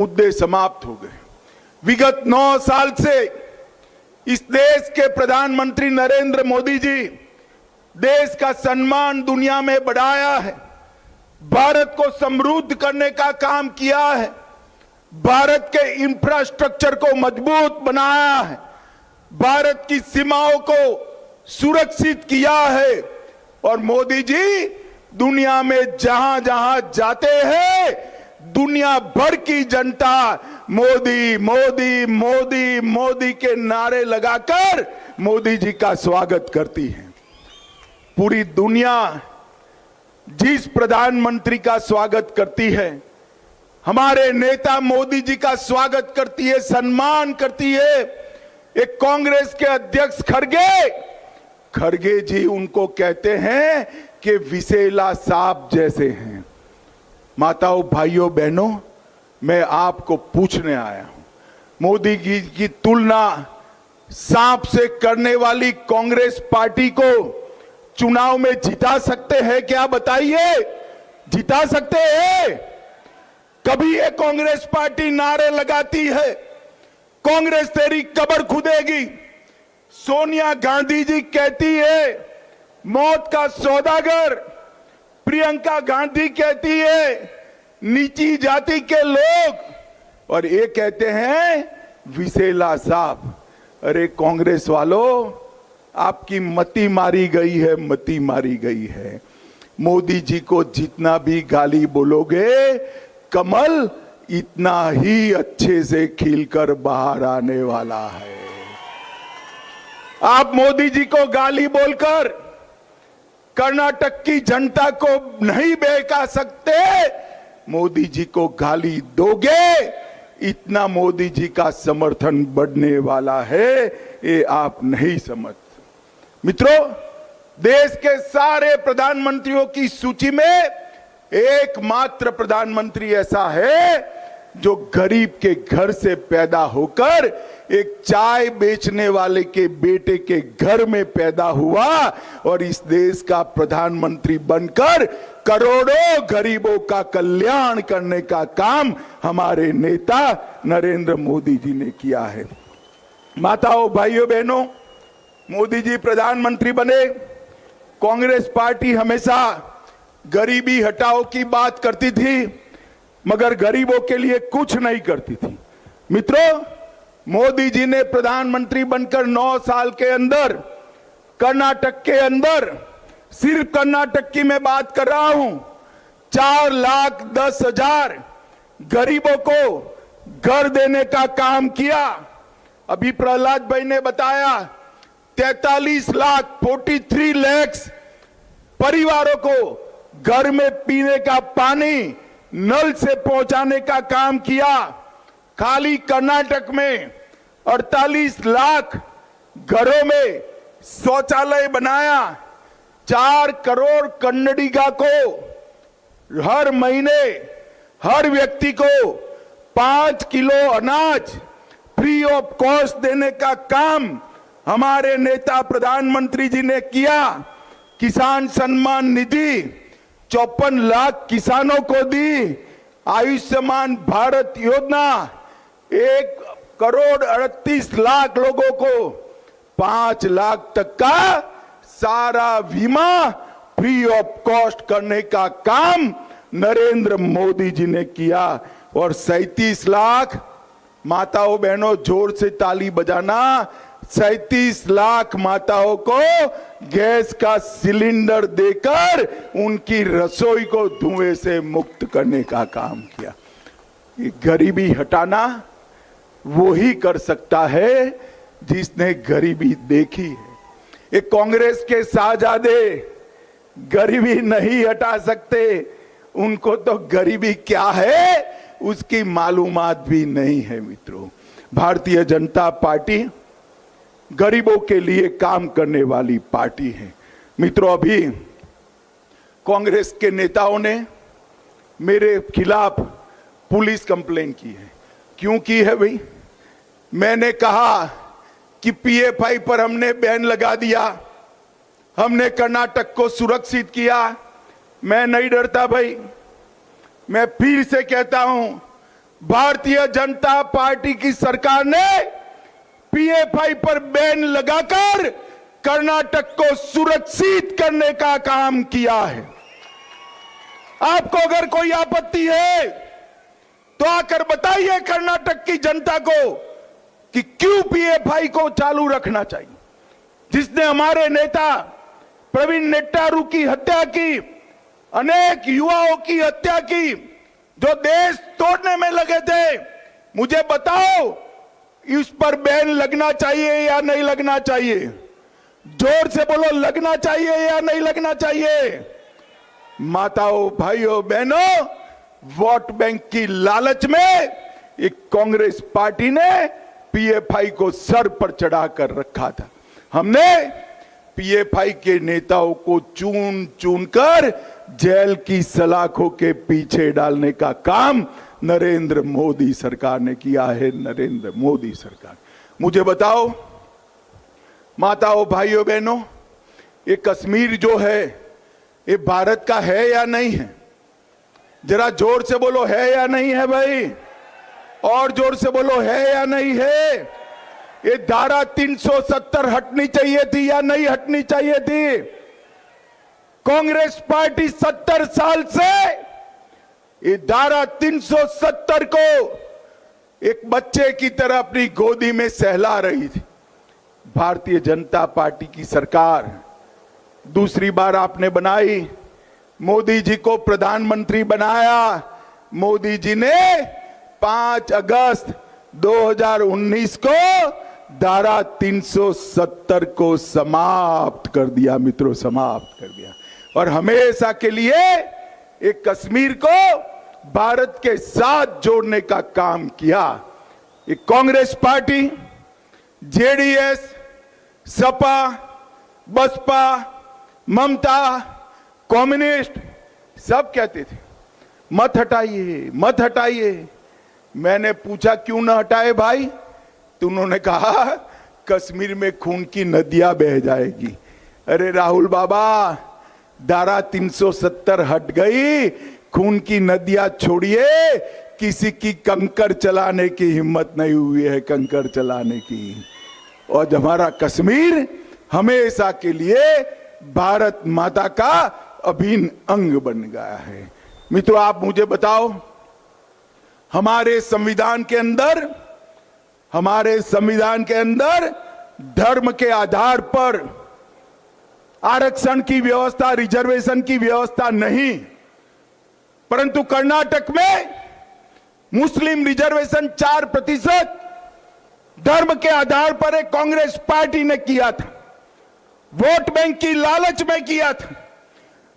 मुद्दे समाप्त हो गए। विगत 9 साल से इस देश के प्रधानमंत्री नरेंद्र मोदी जी देश का सम्मान दुनिया में बढ़ाया है, भारत को समृद्ध करने का काम किया है, भारत के इंफ्रास्ट्रक्चर को मजबूत बनाया है, भारत की सीमाओं को सुरक्षित किया है और मोदी जी दुनिया में जहां जहां जाते हैं दुनिया भर की जनता मोदी मोदी मोदी मोदी के नारे लगाकर मोदी जी का स्वागत करती है। पूरी दुनिया जिस प्रधानमंत्री का स्वागत करती है, हमारे नेता मोदी जी का स्वागत करती है, सम्मान करती है। एक कांग्रेस के अध्यक्ष खड़गे जी उनको कहते हैं कि विषैला सांप जैसे हैं। माताओं, भाइयों, बहनों, मैं आपको पूछने आया हूं, मोदी जी की तुलना सांप से करने वाली कांग्रेस पार्टी को चुनाव में जिता सकते हैं क्या? बताइए, जिता सकते हैं? कभी ये कांग्रेस पार्टी नारे लगाती है, कांग्रेस तेरी कब्र खुदेगी। सोनिया गांधी जी कहती है मौत का सौदागर, प्रियंका गांधी कहती है नीची जाति के लोग, और ये कहते हैं विषैला सांप। अरे कांग्रेस वालों, आपकी मति मारी गई है, मति मारी गई है। मोदी जी को जितना भी गाली बोलोगे, कमल इतना ही अच्छे से खिलकर बाहर आने वाला है। आप मोदी जी को गाली बोलकर कर्नाटक की जनता को नहीं बहका सकते। मोदी जी को गाली दोगे, इतना मोदी जी का समर्थन बढ़ने वाला है, ये आप नहीं समझ। मित्रों, देश के सारे प्रधानमंत्रियों की सूची में एकमात्र प्रधानमंत्री ऐसा है जो गरीब के घर से पैदा होकर एक चाय बेचने वाले के बेटे के घर में पैदा हुआ और इस देश का प्रधानमंत्री बनकर करोड़ों गरीबों का कल्याण करने का काम हमारे नेता नरेंद्र मोदी जी ने किया है। माताओं, भाइयों, बहनों, मोदी जी प्रधानमंत्री बने, कांग्रेस पार्टी हमेशा गरीबी हटाओ की बात करती थी, मगर गरीबों के लिए कुछ नहीं करती थी। मित्रों, मोदी जी ने प्रधानमंत्री बनकर 9 साल के अंदर कर्नाटक के अंदर, सिर्फ कर्नाटक की मैं बात कर रहा हूं, 4,10,000 गरीबों को घर देने का काम किया। अभी प्रहलाद भाई ने बताया 43 लाख परिवारों को घर में पीने का पानी नल से पहुंचाने का काम किया। खाली कर्नाटक में 48 लाख घरों में शौचालय बनाया। 4 करोड़ कन्नडिगा को हर महीने हर व्यक्ति को 5 किलो अनाज फ्री ऑफ कॉस्ट देने का काम हमारे नेता प्रधानमंत्री जी ने किया। किसान सम्मान निधि 54 लाख किसानों को दी। आयुष्मान भारत योजना 1 करोड़ 38 लाख लोगों को 5 लाख तक का सारा बीमा फ्री ऑफ कॉस्ट करने का काम नरेंद्र मोदी जी ने किया। और 37 लाख, माताओं बहनों जोर से ताली बजाना, 37 लाख माताओं को गैस का सिलेंडर देकर उनकी रसोई को धुएं से मुक्त करने का काम किया। ये गरीबी हटाना वो ही कर सकता है जिसने गरीबी देखी है। ये कांग्रेस के साहजादे गरीबी नहीं हटा सकते, उनको तो गरीबी क्या है उसकी मालूमात भी नहीं है। मित्रों, भारतीय जनता पार्टी गरीबों के लिए काम करने वाली पार्टी है। मित्रों, अभी कांग्रेस के नेताओं ने मेरे खिलाफ पुलिस कंप्लेन की है। क्यों की है भाई? मैंने कहा कि पीएफआई पर हमने बैन लगा दिया, हमने कर्नाटक को सुरक्षित किया। मैं नहीं डरता भाई, मैं फिर से कहता हूं, भारतीय जनता पार्टी की सरकार ने पीएफआई पर बैन लगाकर कर्नाटक को सुरक्षित करने का काम किया है। आपको अगर कोई आपत्ति है तो आकर बताइए कर्नाटक की जनता को कि क्यों पीएफआई को चालू रखना चाहिए, जिसने हमारे नेता प्रवीण नेट्टारू की हत्या की, अनेक युवाओं की हत्या की, जो देश तोड़ने में लगे थे। मुझे बताओ, इस पर बैन लगना चाहिए या नहीं लगना चाहिए? जोर से बोलो, लगना चाहिए या नहीं लगना चाहिए? माताओं, भाइयों, बहनों, वोट बैंक की लालच में एक कांग्रेस पार्टी ने पीएफआई को सर पर चढ़ाकर रखा था। हमने पीएफआई के नेताओं को चुन चुन कर जेल की सलाखों के पीछे डालने का काम नरेंद्र मोदी सरकार ने किया है। नरेंद्र मोदी सरकार। मुझे बताओ माताओं, भाइयों, बहनों, ये कश्मीर जो है ये भारत का है या नहीं है? जरा जोर से बोलो, है या नहीं है भाई? और जोर से बोलो, है या नहीं है? ये धारा 370 हटनी चाहिए थी या नहीं हटनी चाहिए थी? कांग्रेस पार्टी 70 साल से ये धारा 370 को एक बच्चे की तरह अपनी गोदी में सहला रही थी। भारतीय जनता पार्टी की सरकार दूसरी बार आपने बनाई, मोदी जी को प्रधानमंत्री बनाया। मोदी जी ने 5 अगस्त 2019 को धारा 370 को समाप्त कर दिया। मित्रों, समाप्त कर दिया और हमेशा के लिए एक कश्मीर को भारत के साथ जोड़ने का काम किया। एक कांग्रेस पार्टी, जेडीएस, सपा, बसपा, ममता, कम्युनिस्ट सब कहते थे मत हटाइए, मत हटाइए। मैंने पूछा क्यों ना हटाए भाई? तो उन्होंने कहा कश्मीर में खून की नदियां बह जाएगी। अरे राहुल बाबा, धारा 370 हट गई, खून की नदियां छोड़िए, किसी की कंकर चलाने की हिम्मत नहीं हुई है, कंकर चलाने की। और हमारा कश्मीर हमेशा के लिए भारत माता का अभिन्न अंग बन गया है। मित्रों, आप मुझे बताओ, हमारे संविधान के अंदर धर्म के आधार पर आरक्षण की व्यवस्था, रिजर्वेशन की व्यवस्था नहीं, परंतु कर्नाटक में मुस्लिम रिजर्वेशन 4% धर्म के आधार पर एक कांग्रेस पार्टी ने किया था, वोट बैंक की लालच में किया था।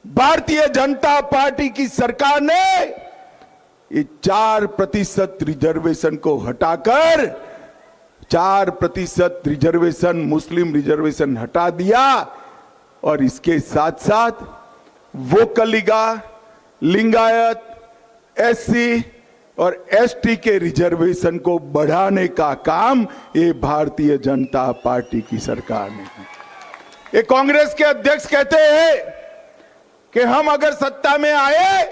भारतीय जनता पार्टी की सरकार ने ये 4% रिजर्वेशन को हटाकर 4% रिजर्वेशन, मुस्लिम रिजर्वेशन हटा दिया और इसके साथ साथ वोकलिगा, लिंगायत, एससी और एसटी के रिजर्वेशन को बढ़ाने का काम ये भारतीय जनता पार्टी की सरकार ने किया। ये कांग्रेस के अध्यक्ष कहते हैं कि हम अगर सत्ता में आए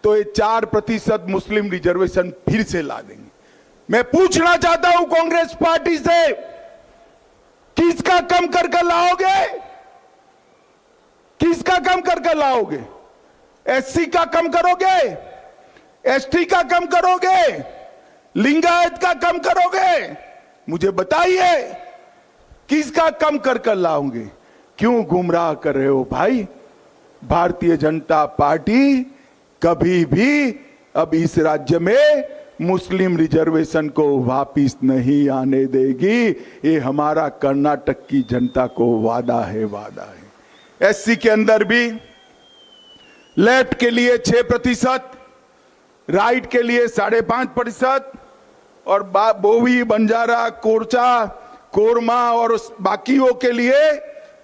तो ये 4% मुस्लिम रिजर्वेशन फिर से ला देंगे। मैं पूछना चाहता हूं कांग्रेस पार्टी से, किसका कम कर लाओगे? किसका कम कर लाओगे? एससी का कम करोगे? एसटी का कम करोगे? लिंगायत का कम करोगे? मुझे बताइए, किसका कम कर लाओगे? क्यों गुमराह कर रहे हो भाई? भारतीय जनता पार्टी कभी भी अब इस राज्य में मुस्लिम रिजर्वेशन को वापिस नहीं आने देगी। ये हमारा कर्नाटक की जनता को वादा है, वादा है। एससी के अंदर भी लेफ्ट के लिए 6%, राइट के लिए 5.5% और बोवी, बंजारा, कोरचा, कोरमा और बाकियों के लिए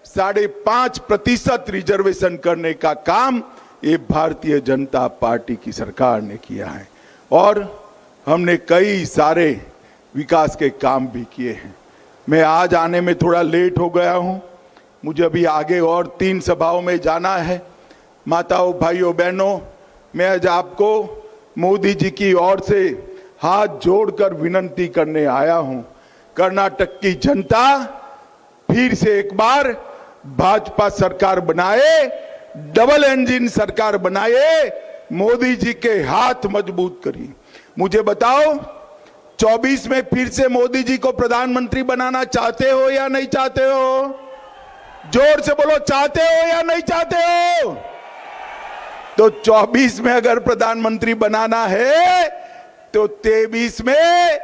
5.5% रिजर्वेशन करने का काम ये भारतीय जनता पार्टी की सरकार ने किया है। और हमने कई सारे विकास के काम भी किए हैं। मैं आज आने में थोड़ा लेट हो गया हूं, मुझे अभी आगे और 3 सभाओं में जाना है। माताओं, भाइयों, बहनों, मैं आज आपको मोदी जी की ओर से हाथ जोड़कर विनती करने आया हूं, कर्नाटक की जनता फिर से एक बार भाजपा सरकार बनाए, डबल इंजन सरकार बनाए, मोदी जी के हाथ मजबूत करिए। मुझे बताओ, 24 में फिर से मोदी जी को प्रधानमंत्री बनाना चाहते हो या नहीं चाहते हो? जोर से बोलो, चाहते हो या नहीं चाहते हो? तो 24 में अगर प्रधानमंत्री बनाना है तो 23 में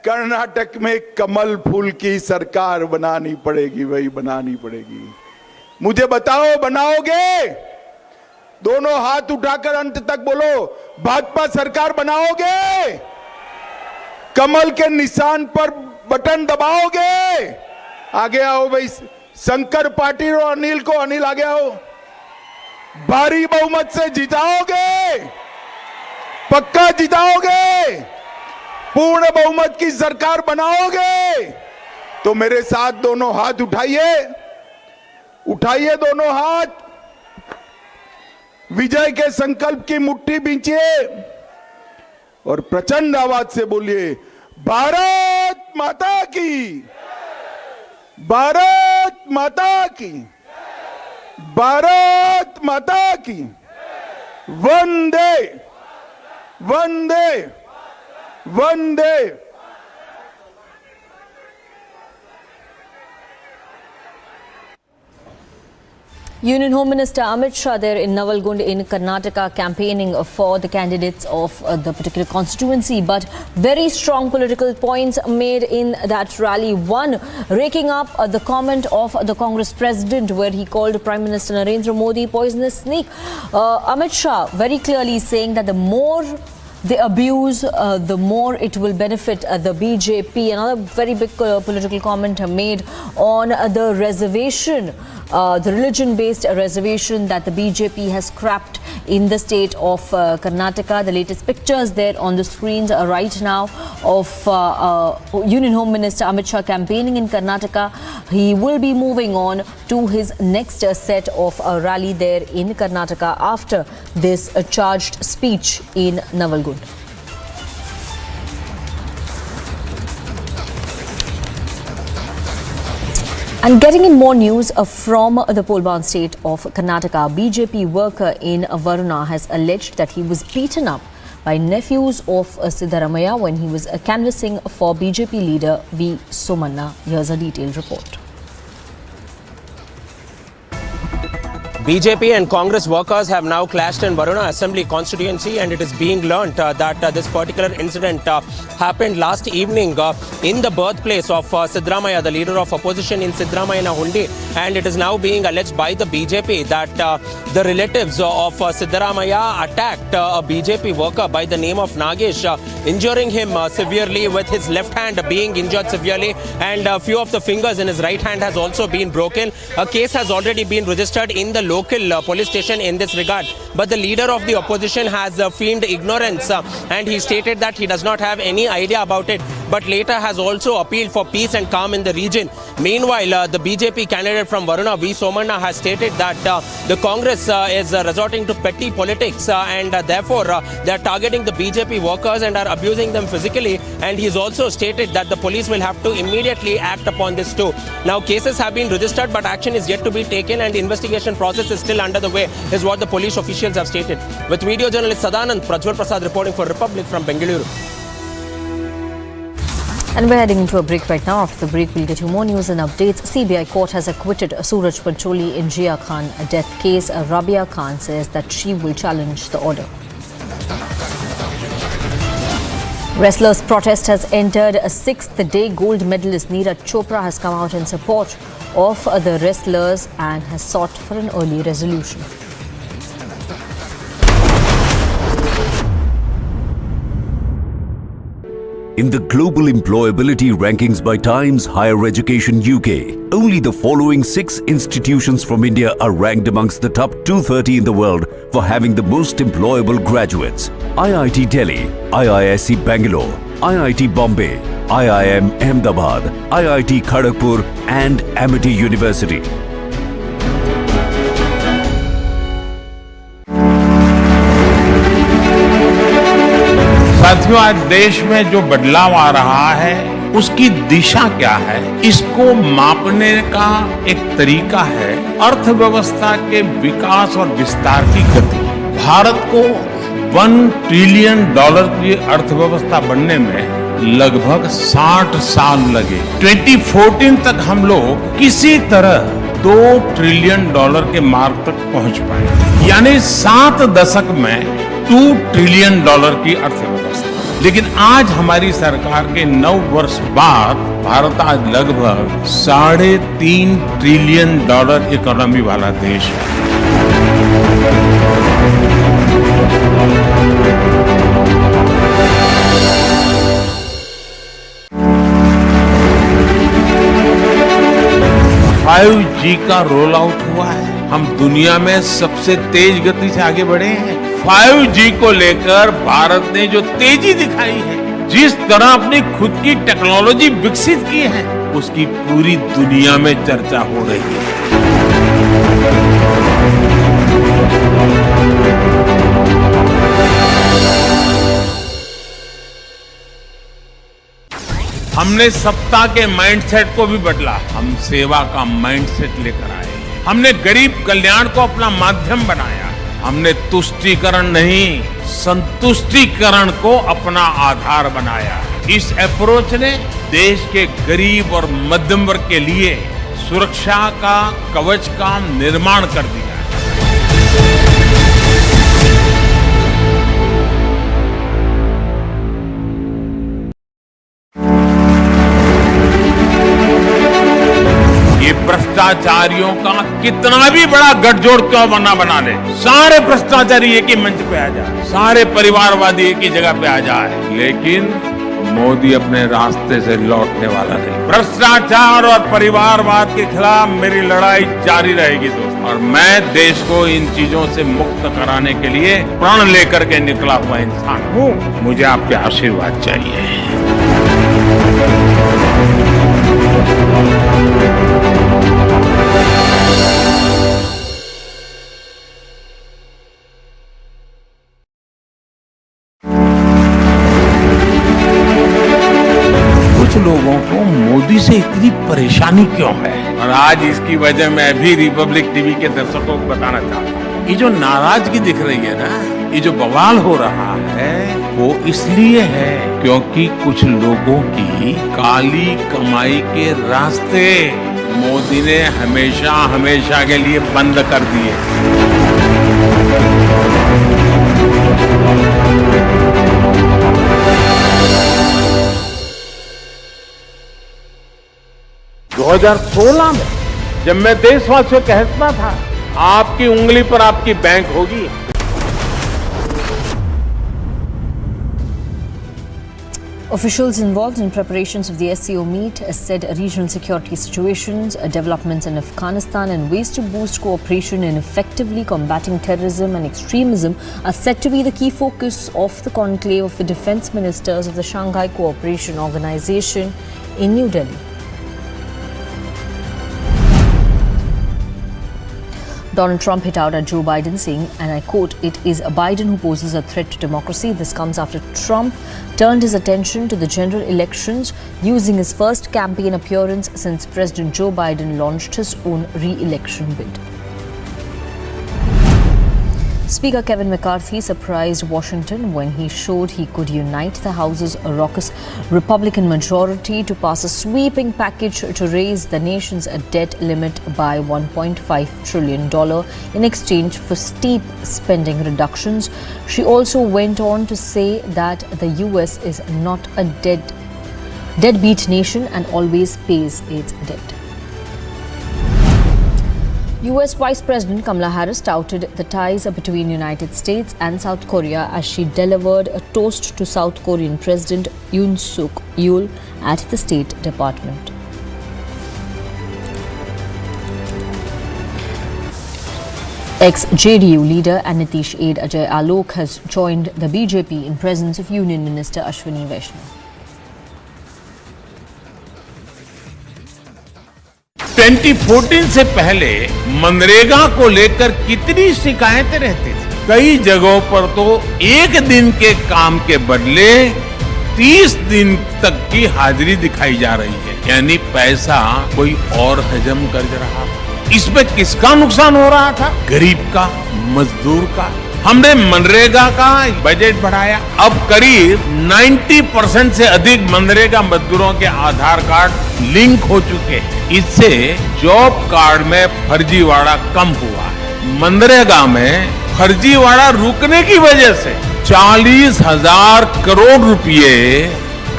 कर्नाटक में कमल फूल की सरकार बनानी पड़ेगी, वही बनानी पड़ेगी। मुझे बताओ, बनाओगे? दोनों हाथ उठाकर अंत तक बोलो, भाजपा सरकार बनाओगे? कमल के निशान पर बटन दबाओगे? आगे आओ भाई, शंकर पाटिल और अनिल को, अनिल आगे आओ। भारी बहुमत से जिताओगे? पक्का जिताओगे? पूर्ण बहुमत की सरकार बनाओगे? तो मेरे साथ दोनों हाथ उठाइए, उठाइए दोनों हाथ, विजय के संकल्प की मुट्ठी बींचिए और प्रचंड आवाज से बोलिए, भारत माता की, भारत माता की, भारत माता की, वंदे वंदे वंदे। Union Home Minister Amit Shah there in Navalgund in Karnataka campaigning for the candidates of the particular constituency, but very strong political points made in that rally. One, raking up the comment of the Congress president where he called Prime Minister Narendra Modi poisonous snake. Amit Shah very clearly saying that the more they abuse, the more it will benefit the BJP. Another very big political comment made on the reservation, the religion-based reservation that the BJP has scrapped in the state of Karnataka. The latest pictures there on the screens right now of Union Home Minister Amit Shah campaigning in Karnataka. He will be moving on to his next set of rally there in Karnataka after this charged speech in Navalgund. And getting in more news from the poll-bound state of Karnataka, BJP worker in Varuna has alleged that he was beaten up by nephews of Siddaramaiah when he was canvassing for BJP leader V. Somanna. Here's a detailed report. BJP and Congress workers have now clashed in Varuna Assembly constituency, and it is being learnt that this particular incident happened last evening in the birthplace of Siddaramaiah, the leader of opposition in Siddaramaiah, and it is now being alleged by the BJP that the relatives of Siddaramaiah attacked a BJP worker by the name of Nagesh, injuring him severely, with his left hand being injured severely, and a few of the fingers in his right hand has also been broken. A case has already been registered in the local police station in this regard, but the leader of the opposition has feigned ignorance and he stated that he does not have any idea about it, but later has also appealed for peace and calm in the region. Meanwhile, the BJP candidate from Varuna, V. Somanna, has stated that the Congress is resorting to petty politics and therefore they are targeting the BJP workers and are abusing them physically, and he's also stated that the police will have to immediately act upon this too. Now, cases have been registered, but action is yet to be taken and investigation process is still under the way, is what the police officials have stated. With video journalist Sadanand, Prajwal Prasad reporting for Republic from Bengaluru. And we're heading into a break right now. After the break, we'll get you more news and updates. CBI court has acquitted Suraj Pancholi in Jia Khan death case. Rabia Khan says that she will challenge the order. Wrestlers' protest has entered a sixth day. Gold medalist Neeraj Chopra has come out in support of the wrestlers and has sought for an early resolution. In the global employability rankings by Times Higher Education UK, only the following 6 institutions from India are ranked amongst the top 230 in the world for having the most employable graduates: IIT Delhi, IISc Bangalore, IIT Bombay, IIM Ahmedabad, IIT Kharagpur and Amity University. साथियों, आज देश में जो बदलाव आ रहा है उसकी दिशा क्या है, इसको मापने का एक तरीका है अर्थव्यवस्था के विकास और विस्तार की गति। भारत को $1 ट्रिलियन की अर्थव्यवस्था बनने में लगभग 60 साल लगे। 2014 तक हम लोग किसी तरह $2 ट्रिलियन के मार्ग तक पहुंच पाए, यानी 7 दशक में $2 ट्रिलियन की अर्थव्यवस्था। लेकिन आज हमारी सरकार के 9 वर्ष बाद भारत आज लगभग $3.5 ट्रिलियन इकोनॉमी वाला देश है। फाइव जी का रोल आउट हुआ है। हम दुनिया में सबसे तेज गति से आगे बढ़े हैं। 5G को लेकर भारत ने जो तेजी दिखाई है, जिस तरह अपनी खुद की टेक्नोलॉजी विकसित की है, उसकी पूरी दुनिया में चर्चा हो रही है। हमने सत्ता के माइंडसेट को भी बदला, हम सेवा का माइंडसेट लेकर आए। हमने गरीब कल्याण को अपना माध्यम बनाया। हमने तुष्टीकरण नहीं, संतुष्टीकरण को अपना आधार बनाया। इस अप्रोच ने देश के गरीब और मध्यम वर्ग के लिए सुरक्षा का कवच का निर्माण कर दिया। भ्रष्टाचारियों का कितना भी बड़ा गठजोड़ क्यों बना ले, सारे भ्रष्टाचारी एक ही मंच पे आ जाए, सारे परिवारवादी एक ही जगह पे आ जाए, लेकिन मोदी अपने रास्ते से लौटने वाला नहीं। भ्रष्टाचार और परिवारवाद के खिलाफ मेरी लड़ाई जारी रहेगी दोस्तों, और मैं देश को इन चीजों से मुक्त कराने के लिए प्रण लेकर के निकला हुआ इंसान हूँ। मुझे आपके आशीर्वाद चाहिए। लोगों को मोदी से इतनी परेशानी क्यों है, और आज इसकी वजह मैं भी रिपब्लिक टीवी के दर्शकों को बताना चाहता हूँ। ये जो नाराजगी दिख रही है ना, ये जो बवाल हो रहा है, वो इसलिए है क्योंकि कुछ लोगों की काली कमाई के रास्ते मोदी ने हमेशा हमेशा के लिए बंद कर दिए। 2016 में जब मैं देशवासियों को कहता था आपकी उंगली पर आपकी बैंक होगी। Officials involved in preparations of the SCO meet said regional security situations, developments in Afghanistan and ways to boost cooperation in effectively combating terrorism and extremism are said to be the key focus of the conclave of the defense ministers of the Shanghai Cooperation Organization in New Delhi. Donald Trump hit out at Joe Biden saying, and I quote, "It is Biden who poses a threat to democracy." This comes after Trump turned his attention to the general elections using his first campaign appearance since President Joe Biden launched his own re-election bid. Speaker Kevin McCarthy surprised Washington when he showed he could unite the House's raucous Republican majority to pass a sweeping package to raise the nation's debt limit by $1.5 trillion in exchange for steep spending reductions. She also went on to say that the US is not a deadbeat nation and always pays its debt. US Vice President Kamala Harris touted the ties between United States and South Korea as she delivered a toast to South Korean President Yoon Suk Yeol at the State Department. Ex-JDU leader and Nitish aide Ajay Alok has joined the BJP in presence of Union Minister Ashwini Vaishnaw. 2014 से पहले मनरेगा को लेकर कितनी शिकायतें रहती थी। कई जगहों पर तो एक दिन के काम के बदले 30 दिन तक की हाजिरी दिखाई जा रही है। यानी पैसा कोई और हजम कर रहा था। इसमें किसका नुकसान हो रहा था? गरीब का, मजदूर का। हमने मनरेगा का बजट बढ़ाया। अब करीब 90% से अधिक मनरेगा मजदूरों के आधार कार्ड लिंक हो चुके हैं। इससे जॉब कार्ड में फर्जीवाड़ा कम हुआ है। मनरेगा में फर्जीवाड़ा रुकने की वजह से 40,000 करोड़ रुपए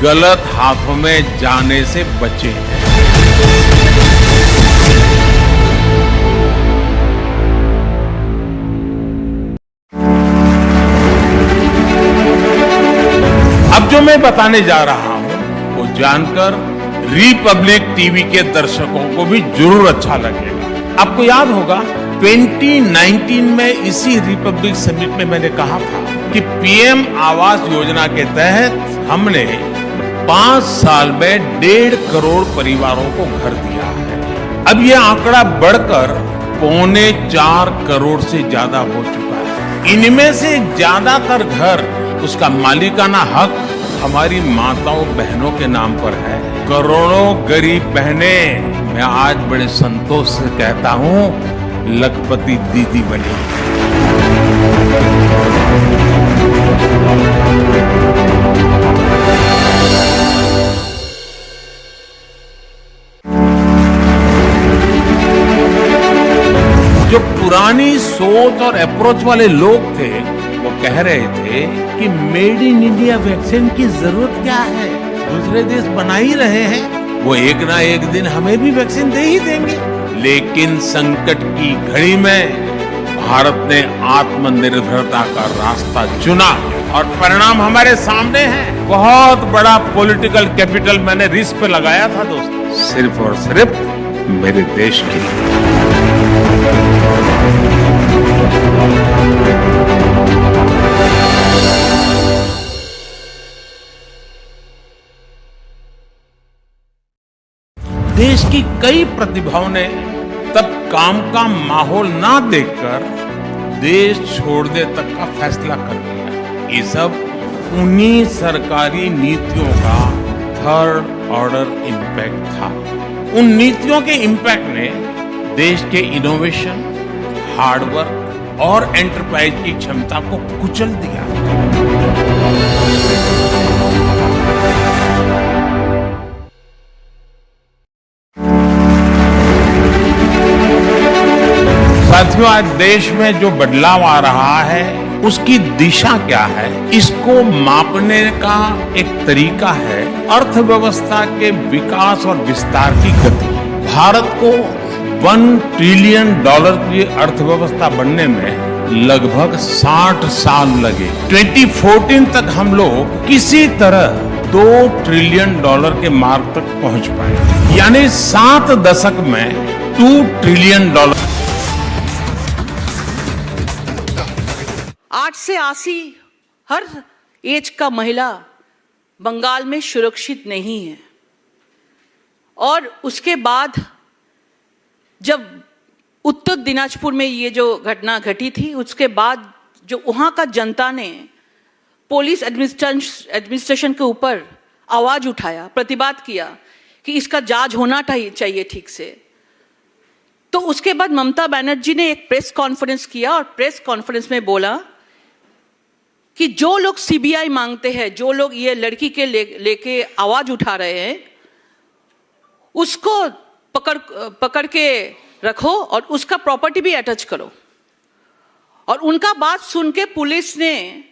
गलत हाथों में जाने से बचे हैं। अब जो मैं बताने जा रहा हूं वो जानकर रिपब्लिक टीवी के दर्शकों को भी जरूर अच्छा लगेगा। आपको याद होगा 2019 में इसी रिपब्लिक समिट में मैंने कहा था कि पीएम आवास योजना के तहत हमने 5 साल में 1.5 करोड़ परिवारों को घर दिया है। अब यह आंकड़ा बढ़कर 3.25 करोड़ से ज्यादा हो चुका है। इनमें से ज्यादातर घर, उसका मालिकाना हक हमारी माताओं बहनों के नाम पर है। करोड़ों गरीब बहनें, मैं आज बड़े संतोष से कहता हूं, लखपति दीदी बनी। जो पुरानी सोच और अप्रोच वाले लोग थे वो कह रहे थे कि मेड इन इंडिया वैक्सीन की जरूरत क्या है, दूसरे देश बना ही रहे हैं, वो एक ना एक दिन हमें भी वैक्सीन दे ही देंगे। लेकिन संकट की घड़ी में भारत ने आत्मनिर्भरता का रास्ता चुना और परिणाम हमारे सामने है। बहुत बड़ा पॉलिटिकल कैपिटल मैंने रिस्क पे लगाया था दोस्तों, सिर्फ और सिर्फ मेरे देश के लिए। देश की कई प्रतिभाओं ने तब काम का माहौल ना देखकर देश छोड़ने तक का फैसला कर लिया। ये सब उन्हीं सरकारी नीतियों का थर्ड ऑर्डर इम्पैक्ट था। उन नीतियों के इम्पैक्ट ने देश के इनोवेशन, हार्डवर्क और एंटरप्राइज की क्षमता को कुचल दिया। साथियों, आज देश में जो बदलाव आ रहा है उसकी दिशा क्या है, इसको मापने का एक तरीका है अर्थव्यवस्था के विकास और विस्तार की गति। भारत को $1 ट्रिलियन की अर्थव्यवस्था बनने में लगभग 60 साल लगे। 2014 तक हम लोग किसी तरह $2 ट्रिलियन के मार्ग तक पहुंच पाए, यानी 7 दशक में $2 ट्रिलियन। 8 से 80 हर एज का महिला बंगाल में सुरक्षित नहीं है। और उसके बाद जब उत्तर दिनाजपुर में ये जो घटना घटी थी, उसके बाद जो वहाँ का जनता ने पुलिस एडमिनिस्ट्रेशन के ऊपर आवाज उठाया, प्रतिवाद किया कि इसका जांच होना चाहिए ठीक से। तो उसके बाद ममता बनर्जी ने एक प्रेस कॉन्फ्रेंस किया और प्रेस कॉन्फ्रेंस में बोला कि जो लोग सीबीआई मांगते हैं, जो लोग ये लड़की के लेके आवाज उठा रहे हैं, उसको पकड़ के रखो और उसका प्रॉपर्टी भी अटैच करो। और उनका बात सुन के पुलिस ने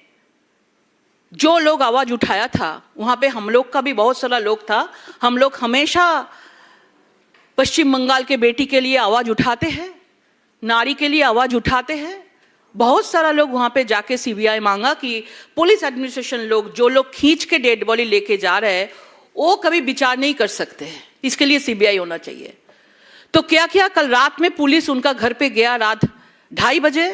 जो लोग आवाज उठाया था, वहां पे हम लोग का भी बहुत सारा लोग था। हम लोग हमेशा पश्चिम बंगाल के बेटी के लिए आवाज उठाते हैं, नारी के लिए आवाज उठाते हैं। बहुत सारा लोग वहां पे जाके सीबीआई मांगा कि पुलिस एडमिनिस्ट्रेशन लोग, जो लोग खींच के डेड बॉडी लेके जा रहे हैं, वो कभी विचार नहीं कर सकते हैं, इसके लिए सीबीआई होना चाहिए। तो क्या किया, कल रात में पुलिस उनका घर पे गया, रात 2:30 बजे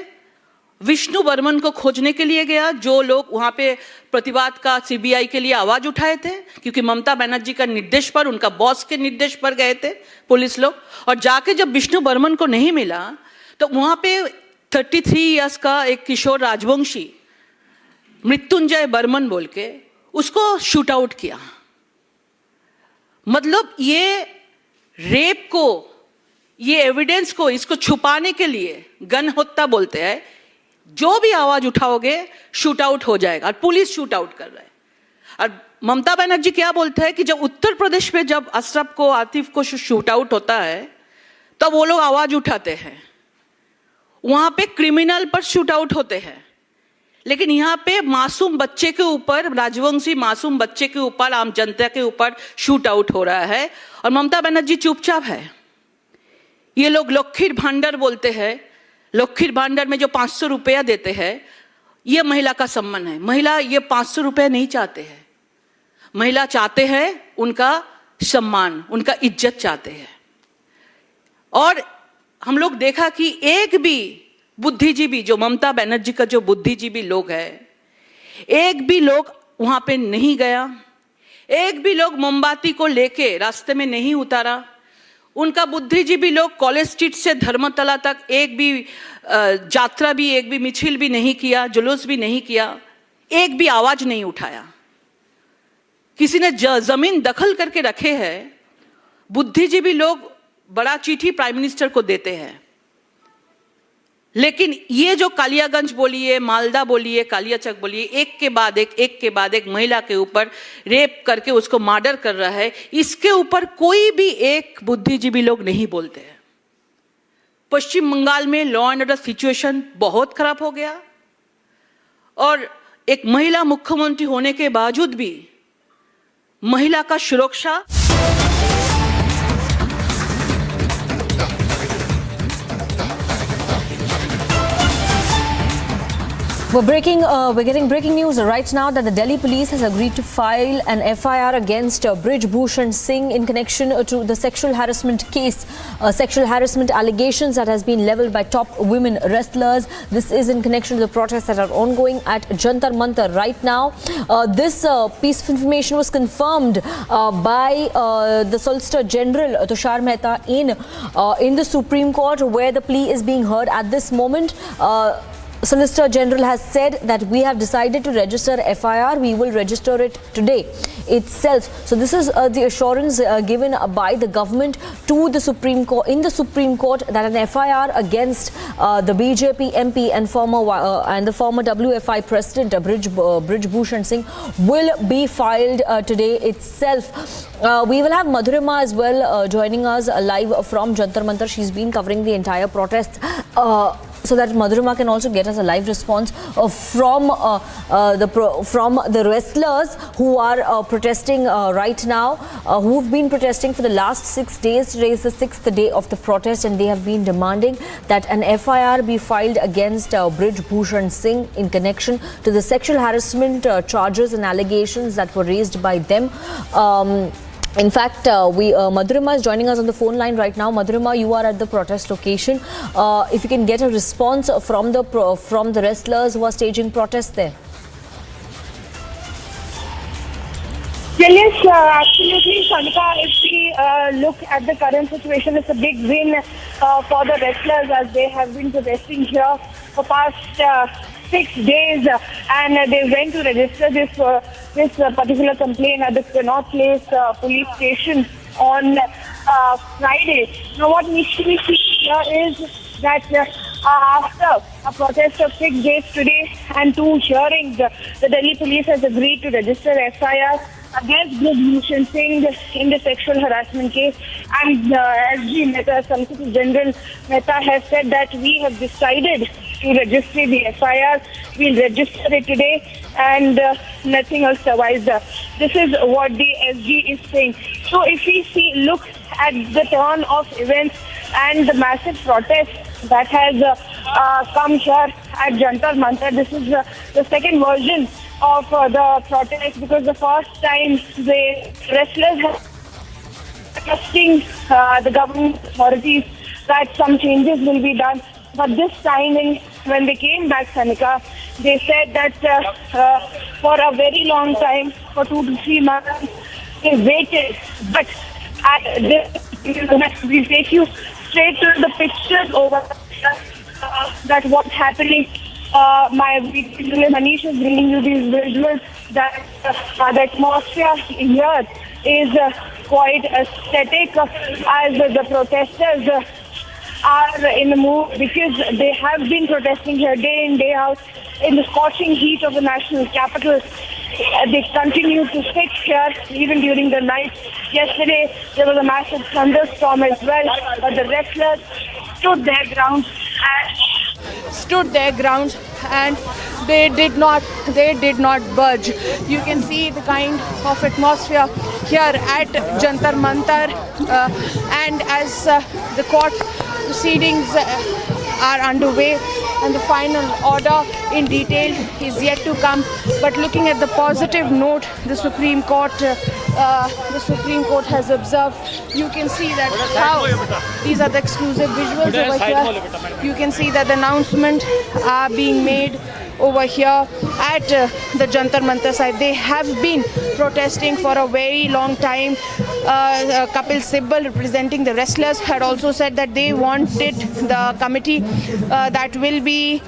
विष्णु बर्मन को खोजने के लिए गया, जो लोग वहां पे प्रतिवाद का सीबीआई के लिए आवाज उठाए थे, क्योंकि ममता बनर्जी का निर्देश पर, उनका बॉस के निर्देश पर गए थे पुलिस लोग। और जाके जब विष्णु बर्मन को नहीं मिला तो वहां पे 33 इयर्स का एक किशोर राजवंशी मृत्युंजय बर्मन बोल के उसको शूट आउट किया। मतलब ये रेप को, ये एविडेंस को, इसको छुपाने के लिए गन हत्या बोलते हैं, जो भी आवाज उठाओगे शूट आउट हो जाएगा, और पुलिस शूट आउट कर रहा है। और ममता बनर्जी क्या बोलते हैं कि जब उत्तर प्रदेश में जब अशरफ को, आतिफ को शूट आउट होता है तब वो लोग आवाज उठाते हैं, वहां पे क्रिमिनल पर शूट आउट होते हैं, लेकिन यहाँ पे मासूम बच्चे के ऊपर, राजवंशी मासूम बच्चे के ऊपर, आम जनता के ऊपर शूट आउट हो रहा है और ममता बनर्जी चुपचाप है। ये लोग लखीर भांडर बोलते हैं, लखीर भांडर में जो 500 रुपया देते हैं, ये महिला का सम्मान है। महिला ये 500 रुपया नहीं चाहते हैं, महिला चाहते हैं उनका सम्मान, उनका इज्जत चाहते हैं। और हम लोग देखा कि एक भी बुद्धिजीवी, जो ममता बनर्जी का जो बुद्धिजीवी लोग है, एक भी लोग वहां पे नहीं गया, एक भी लोग मोमबत्ती को लेके रास्ते में नहीं उतारा। उनका बुद्धिजीवी लोग कॉलेज स्ट्रीट से धर्मतला तक एक भी यात्रा भी, एक भी मिছিল भी नहीं किया, जुलूस भी नहीं किया, एक भी आवाज नहीं उठाया। किसी ने जमीन दखल करके रखे हैं। बुद्धिजीवी लोग बड़ा चिट्ठी प्राइम मिनिस्टर को देते हैं, लेकिन ये जो कालियागंज बोलिए, मालदा बोलिए, कालियाचक बोलिए, एक के बाद एक महिला के ऊपर रेप करके उसको मर्डर कर रहा है, इसके ऊपर कोई भी एक बुद्धिजीवी लोग नहीं बोलते हैं। पश्चिम बंगाल में लॉ एंड ऑर्डर सिचुएशन बहुत खराब हो गया और एक महिला मुख्यमंत्री होने के बावजूद भी महिला का सुरक्षा We're getting breaking news right now that the Delhi police has agreed to file an FIR against Brij Bhushan Singh in connection to the sexual harassment case, sexual harassment allegations that has been leveled by top women wrestlers. This is in connection to the protests that are ongoing at Jantar Mantar right now. This piece of information was confirmed by the Solicitor General Tushar Mehta in the Supreme Court, where the plea is being heard at this moment. Solicitor General has said that we have decided to register FIR. We will register it today itself. So this is the assurance given by the government to the Supreme Court, in the Supreme Court, that an FIR against the BJP MP and the former WFI President Brij Bhushan Singh will be filed today itself. We will have Madhurima as well joining us live from Jantar Mantar. She's been covering the entire protest. So that Madhurima can also get us a live response from the wrestlers who are protesting right now, who've been protesting for the last 6 days. Today is the 6th day of the protest, and they have been demanding that an FIR be filed against Brij Bhushan Singh in connection to the sexual harassment charges and allegations that were raised by them. In fact, Madhurima is joining us on the phone line right now. Madhurima, you are at the protest location. If you can get a response from the wrestlers who are staging protests there. Yes, absolutely, Shanika. If we look at the current situation, it's a big win for the wrestlers, as they have been protesting here for past 6 days, and they went to register this particular complaint at the Connaught Place police station on Friday. Now, what needs to be seen here is that after a protest of 6 days today and 2 hearings, the Delhi police has agreed to register FIR against Brij Bhushan Singh in the sexual harassment case. And as the Solicitor General Mehta has said that we have decided to register the FIR. We'll register it today, and nothing else survives. This is what the SG is saying. So if we look at the turn of events and the massive protest that has come here at Jantar Mantar, this is the second version of the protest, because the first time the wrestlers have trusting the government authorities that some changes will be done. But this time, when they came back, Sanika, they said that for a very long time, for 2 to 3 months, they waited. But at this, we'll take you straight to the pictures over that what's happening. My Manish is bringing you these visuals that the atmosphere here is quite aesthetic as the protesters are in the mood because they have been protesting here day in, day out in the scorching heat of the national capital. They continue to sit here even during the night. Yesterday there was a massive thunderstorm as well, but the wrestlers stood their ground and they did not budge. You can see the kind of atmosphere here at Jantar Mantar, and as the court proceedings are underway and the final order in detail is yet to come. But looking at the positive note, the Supreme Court has observed. You can see that how these are the exclusive visuals over here. You can see that the announcement are being made over here at the Jantar Mantar side. They have been protesting for a very long time. Kapil Sibal, representing the wrestlers, had also said that they wanted the committee that will be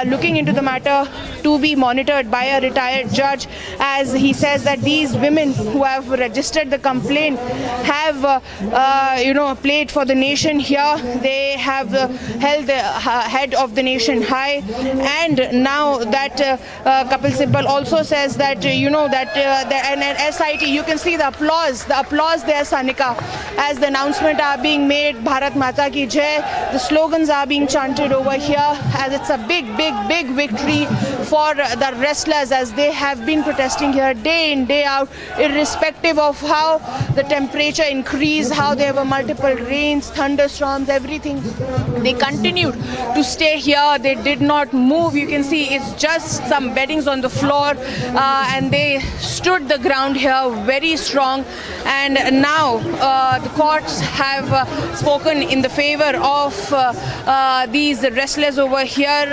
looking into the matter to be monitored by a retired judge, as he says that these women who have registered the complaint have played for the nation here. They have held the head of the nation high, and now that Kapil Sibal also says that an SIT, you can see the applause there, Sanika, as the announcement are being made, Bharat Mata Ki Jai. The slogans are being chanted over here, as it's a big victory for the wrestlers, as they have been protesting here day in, day out, irrespective of how the temperature increased, how there were multiple rains, thunderstorms, everything. They continued to stay here. They did not move. You can see it's just some beddings on the floor, and they stood the ground here very strong. And now the courts have spoken in the favor of these wrestlers over here.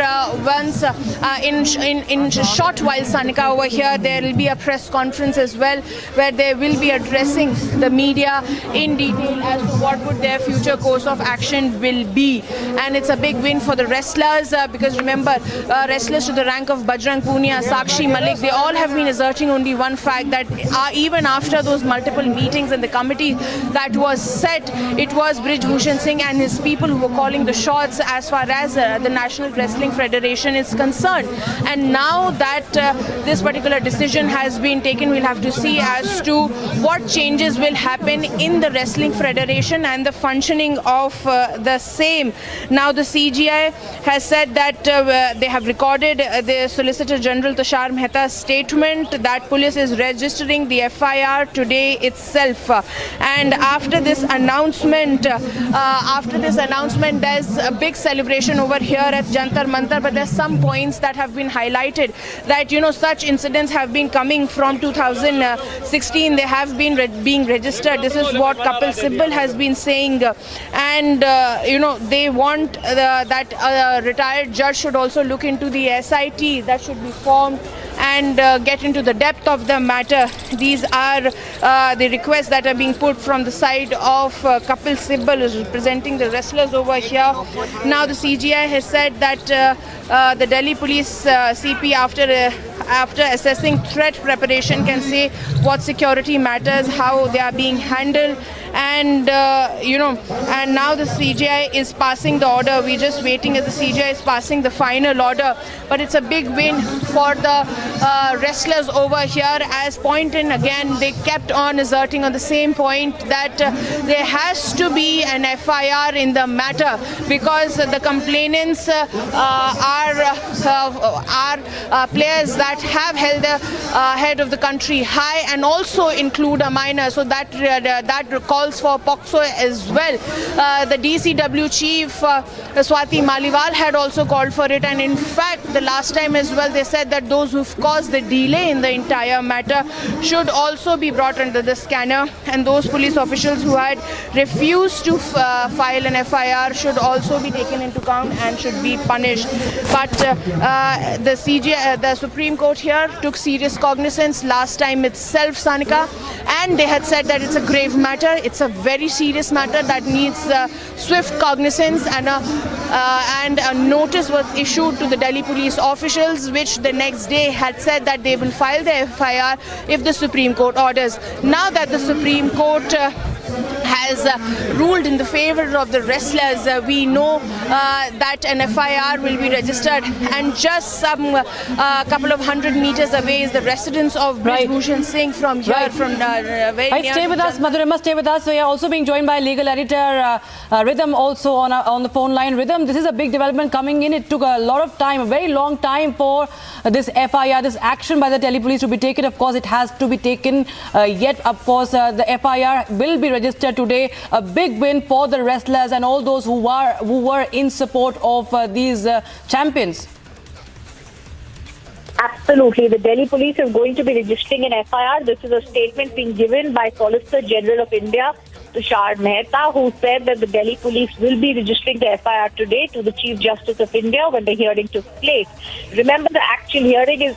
Once in short while, Sanika, over here there will be a press conference as well, where they will be addressing the media in detail as to what would their future course of action will be. And it's a big win for the wrestlers, because remember, wrestlers to the rank of Bajrang Punia, Sakshi Malik, they all have been asserting only one fact, that even after those multiple meetings and the committee that was set, it was Brij Bhushan Singh and his people who were calling the shots as far as the National Wrestling Federation is concerned. And now that this particular decision has been taken, we'll have to see as to what changes will happen in the Wrestling Federation and the functioning of the same. Now the CGI has said that they have recorded the Solicitor General Tushar Mehta's statement that police is registering the FIR today itself. And after this announcement, there's a big celebration over here at Jantar Mantar. But there's some points that have been highlighted, that such incidents have been coming from 2016. They have been being registered. This is what Kapil Sibal has been saying, and they want that a retired judge should also look into the SIT that should be formed and get into the depth of the matter. These are the requests that are being put from the side of Kapil Sibal, who is representing the wrestlers over here. Now the CGI has said that the Delhi Police CP, after assessing threat preparation, can say what security matters, how they are being handled. And and now the CGI is passing the order. We're just waiting as the CGI is passing the final order. But it's a big win for the wrestlers over here, as point in again, they kept on asserting on the same point that there has to be an FIR in the matter, because the complainants are players that have held the head of the country high and also include a minor. So that calls for POCSO as well. The DCW chief Swati Maliwal had also called for it, and in fact the last time as well they said that those who've caused the delay in the entire matter should also be brought under the scanner, and those police officials who had refused to file an FIR should also be taken into account and should be punished. But the Supreme Court here took serious cognizance last time itself, Sanika, and they had said that it's a grave matter, it's a very serious matter that needs swift cognizance and a and a notice was issued to the Delhi police officials, which the next day had said that they will file the FIR if the Supreme Court orders. Now that the Supreme Court has ruled in the favor of the wrestlers, we know that an FIR will be registered, and just some couple of 100 meters away is the residence of Brij Bhushan Singh from here, from very near. Stay with us, Madhurima, stay with us. We are also being joined by legal editor Rhythm also on the phone line. Rhythm, this is a big development coming in. It took a lot of time, a very long time for this FIR, this action by the Delhi police to be taken. Of course, it has to be taken. Yet, of course, the FIR will be registered today. A big win for the wrestlers and all those who were in support of these champions. Absolutely. The Delhi police is going to be registering an FIR. This is a statement being given by Solicitor General of India, Tushar Mehta, who said that the Delhi police will be registering the FIR today to the Chief Justice of India when the hearing took place. Remember, the actual hearing is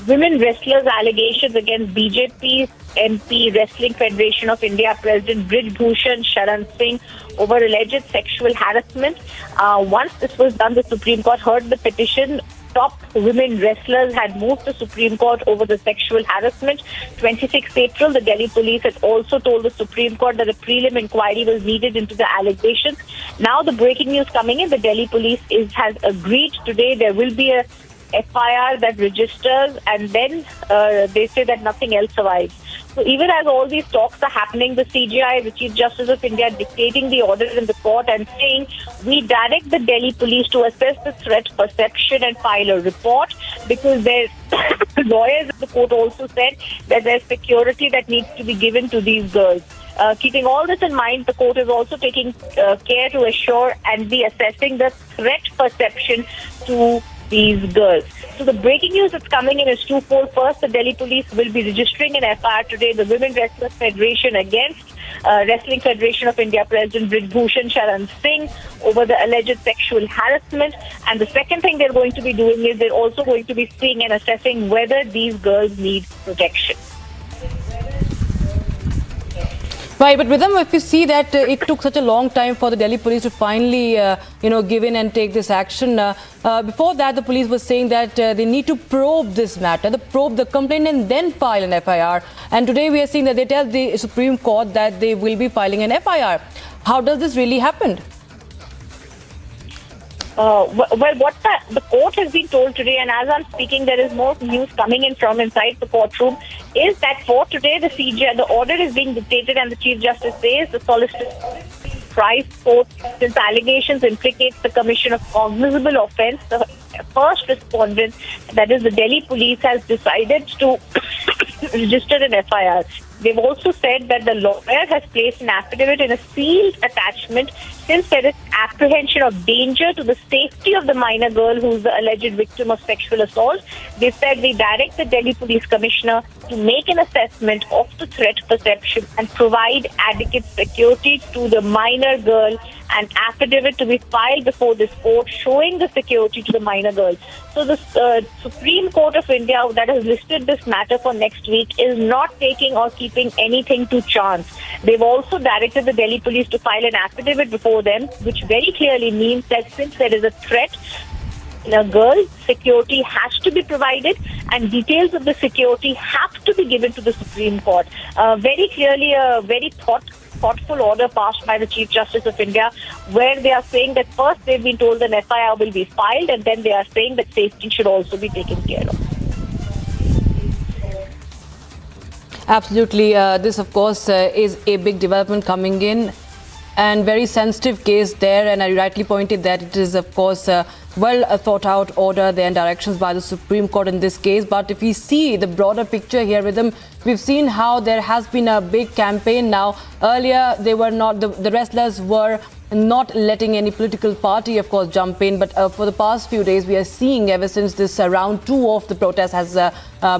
women wrestlers' allegations against BJP MP Wrestling Federation of India President Brij Bhushan Sharan Singh over alleged sexual harassment. Once this was done, the Supreme Court heard the petition. Top women wrestlers had moved to Supreme Court over the sexual harassment. 26th April, the Delhi police had also told the Supreme Court that a prelim inquiry was needed into the allegations. Now the breaking news coming in, the Delhi police has agreed today there will be a FIR that registers, and then they say that nothing else survives. So even as all these talks are happening, the CJI, the Chief Justice of India, dictating the order in the court and saying, we direct the Delhi police to assess the threat perception and file a report, because their lawyers at the court also said that there's security that needs to be given to these girls. Keeping all this in mind, the court is also taking care to assure and be assessing the threat perception to these girls. So the breaking news that's coming in is twofold. First, the Delhi police will be registering an FIR today, the Women Wrestlers Federation against Wrestling Federation of India President Brij Bhushan Sharan Singh over the alleged sexual harassment. And the second thing they're going to be doing is they're also going to be seeing and assessing whether these girls need protection. Right, but Rhythm, if you see that it took such a long time for the Delhi police to finally, give in and take this action. Before that, the police was saying that they need to probe this matter, probe the complaint and then file an FIR. And today we are seeing that they tell the Supreme Court that they will be filing an FIR. How does this really happen? What the court has been told today, and as I'm speaking, there is more news coming in from inside the courtroom, is that for today, the CJI, the order is being dictated, and the Chief Justice says the solicitor price court, since allegations implicates the commission of cognizable offence, the first respondent, that is the Delhi police, has decided to register an FIR. They've also said that the lawyer has placed an affidavit in a sealed attachment since there is apprehension of danger to the safety of the minor girl who is the alleged victim of sexual assault. They said they direct the Delhi Police Commissioner to make an assessment of the threat perception and provide adequate security to the minor girl, an affidavit to be filed before this court showing the security to the minor girl. So the Supreme Court of India that has listed this matter for next week is not taking or keeping anything to chance. They've also directed the Delhi police to file an affidavit before them, which very clearly means that since there is a threat in a girl, security has to be provided and details of the security have to be given to the Supreme Court. Very clearly a very thoughtful order passed by the Chief Justice of India, where they are saying that first they've been told an FIR will be filed, and then they are saying that safety should also be taken care of. Absolutely. This, of course, is a big development coming in and very sensitive case there. And I rightly pointed that it is, of course, well thought out order there and directions by the Supreme Court in this case. But if we see the broader picture here with them, we've seen how there has been a big campaign now. Earlier, they were not, the wrestlers were not letting any political party, of course, jump in. But for the past few days, we are seeing ever since this round 2 of the protest has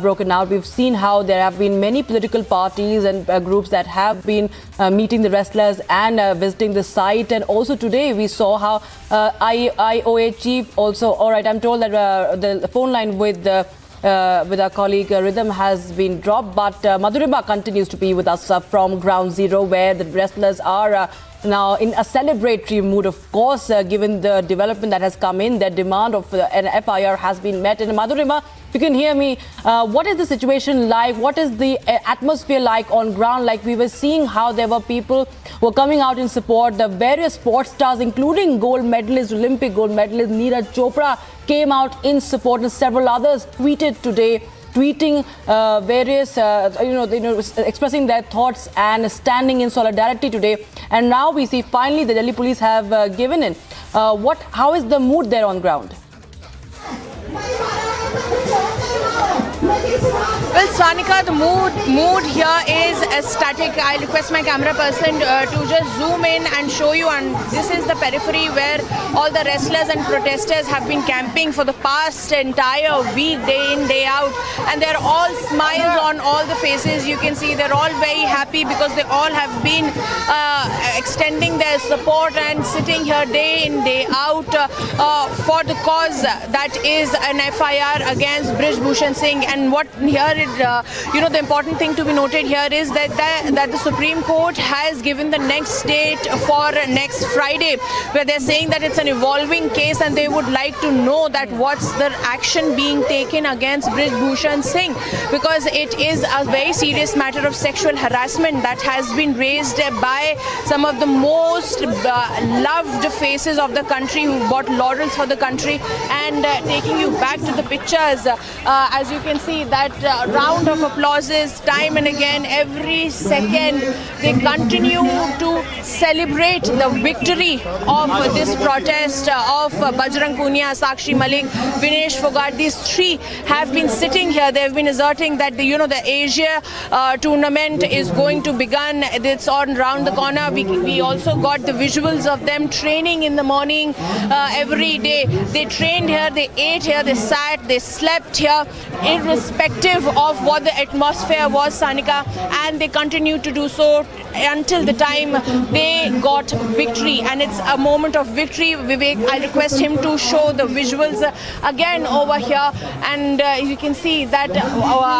broken out, we've seen how there have been many political parties and groups that have been meeting the wrestlers and visiting the site. And also today, we saw how IOA chief also, all right, I'm told that the phone line with our colleague Rhythm has been dropped, but Madhurima continues to be with us from Ground Zero, where the wrestlers are now in a celebratory mood, of course, given the development that has come in. Their demand of an FIR has been met. And Madhurima, you can hear me. What is the situation like? What is the atmosphere like on ground? Like, we were seeing how there were people who were coming out in support. The various sports stars, including gold medalist, Olympic gold medalist Neeraj Chopra, came out in support, and several others tweeted today, tweeting various, expressing their thoughts and standing in solidarity today. And now we see finally the Delhi police have given in. How is the mood there on ground? Well, Sanika, the mood here is static. I'll request my camera person to just zoom in and show you. And this is the periphery where all the wrestlers and protesters have been camping for the past entire week, day in, day out. And they're all smiles on all the faces. You can see they're all very happy because they all have been extending their support and sitting here day in, day out for the cause that is an FIR against Brij Bhushan Singh. And what here, the important thing to be noted here is that the Supreme Court has given the next date for next Friday, where they're saying that it's an evolving case and they would like to know that what's the action being taken against Brij Bhushan Singh, because it is a very serious matter of sexual harassment that has been raised by some of the most loved faces of the country who bought laurels for the country. And taking you back to the pictures, as you can see, that round of applauses time and again, every second, they continue to celebrate the victory of this protest of Bajrang Punia, Sakshi Malik, Vinesh Fogart. These three have been sitting here. They have been asserting that the Asia tournament is going to begin. It's on round the corner. We also got the visuals of them training in the morning every day. They trained here, they ate here, they sat, they slept here, irrespective of what the atmosphere was, Sanika, and they continue to do so until the time they got victory. And it's a moment of victory. Vivek, I request him to show the visuals again over here, and you can see that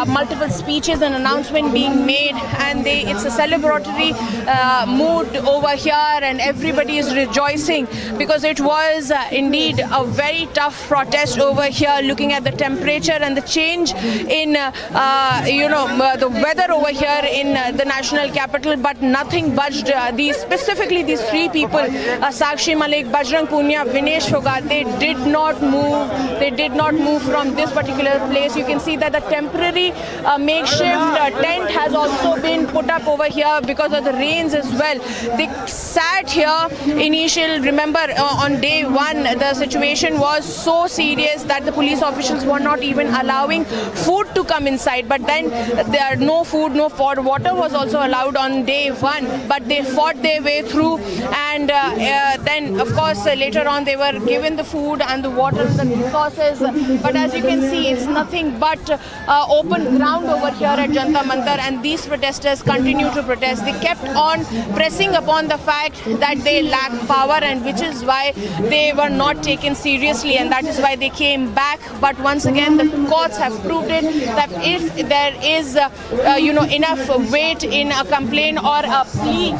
multiple speeches and announcement being made, and it's a celebratory mood over here, and everybody is rejoicing because it was indeed a very tough protest over here, looking at the temperature and the change in the weather over here in the national capital, but nothing budged. Specifically these three people, Sakshi Malik, Bajrang Punia, Vinesh Fogart, they did not move. They did not move from this particular place. You can see that the temporary makeshift tent has also been put up over here because of the rains as well. They sat here remember on day one, the situation was so serious that the police officials were not even allowing food to come inside. But then there are no food, no water was also allowed on day one, but they fought their way through. And then of course later on they were given the food and the water and the resources. But as you can see, it's nothing but open ground over here at Jantar Mantar, and these protesters continue to protest. They kept on pressing upon the fact that they lack power, and which is why they were not taken seriously, and that is why they came back. But once again, the courts have proved it that if there is enough weight in a complaint or a plea,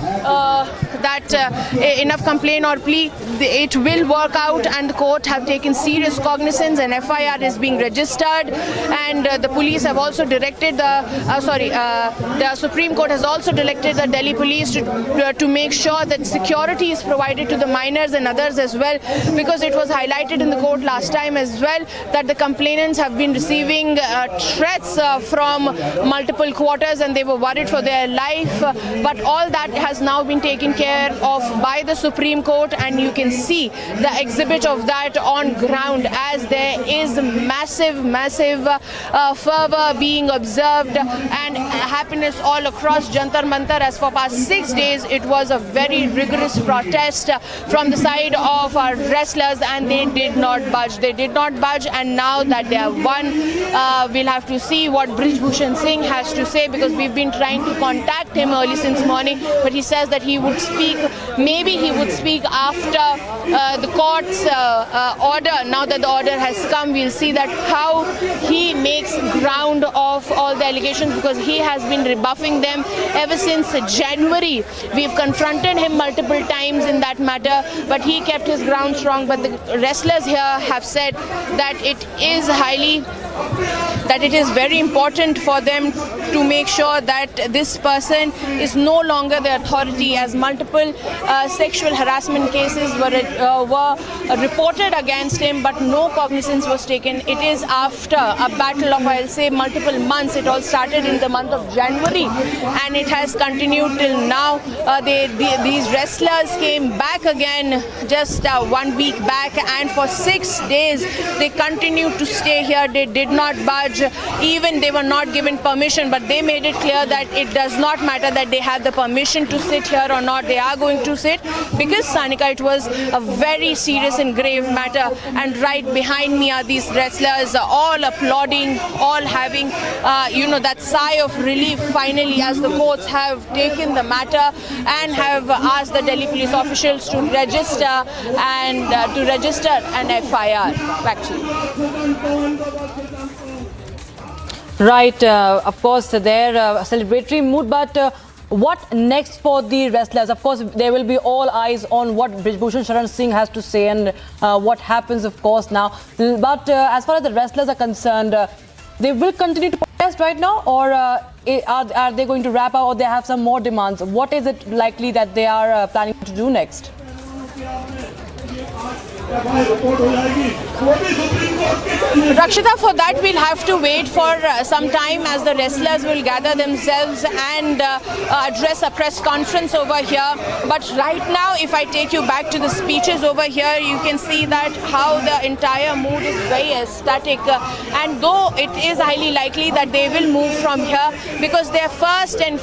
enough complaint or plea, it will work out, and the court have taken serious cognizance. An FIR is being registered, and the police have also directed the Supreme Court has also directed the Delhi police to make sure that security is provided to the minors and others as well, because it was highlighted in the court last time as well that the complainants have been receiving threats from multiple quarters, and they were worried for their life. But all that has now been taken care of by the Supreme Court, and you can see the exhibit of that on ground as there is massive fervor being observed and happiness all across Jantar Mantar. As for past 6 days, it was a very rigorous protest from the side of our wrestlers, and they did not budge. They did not budge, and now that they have won, we'll have to see see what Brij Bhushan Singh has to say, because we've been trying to contact him early since morning, but he says that he would speak, maybe he would speak after the court's order. Now that the order has come, we'll see that how he makes ground of all the allegations, because he has been rebuffing them ever since January. We've confronted him multiple times in that matter, but he kept his ground strong. But the wrestlers here have said that it is very important for them to make sure that this person is no longer the authority, as multiple sexual harassment cases were reported against him, but no cognizance was taken. It is after a battle of, I'll say, multiple months. It all started in the month of January and it has continued till now. These wrestlers came back again just 1 week back, and for 6 days they continued to stay here. They did not budge, even they were not given permission, but they made it clear that it does not matter that they have the permission to sit here or not. They are going to sit, because Sanika, it was a very serious and grave matter. And right behind me are these wrestlers, all applauding, all having that sigh of relief finally, as the courts have taken the matter and have asked the Delhi police officials to register an FIR. Back to you. Right, of course, their celebratory mood, but what next for the wrestlers? Of course, there will be all eyes on what Brij Bhushan Sharan Singh has to say and what happens, of course, now. But as far as the wrestlers are concerned, they will continue to protest right now, or are they going to wrap up, or they have some more demands? What is it likely that they are planning to do next? Rakshita, for that we'll have to wait for some time, as the wrestlers will gather themselves and address a press conference over here. But right now, if I take you back to the speeches over here, you can see that how the entire mood is very ecstatic. And though it is highly likely that they will move from here, because their first and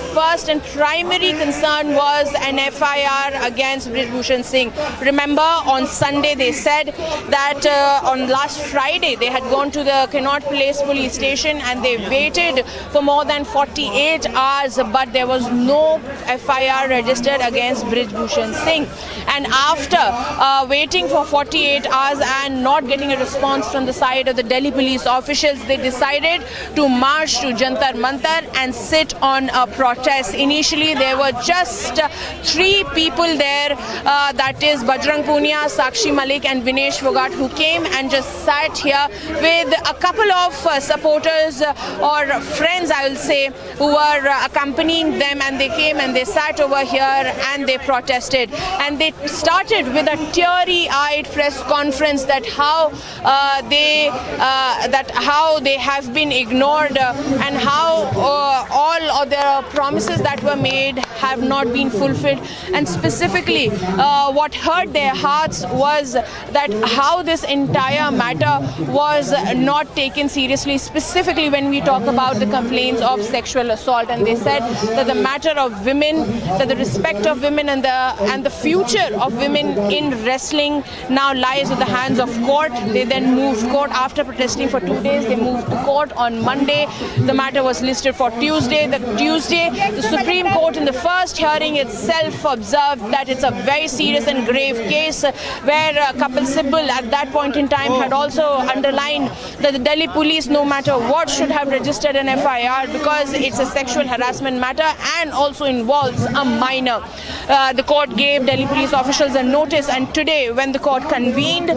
primary concern was an FIR against Brij Bhushan Singh. Remember, on Sunday they said that on last Friday they had gone to the Connaught Place police station and they waited for more than 48 hours, but there was no FIR registered against Brij Bhushan Singh. And after waiting for 48 hours and not getting a response from the side of the Delhi police officials, they decided to march to Jantar Mantar and sit on a protest. Initially there were just 3 people there, that is Bajrang Punia, Sakshi Malik and Vinesh Fogart, who came and just sat here with a couple of supporters or friends, I will say, who were accompanying them, and they came and they sat over here and they protested. And they started with a teary-eyed press conference that how they have been ignored and how all of their promises that were made have not been fulfilled. And specifically, what hurt their hearts was that how this entire matter was not taken seriously, specifically when we talk about the complaints of sexual assault. And they said that the matter of women, that the respect of women and the future of women in wrestling now lies in the hands of court. They then moved court after protesting for 2 days. They moved to court on Monday. The matter was listed for Tuesday. The Supreme Court in the first hearing itself observed that it's a very serious and grave case, where Kapil Sibal at that point in time had also underlined that the Delhi police, no matter what, should have registered an FIR because it's a sexual harassment matter and also involves a minor. The court gave Delhi police officials a notice, and today when the court convened,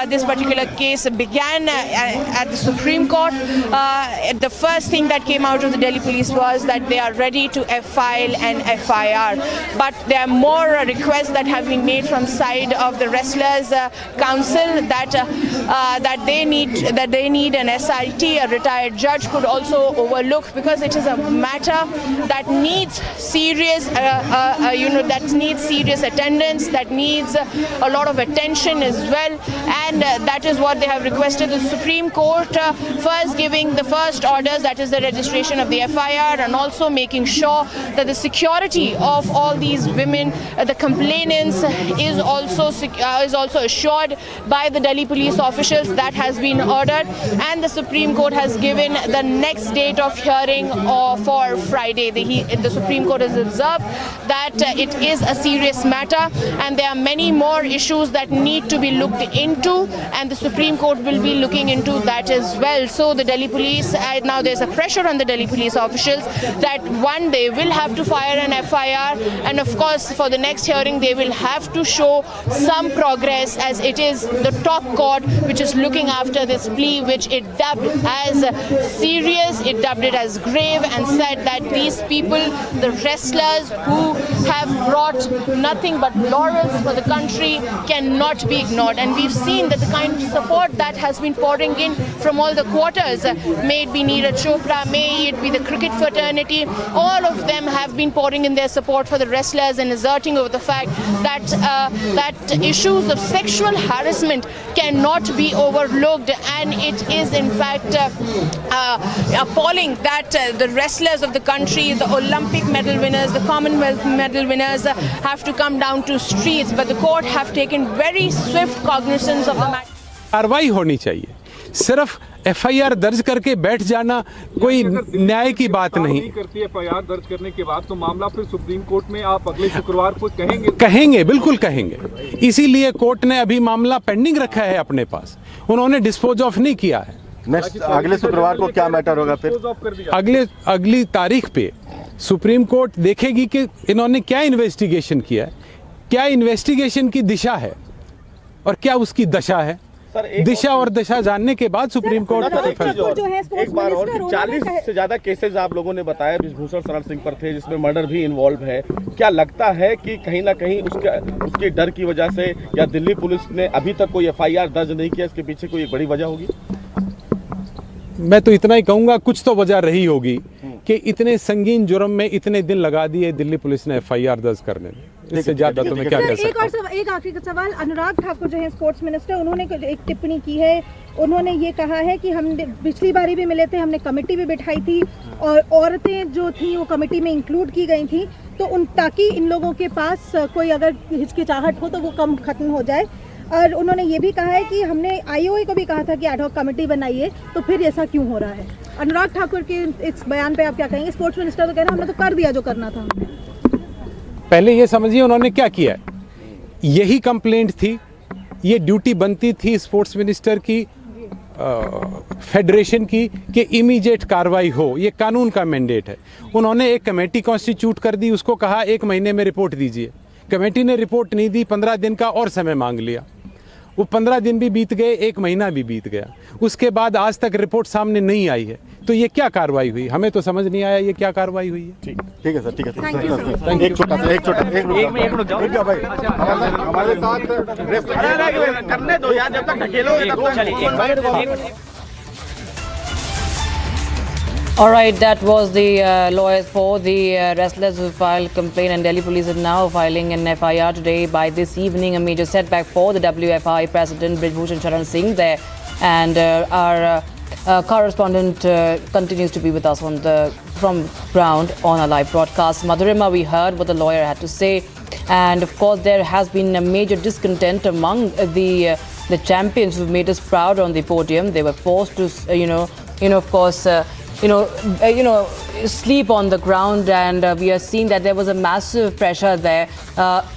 this particular case began at the Supreme Court. The first thing that came out of the Delhi police was that they are ready to file an FIR. But there are more requests that have been made from side of the Wrestlers Council that they need an SIT, a retired judge could also overlook, because it is a matter that needs serious serious attendance, that needs a lot of attention as well, and that is what they have requested the Supreme Court, first giving the first orders, that is the registration of the FIR, and also making sure that the security of all these women, the complainants, is also assured by the Delhi police officials that has been ordered, and the Supreme Court has given the next date of hearing for Friday. The Supreme Court has observed that it is a serious matter and there are many more issues that need to be looked into, and the Supreme Court will be looking into that as well. So the Delhi police, now there's a pressure on the Delhi police officials that one, they will have to fire an FIR, and of course for the next hearing they will have to show some progress, as it is the top court which is looking after this plea, which it dubbed as serious, it dubbed it as grave, and said that these people, the wrestlers who have brought nothing but laurels for the country, cannot be ignored. And we've seen that the kind of support that has been pouring in from all the quarters, may it be Neeraj Chopra, may it be the cricket fraternity, all of them have been pouring in their support for the wrestlers and asserting over the fact that that issues of sexual harassment cannot be overlooked, and it is in fact appalling that the wrestlers of the country, the Olympic medal winners, the Commonwealth medal winners have to come down to streets, but the court have taken very swift cognizance of the matter. कार्रवाई होनी चाहिए, सिर्फ FIR दर्ज करके बैठ जाना कोई न्याय की बात नहीं करती है। FIR दर्ज करने के बाद तो मामला फिर सुप्रीम कोर्ट में आप अगले शुक्रवार को कहेंगे, बिल्कुल कहेंगे। इसीलिए कोर्ट ने अभी मामला पेंडिंग रखा है अपने पास, उन्होंने डिस्पोज ऑफ नहीं किया है। नेक्स्ट अगले शुक्रवार को क्या मैटर होगा फिर? अगली तारीख पे सुप्रीम कोर्ट देखेगी कि इन्होंने क्या इन्वेस्टिगेशन किया है, क्या इन्वेस्टिगेशन की दिशा है और क्या उसकी दशा है। दिशा और दशा जानने के बाद सुप्रीम कोर्ट एक बार और 40 से ज्यादा केसेस आप लोगों ने बताया ब्रिजभूषण शरण सिंह पर थे, जिसमें मर्डर भी इन्वॉल्व है। क्या लगता है कि कहीं ना कहीं उसके डर की वजह से या दिल्ली पुलिस ने अभी तक कोई FIR दर्ज नहीं किया, इसके पीछे कोई बड़ी वजह होगी? मैं तो इतना ही कहूंगा, कुछ तो वजह रही होगी कि इतने संगीन जुर्म में इतने दिन लगा दिए दिल्ली पुलिस ने FIR दर्ज करने में। इससे ज्यादा तो मैं क्या कह सकता हूं। एक आखिरी सवाल, अनुराग ठाकुर जो है स्पोर्ट्स मिनिस्टर, उन्होंने एक टिप्पणी की है। उन्होंने ये कहा है कि हम पिछली बारी भी मिले थे, हमने कमेटी भी बिठाई थी और औरतें जो थी वो कमेटी में इंक्लूड की गई थी, तो ताकि इन लोगों के पास कोई अगर हिचकिचाहट हो तो वो कम खत्म हो जाए। और उन्होंने ये भी कहा है कि हमने IOA को भी कहा था कि एड हॉक कमेटी बनाइए, तो फिर ऐसा क्यों हो रहा है? अनुराग ठाकुर के इस बयान पे आप क्या कहेंगे? स्पोर्ट्स मिनिस्टर तो कह रहे हैं हमने तो कर दिया जो करना था। पहले ये समझिए उन्होंने क्या किया है, यही कंप्लेंट थी, ये ड्यूटी बनती थी स्पोर्ट्स मिनिस्टर की, फेडरेशन की, कि इमीडिएट कार्रवाई हो, ये कानून का मैंडेट है। उन्होंने एक कमेटी कॉन्स्टिट्यूट कर दी, उसको कहा 1 महीने में रिपोर्ट दीजिए। कमेटी ने रिपोर्ट नहीं दी, 15 दिन का और समय मांग लिया। वो 15 दिन भी बीत गए, 1 महीना भी बीत गया, उसके बाद आज तक रिपोर्ट सामने नहीं आई है। तो ये क्या कार्रवाई हुई, हमें तो समझ नहीं आया ये क्या कार्रवाई हुई है। ठीक है सर, ठीक है। एक छोटा भाई हमारे साथ करने दो यार, जब तक ढकेलोगे। All right, that was the lawyers for the wrestlers who filed complaint, and Delhi police are now filing an FIR today. By this evening, a major setback for the WFI president Brijbhushan Charan Singh there, and our correspondent continues to be with us from ground on a live broadcast. Madhurima, we heard what the lawyer had to say, and of course there has been a major discontent among the champions who made us proud on the podium. They were forced to, of course. Sleep on the ground, and we are seeing that there was a massive pressure there.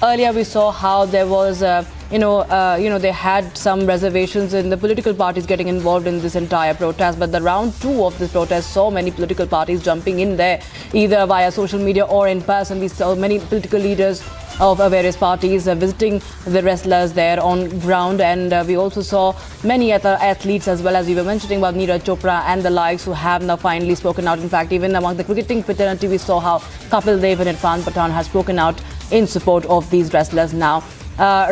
Earlier we saw how there was, they had some reservations in the political parties getting involved in this entire protest, but the round 2 of this protest saw many political parties jumping in there, either via social media or in person. We saw many political leaders of various parties visiting the wrestlers there on ground, and we also saw many other athletes as well, as we were mentioning about Neeraj Chopra and the likes, who have now finally spoken out. In fact, even among the cricketing fraternity, we saw how Kapil Dev and Irfan Pathan has spoken out in support of these wrestlers now.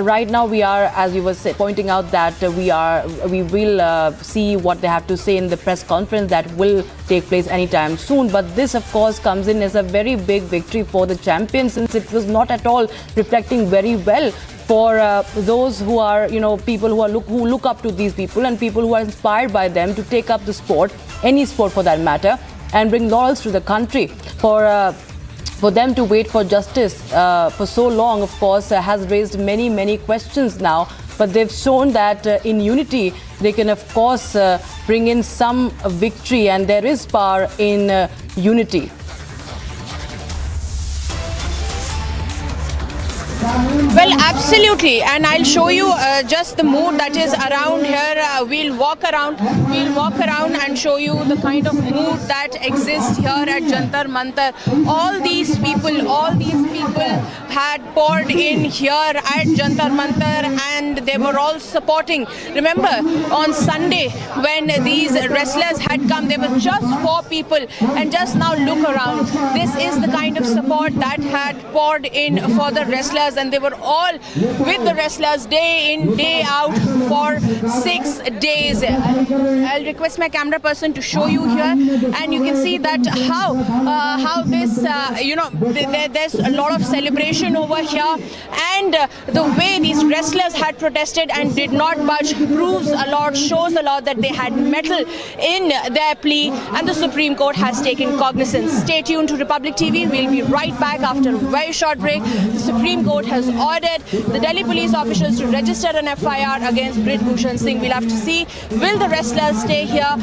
Right now we are, as you were pointing out, that we will see what they have to say in the press conference that will take place anytime soon. But this of course comes in as a very big victory for the champions, since it was not at all reflecting very well for those who are, people who look up to these people, and people who are inspired by them to take up the sport, any sport for that matter, and bring laurels to the country. For them to wait for justice for so long, of course, has raised many questions now but they've shown that in unity they can of course bring in some victory, and there is power in unity. Well, absolutely, and I'll show you just the mood that is around here. We'll walk around and show you the kind of mood that exists here at Jantar Mantar. All these people had poured in here at Jantar Mantar, and they were all supporting. Remember, on Sunday when these wrestlers had come, there were just 4 people, and just now look around. This is the kind of support that had poured in for the wrestlers, and they were all with the wrestlers day in, day out for 6 days. I'll request my camera person to show you here, and you can see that how this, there's a lot of celebration over here, and the way these wrestlers had protested and did not budge proves a lot, shows a lot that they had mettle in their plea, and the Supreme Court has taken cognizance. Stay tuned to Republic TV. We'll be right back after a very short break. The Supreme Court has ordered the Delhi police officials to register an FIR against Brij Bhushan Singh. We'll have to see, will the wrestlers stay here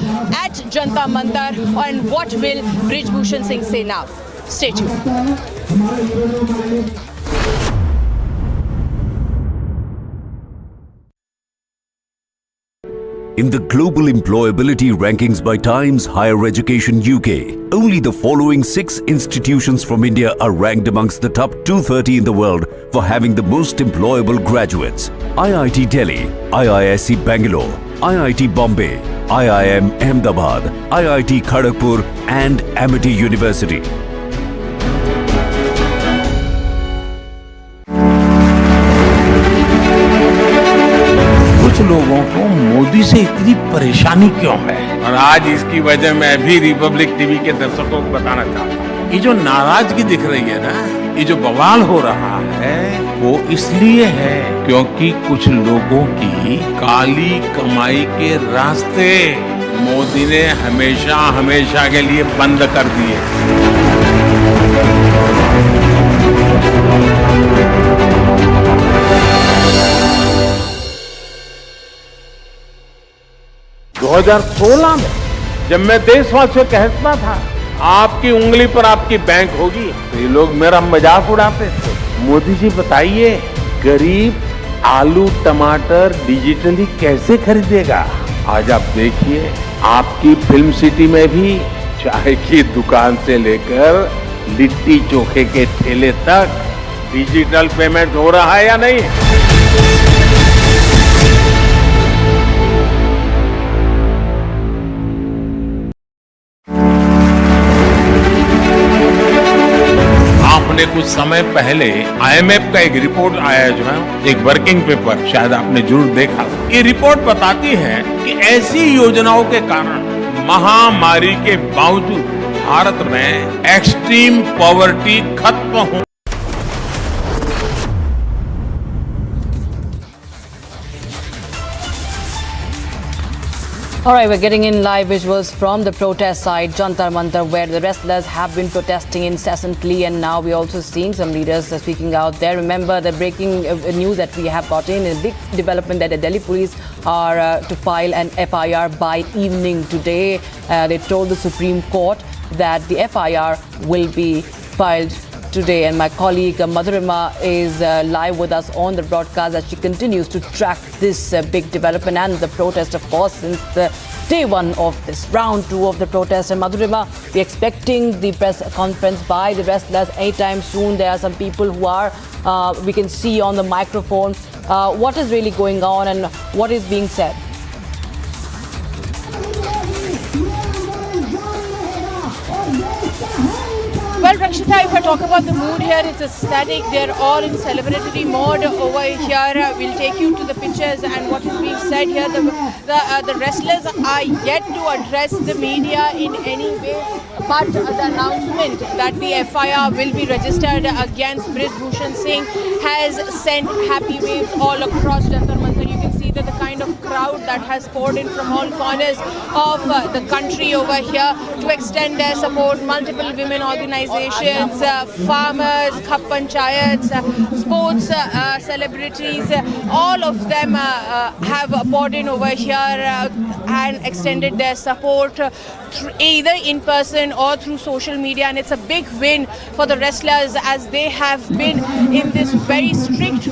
at Jantar Mantar, and what will Brij Bhushan Singh say now? Stay tuned. In the global employability rankings by Times Higher Education UK, only the following 6 institutions from India are ranked amongst the top 230 in the world for having the most employable graduates: IIT Delhi, IISc Bangalore, IIT Bombay, IIM Ahmedabad, IIT Kharagpur and Amity University. कुछ लोगों को मोदी से इतनी परेशानी क्यों है, और आज इसकी वजह मैं भी रिपब्लिक टीवी के दर्शकों को बताना चाहता हूँ। ये जो नाराजगी दिख रही है ना, ये जो बवाल हो रहा है, वो इसलिए है क्योंकि कुछ लोगों की काली कमाई के रास्ते मोदी ने हमेशा हमेशा के लिए बंद कर दिए। 2016 में जब मैं देशवासियों कहता था आपकी उंगली पर आपकी बैंक होगी, तो ये लोग मेरा मजाक उड़ाते थे। मोदी जी बताइए, गरीब आलू टमाटर डिजिटली कैसे खरीदेगा? आज आप देखिए, आपकी फिल्म सिटी में भी चाय की दुकान से लेकर लिट्टी चोखे के ठेले तक डिजिटल पेमेंट हो रहा है या नहीं? आपने कुछ समय पहले IMF का एक रिपोर्ट आया जो है, एक वर्किंग पेपर, शायद आपने जरूर देखा। ये रिपोर्ट बताती है कि ऐसी योजनाओं के कारण महामारी के बावजूद भारत में एक्सट्रीम पॉवर्टी खत्म हो। All right, we're getting in live visuals from the protest side, Jantar Mantar, where the wrestlers have been protesting incessantly, and now we're also seeing some leaders speaking out there. Remember the breaking news that we have got in, a big development that the Delhi police are to file an FIR by evening today. They told the Supreme Court that the FIR will be filed today, and my colleague Madhurima is live with us on the broadcast as she continues to track this big development and the protest, of course, since the day 1 of this round 2 of the protest. And Madhurima, we're expecting the press conference by the wrestlers anytime soon. There are some people who are, we can see on the microphone. What is really going on and what is being said? Well, Rakshita, if I talk about the mood here, it's ecstatic. They're all in celebratory mode over here. We'll take you to the pictures and what is being said here. The wrestlers are yet to address the media in any way, but the announcement that the FIR will be registered against Brij Bhushan Singh has sent happy waves all across Jantar Mantar. You can see the the kind of crowd that has poured in from all corners of the country over here to extend their support. Multiple women organizations, farmers, khap panchayats, sports celebrities, all of them have poured in over here and extended their support either in person or through social media, and it's a big win for the wrestlers as they have been in this very strict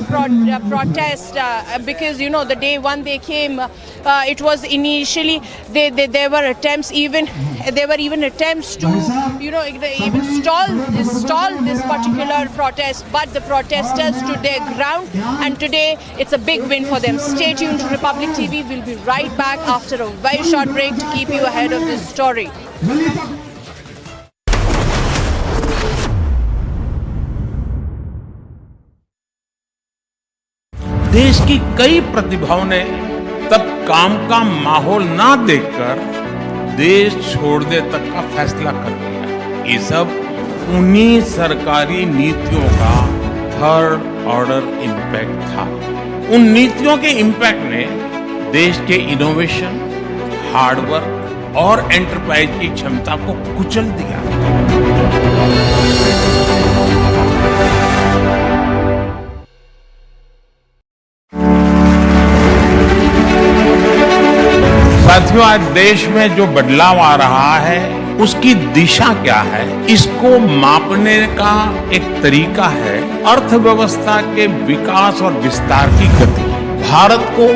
protest because you know the day one they came, it was initially there were attempts even attempts to even stall this particular protest, but the protesters stood their ground, and today it's a big win for them. Stay tuned to Republic TV. We'll be right back after a very short break to keep you ahead of this story. देश की कई प्रतिभाओं ने तब काम का माहौल ना देखकर देश छोड़ने तक का फैसला कर लिया। ये सब उन्हीं सरकारी नीतियों का थर्ड ऑर्डर इम्पैक्ट था। उन नीतियों के इम्पैक्ट ने देश के इनोवेशन, हार्डवर्क और एंटरप्राइज की क्षमता को कुचल दिया। साथियों, आज देश में जो बदलाव आ रहा है उसकी दिशा क्या है, इसको मापने का एक तरीका है अर्थव्यवस्था के विकास और विस्तार की गति। भारत को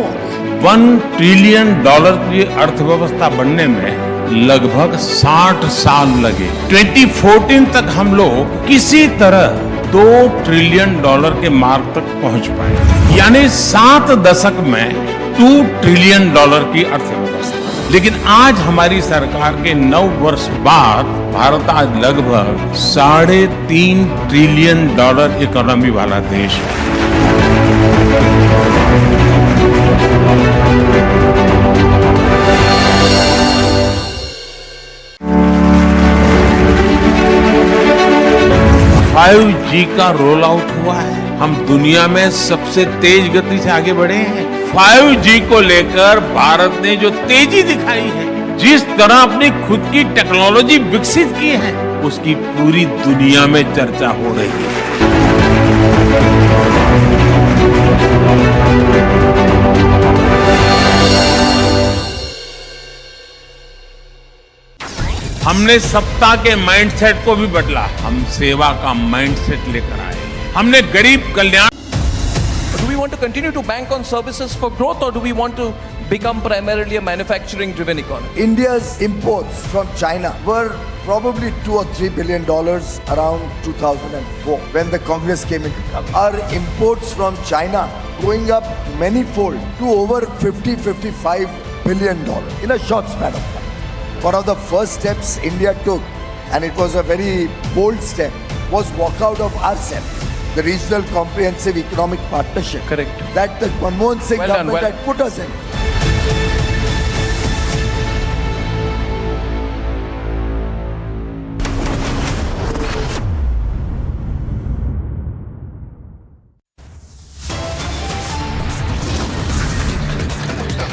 $1 ट्रिलियन की अर्थव्यवस्था बनने में लगभग 60 साल लगे। 2014 तक हम लोग किसी तरह $2 ट्रिलियन के मार्क तक पहुंच पाए, यानी 7 दशक में $2 ट्रिलियन की अर्थव्यवस्था। लेकिन आज हमारी सरकार के 9 वर्ष बाद भारत आज लगभग $3.5 ट्रिलियन इकोनॉमी वाला देश है। जी का रोल आउट हुआ है। हम दुनिया में सबसे तेज गति से आगे बढ़े हैं। 5G को लेकर भारत ने जो तेजी दिखाई है, जिस तरह अपनी खुद की टेक्नोलॉजी विकसित की है, उसकी पूरी दुनिया में चर्चा हो रही है। हमने सत्ता के माइंडसेट को भी बदला। हम सेवा का माइंडसेट लेकर आए। हमने गरीब कल्याण। Do we want to continue to bank on services for growth, or do we want to become primarily a manufacturing driven economy? India's imports from China were probably $2 or $3 billion around 2004 when the Congress came into power. Our imports from China going up many-fold to over $55 billion in a short span of time. One of the first steps India took, and it was a very bold step, was walk out of RCEP, the Regional Comprehensive Economic Partnership. Correct. That the Manmohan Singh government had put us in.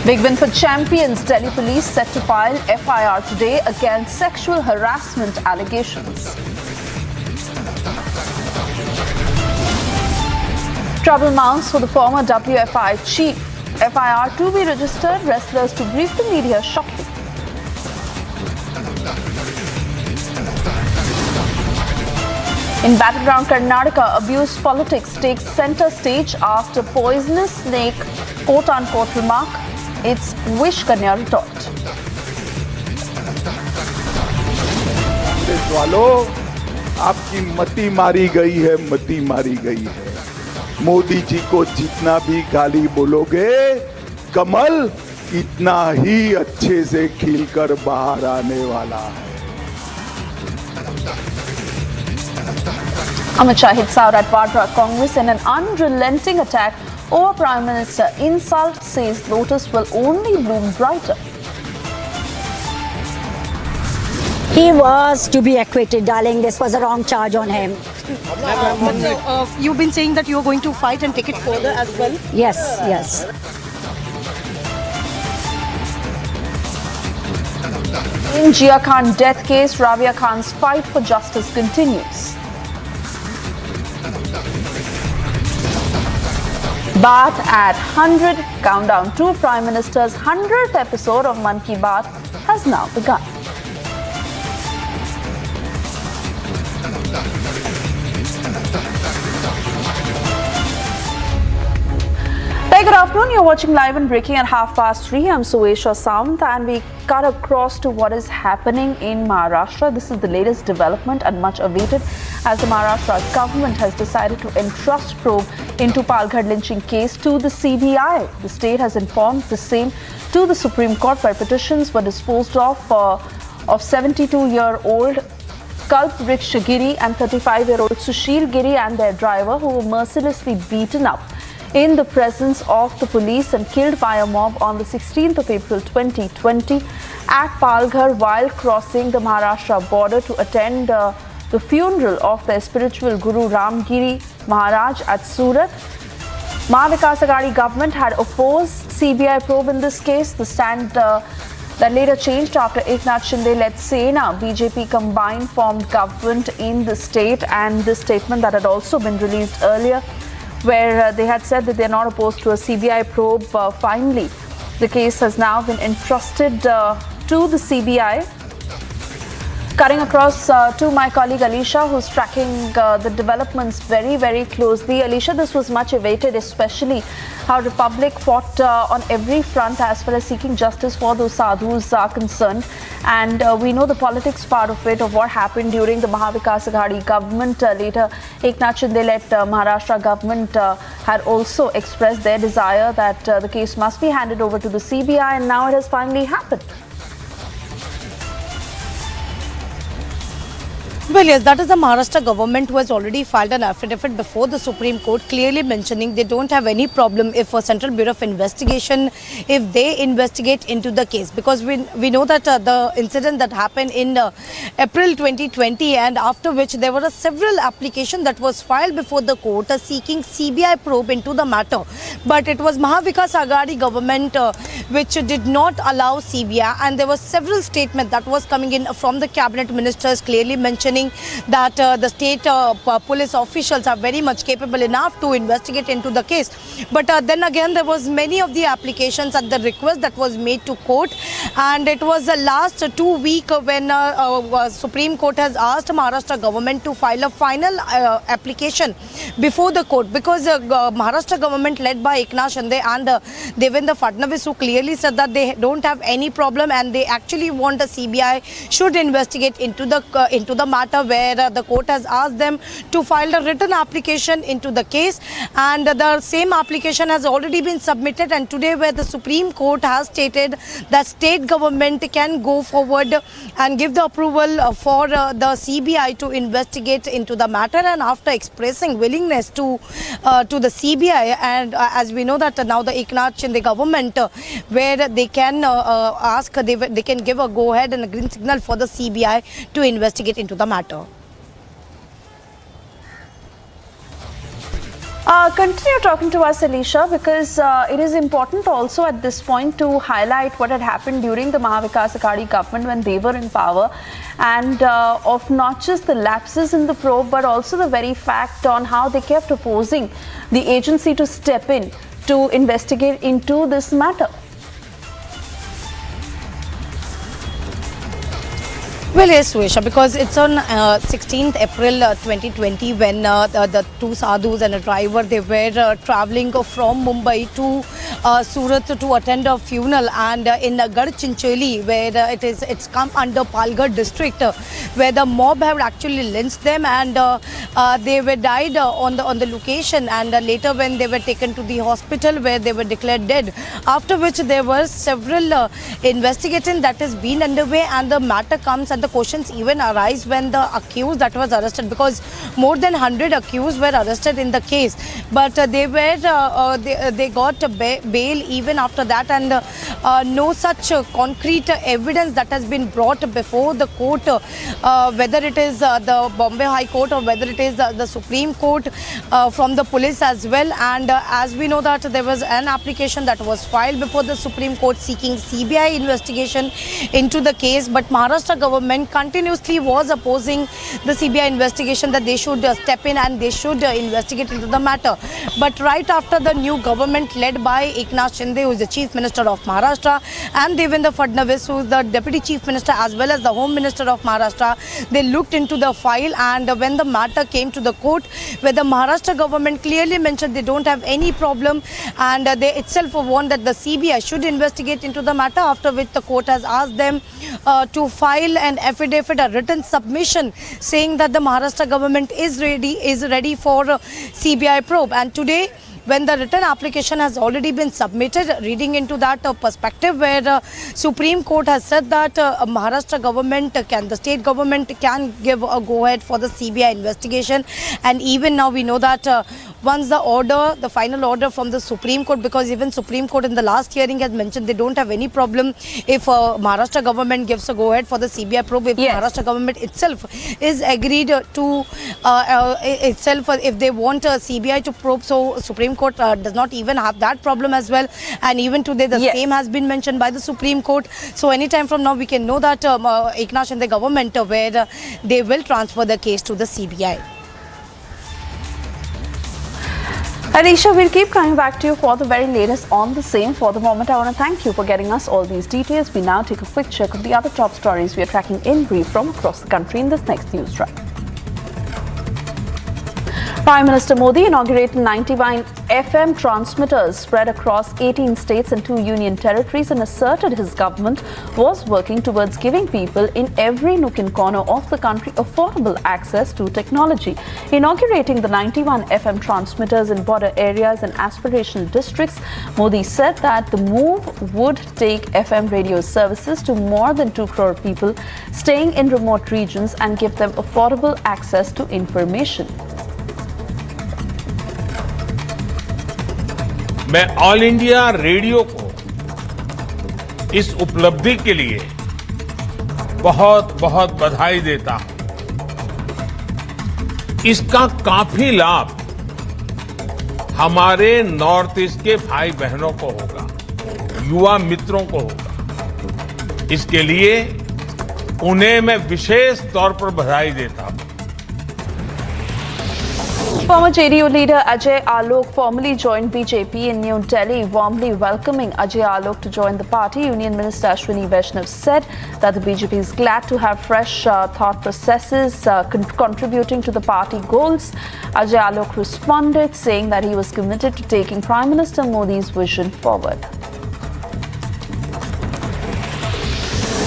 Big win for champions. Delhi police set to file FIR today against sexual harassment allegations. Trouble mounts for the former WFI chief. FIR to be registered. Wrestlers to brief the media shortly. In battleground Karnataka, abuse politics takes center stage after poisonous snake quote-unquote remark. It's wish Kanya retort. Police वालों, आपकी मती मारी गई है, मती मारी गई है। मोदी जी को जितना भी गाली बोलोगे, कमल इतना ही अच्छे से खिलकर बाहर आने वाला है। Amit Shah hits out at Varuna Congress in an unrelenting attack over Prime Minister. Insult, says lotus will only bloom brighter. He was to be acquitted, darling. This was a wrong charge on him. You've been saying that you're going to fight and take it further as well? Yes, yes. In Jia Khan death case, Rabia Khan's fight for justice continues. Baat at 100, countdown to Prime Minister's 100th episode of Mann Ki Baat has now begun. Hey, good afternoon. You're watching live and breaking at 3:30. I'm Suesha Samant and we cut across to what is happening in Maharashtra. This is the latest development and much awaited as the Maharashtra government has decided to entrust probe into Palghar lynching case to the CBI. The state has informed the same to the Supreme Court where petitions were disposed of 72-year-old Kalp Vriksha Giri and 35-year-old Sushil Giri and their driver who were mercilessly beaten up in the presence of the police and killed by a mob on the 16th of April 2020 at Palghar while crossing the Maharashtra border to attend the funeral of their spiritual Guru Ramgiri Maharaj at Surat. Mahavikas Aghadi government had opposed CBI probe in this case. The stand that later changed after Eknath Shinde-led Sena BJP combined formed government in the state, and this statement that had also been released earlier where they had said that they're not opposed to a CBI probe. Finally, the case has now been entrusted to the CBI. Cutting across to my colleague Alisha, who's tracking the developments very, very closely. Alisha, this was much awaited, especially how Republic fought on every front as far as seeking justice for those sadhus are concerned. And we know the politics part of it, of what happened during the Mahavikas Aghadi government. Later, Eknath Shinde-led Maharashtra government had also expressed their desire that the case must be handed over to the CBI, and now it has finally happened. Well, yes, that is the Maharashtra government who has already filed an affidavit before the Supreme Court, clearly mentioning they don't have any problem if a Central Bureau of Investigation, if they investigate into the case. Because we know that the incident that happened in April 2020, and after which there were several applications that was filed before the court seeking CBI probe into the matter. But it was Mahavikas Aghadi government which did not allow CBI, and there were several statements that was coming in from the cabinet ministers clearly mentioning that the state police officials are very much capable enough to investigate into the case. But then again, there was many of the applications at the request that was made to court, and it was the last 2 weeks when Supreme Court has asked Maharashtra government to file a final application before the court, because Maharashtra government led by Eknath Shinde and Devendra Fadnavis, who clearly said that they don't have any problem and they actually want a CBI should investigate into the matter, where the court has asked them to file a written application into the case, and the same application has already been submitted. And today, where the Supreme Court has stated that state government can go forward and give the approval for the CBI to investigate into the matter, and after expressing willingness to the CBI, and as we know that now the Eknath Shinde government, where they can ask, they can give a go ahead and a green signal for the CBI to investigate into the matter. Continue talking to us, Alisha, because it is important also at this point to highlight what had happened during the Mahavikas Aghadi government when they were in power, and of not just the lapses in the probe but also the very fact on how they kept opposing the agency to step in to investigate into this matter. Well, yes, Suesha, because it's on 16th April 2020 when the two sadhus and a driver, they were travelling from Mumbai to Surat to attend a funeral, and in Gadchincholi, where it's come under Palghar district, where the mob have actually lynched them, and they were died on the location, and later when they were taken to the hospital where they were declared dead, after which there were several investigations that has been underway, and the matter comes under the questions even arise when the accused that was arrested, because more than 100 accused were arrested in the case, but they got bail even after that, and no such concrete evidence that has been brought before the court, whether it is the Bombay High Court or whether it is the Supreme Court, from the police as well. And as we know that there was an application that was filed before the Supreme Court seeking CBI investigation into the case, but Maharashtra government continuously was opposing the CBI investigation, that they should step in and they should investigate into the matter. But right after the new government led by Eknath Shinde, who is the Chief Minister of Maharashtra, and Devendra Fadnavis, who is the Deputy Chief Minister as well as the Home Minister of Maharashtra, they looked into the file, and when the matter came to the court, where the Maharashtra government clearly mentioned they don't have any problem, and they itself warned that the CBI should investigate into the matter, after which the court has asked them to file an affidavit, a written submission, saying that the Maharashtra government is ready for CBI probe. And today, when the written application has already been submitted, reading into that perspective, where Supreme Court has said that Maharashtra government the state government can give a go-ahead for the CBI investigation. And even now we know that once the final order from the Supreme Court, because even Supreme Court in the last hearing has mentioned they don't have any problem if Maharashtra government gives a go-ahead for the CBI probe, if Maharashtra government itself is agreed to if they want CBI to probe, so Supreme Court does not even have that problem as well. And even today the same has been mentioned by the Supreme Court. So anytime from now we can know that Eknath Shinde government where they will transfer the case to the CBI. Anisha, we'll keep coming back to you for the very latest on the same. For the moment, I want to thank you for getting us all these details. We now take a quick check of the other top stories we are tracking in brief from across the country in this next news drive. Prime Minister Modi inaugurated 91 FM transmitters spread across 18 states and 2 union territories, and asserted his government was working towards giving people in every nook and corner of the country affordable access to technology. Inaugurating the 91 FM transmitters in border areas and aspirational districts, Modi said that the move would take FM radio services to more than 2 crore people staying in remote regions and give them affordable access to information. मैं all India radio को इस उपलब्धि के लिए बहुत बहुत बधाई देता हूं। इसका काफी लाभ हमारे नॉर्थ ईस्ट के भाई बहनों को होगा, युवा मित्रों को होगा। इसके लिए उन्हें मैं विशेष तौर पर बधाई देता हूं। Former JDU leader Ajay Alok formally joined BJP in New Delhi, warmly welcoming Ajay Alok to join the party. Union Minister Ashwini Vaishnav said that the BJP is glad to have fresh thought processes contributing to the party goals. Ajay Alok responded, saying that he was committed to taking Prime Minister Modi's vision forward.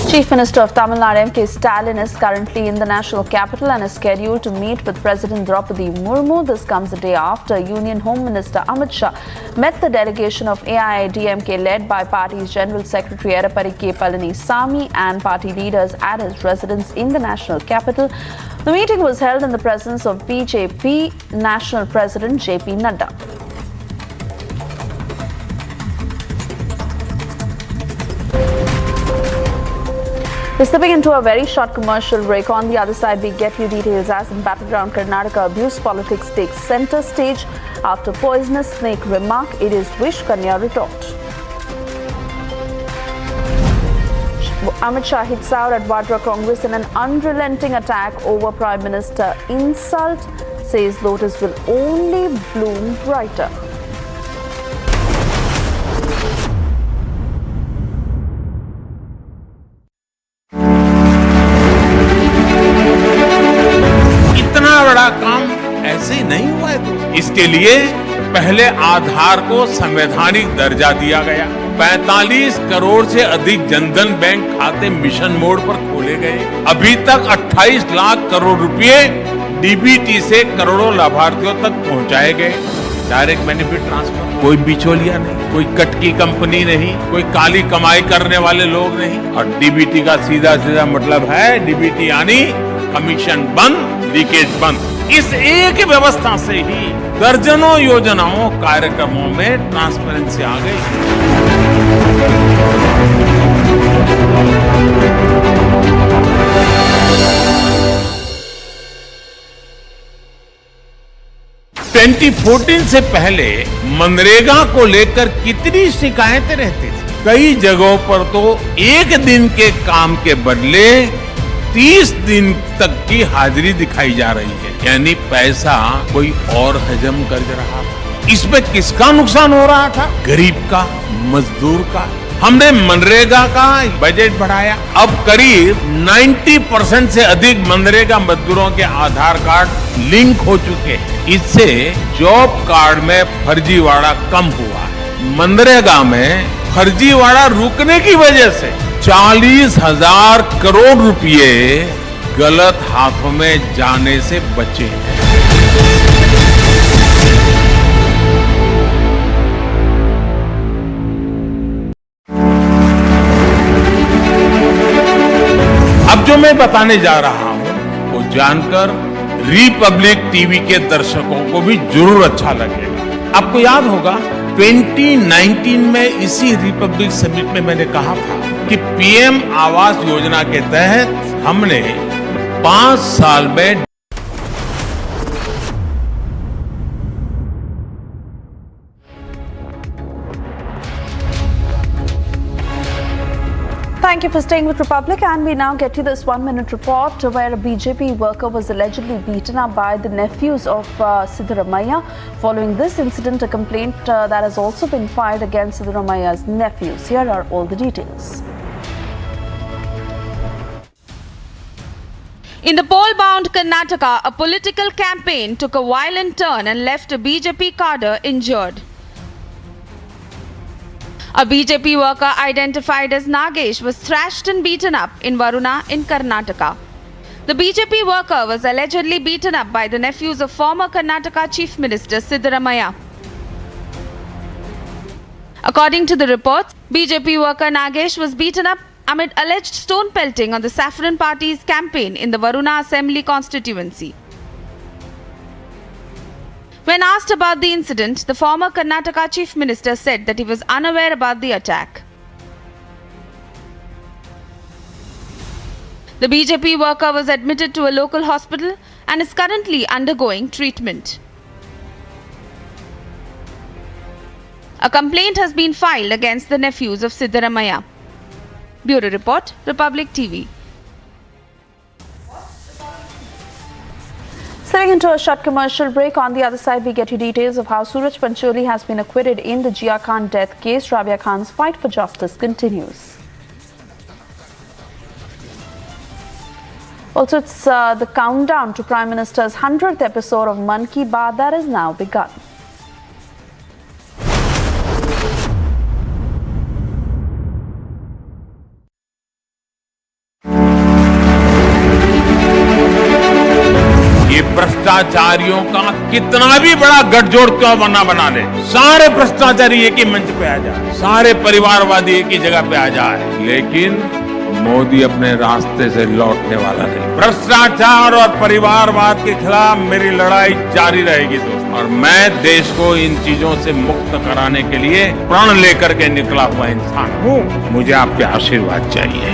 Chief Minister of Tamil Nadu M.K. Stalin is currently in the national capital and is scheduled to meet with President Draupadi Murmu. This comes a day after Union Home Minister Amit Shah met the delegation of AIADMK led by party's General Secretary Edappadi K. Palanisamy and party leaders at his residence in the national capital. The meeting was held in the presence of BJP National President J.P. Nadda. We're stepping into a very short commercial break. On the other side, we get you details as in battleground Karnataka abuse politics takes center stage. After poisonous snake remark, it is wish Kanya retort. Amit Shah hits out at Vadra Congress in an unrelenting attack over Prime Minister insult. Says lotus will only bloom brighter. बड़ा काम ऐसे ही नहीं हुआ है तो इसके लिए पहले आधार को संवैधानिक दर्जा दिया गया। 45 करोड़ से अधिक जनधन बैंक खाते मिशन मोड पर खोले गए। अभी तक 28 लाख करोड़ रुपए डीबीटी से करोड़ों लाभार्थियों तक पहुंचाए गए। डायरेक्ट बेनिफिट ट्रांसफर, कोई बिचौलिया नहीं, कोई कटकी कंपनी नहीं, कोई काली कमाई करने वाले लोग नहीं। और डीबीटी का सीधा सीधा मतलब है डीबीटी यानी कमीशन बंद, लीकेज बंद। इस एक व्यवस्था से ही दर्जनों योजनाओं कार्यक्रमों में ट्रांसपेरेंसी आ गई। 2014 से पहले मनरेगा को लेकर कितनी शिकायतें रहती थी। कई जगहों पर तो एक दिन के काम के बदले 30 दिन तक की हाजिरी दिखाई जा रही है, यानी पैसा कोई और हजम कर रहा था। इसमें किसका नुकसान हो रहा था? गरीब का, मजदूर का। हमने मनरेगा का बजट बढ़ाया, अब करीब 90% से अधिक मनरेगा मजदूरों के आधार कार्ड लिंक हो चुके हैं। इससे जॉब कार्ड में फर्जीवाड़ा कम हुआ है। मनरेगा में फर्जीवाड़ा रुकने की वजह से 40,000 करोड़ रुपए गलत हाथों में जाने से बचे हैं। अब जो मैं बताने जा रहा हूं वो जानकर रिपब्लिक टीवी के दर्शकों को भी जरूर अच्छा लगेगा। आपको याद होगा 2019 में इसी रिपब्लिक समिट में मैंने कहा था कि पीएम आवास योजना के तहत हमने 5 साल में Thank you for staying with Republic, and we now get to this 1-minute report where a BJP worker was allegedly beaten up by the nephews of Siddaramaiah. Following this incident, a complaint that has also been filed against Siddaramaiah's nephews. Here are all the details. In the poll-bound Karnataka, a political campaign took a violent turn and left a BJP cadre injured. A BJP worker identified as Nagesh was thrashed and beaten up in Varuna in Karnataka. The BJP worker was allegedly beaten up by the nephews of former Karnataka Chief Minister Siddaramaiah. According to the reports, BJP worker Nagesh was beaten up amid alleged stone pelting on the Saffron Party's campaign in the Varuna Assembly constituency. When asked about the incident, the former Karnataka Chief Minister said that he was unaware about the attack. The BJP worker was admitted to a local hospital and is currently undergoing treatment. A complaint has been filed against the nephews of Siddaramaiah. Bureau Report, Republic TV. Sitting into a short commercial break. On the other side, we get you details of how Suraj Pancholi has been acquitted in the Jia Khan death case. Rabia Khan's fight for justice continues. Also, it's the countdown to Prime Minister's 100th episode of Mann Ki Baat that has now begun. भ्रष्टाचारियों का कितना भी बड़ा गठजोड़ क्यों बना ले, सारे भ्रष्टाचारी एक ही मंच पे आ जाए, सारे परिवारवादी एक ही जगह पे आ जाए, लेकिन मोदी अपने रास्ते से लौटने वाला नहीं। भ्रष्टाचार और परिवारवाद के खिलाफ मेरी लड़ाई जारी रहेगी दोस्तों, और मैं देश को इन चीजों से मुक्त कराने के लिए प्रण लेकर के निकला हुआ इंसान हूँ। मुझे आपके आशीर्वाद चाहिए।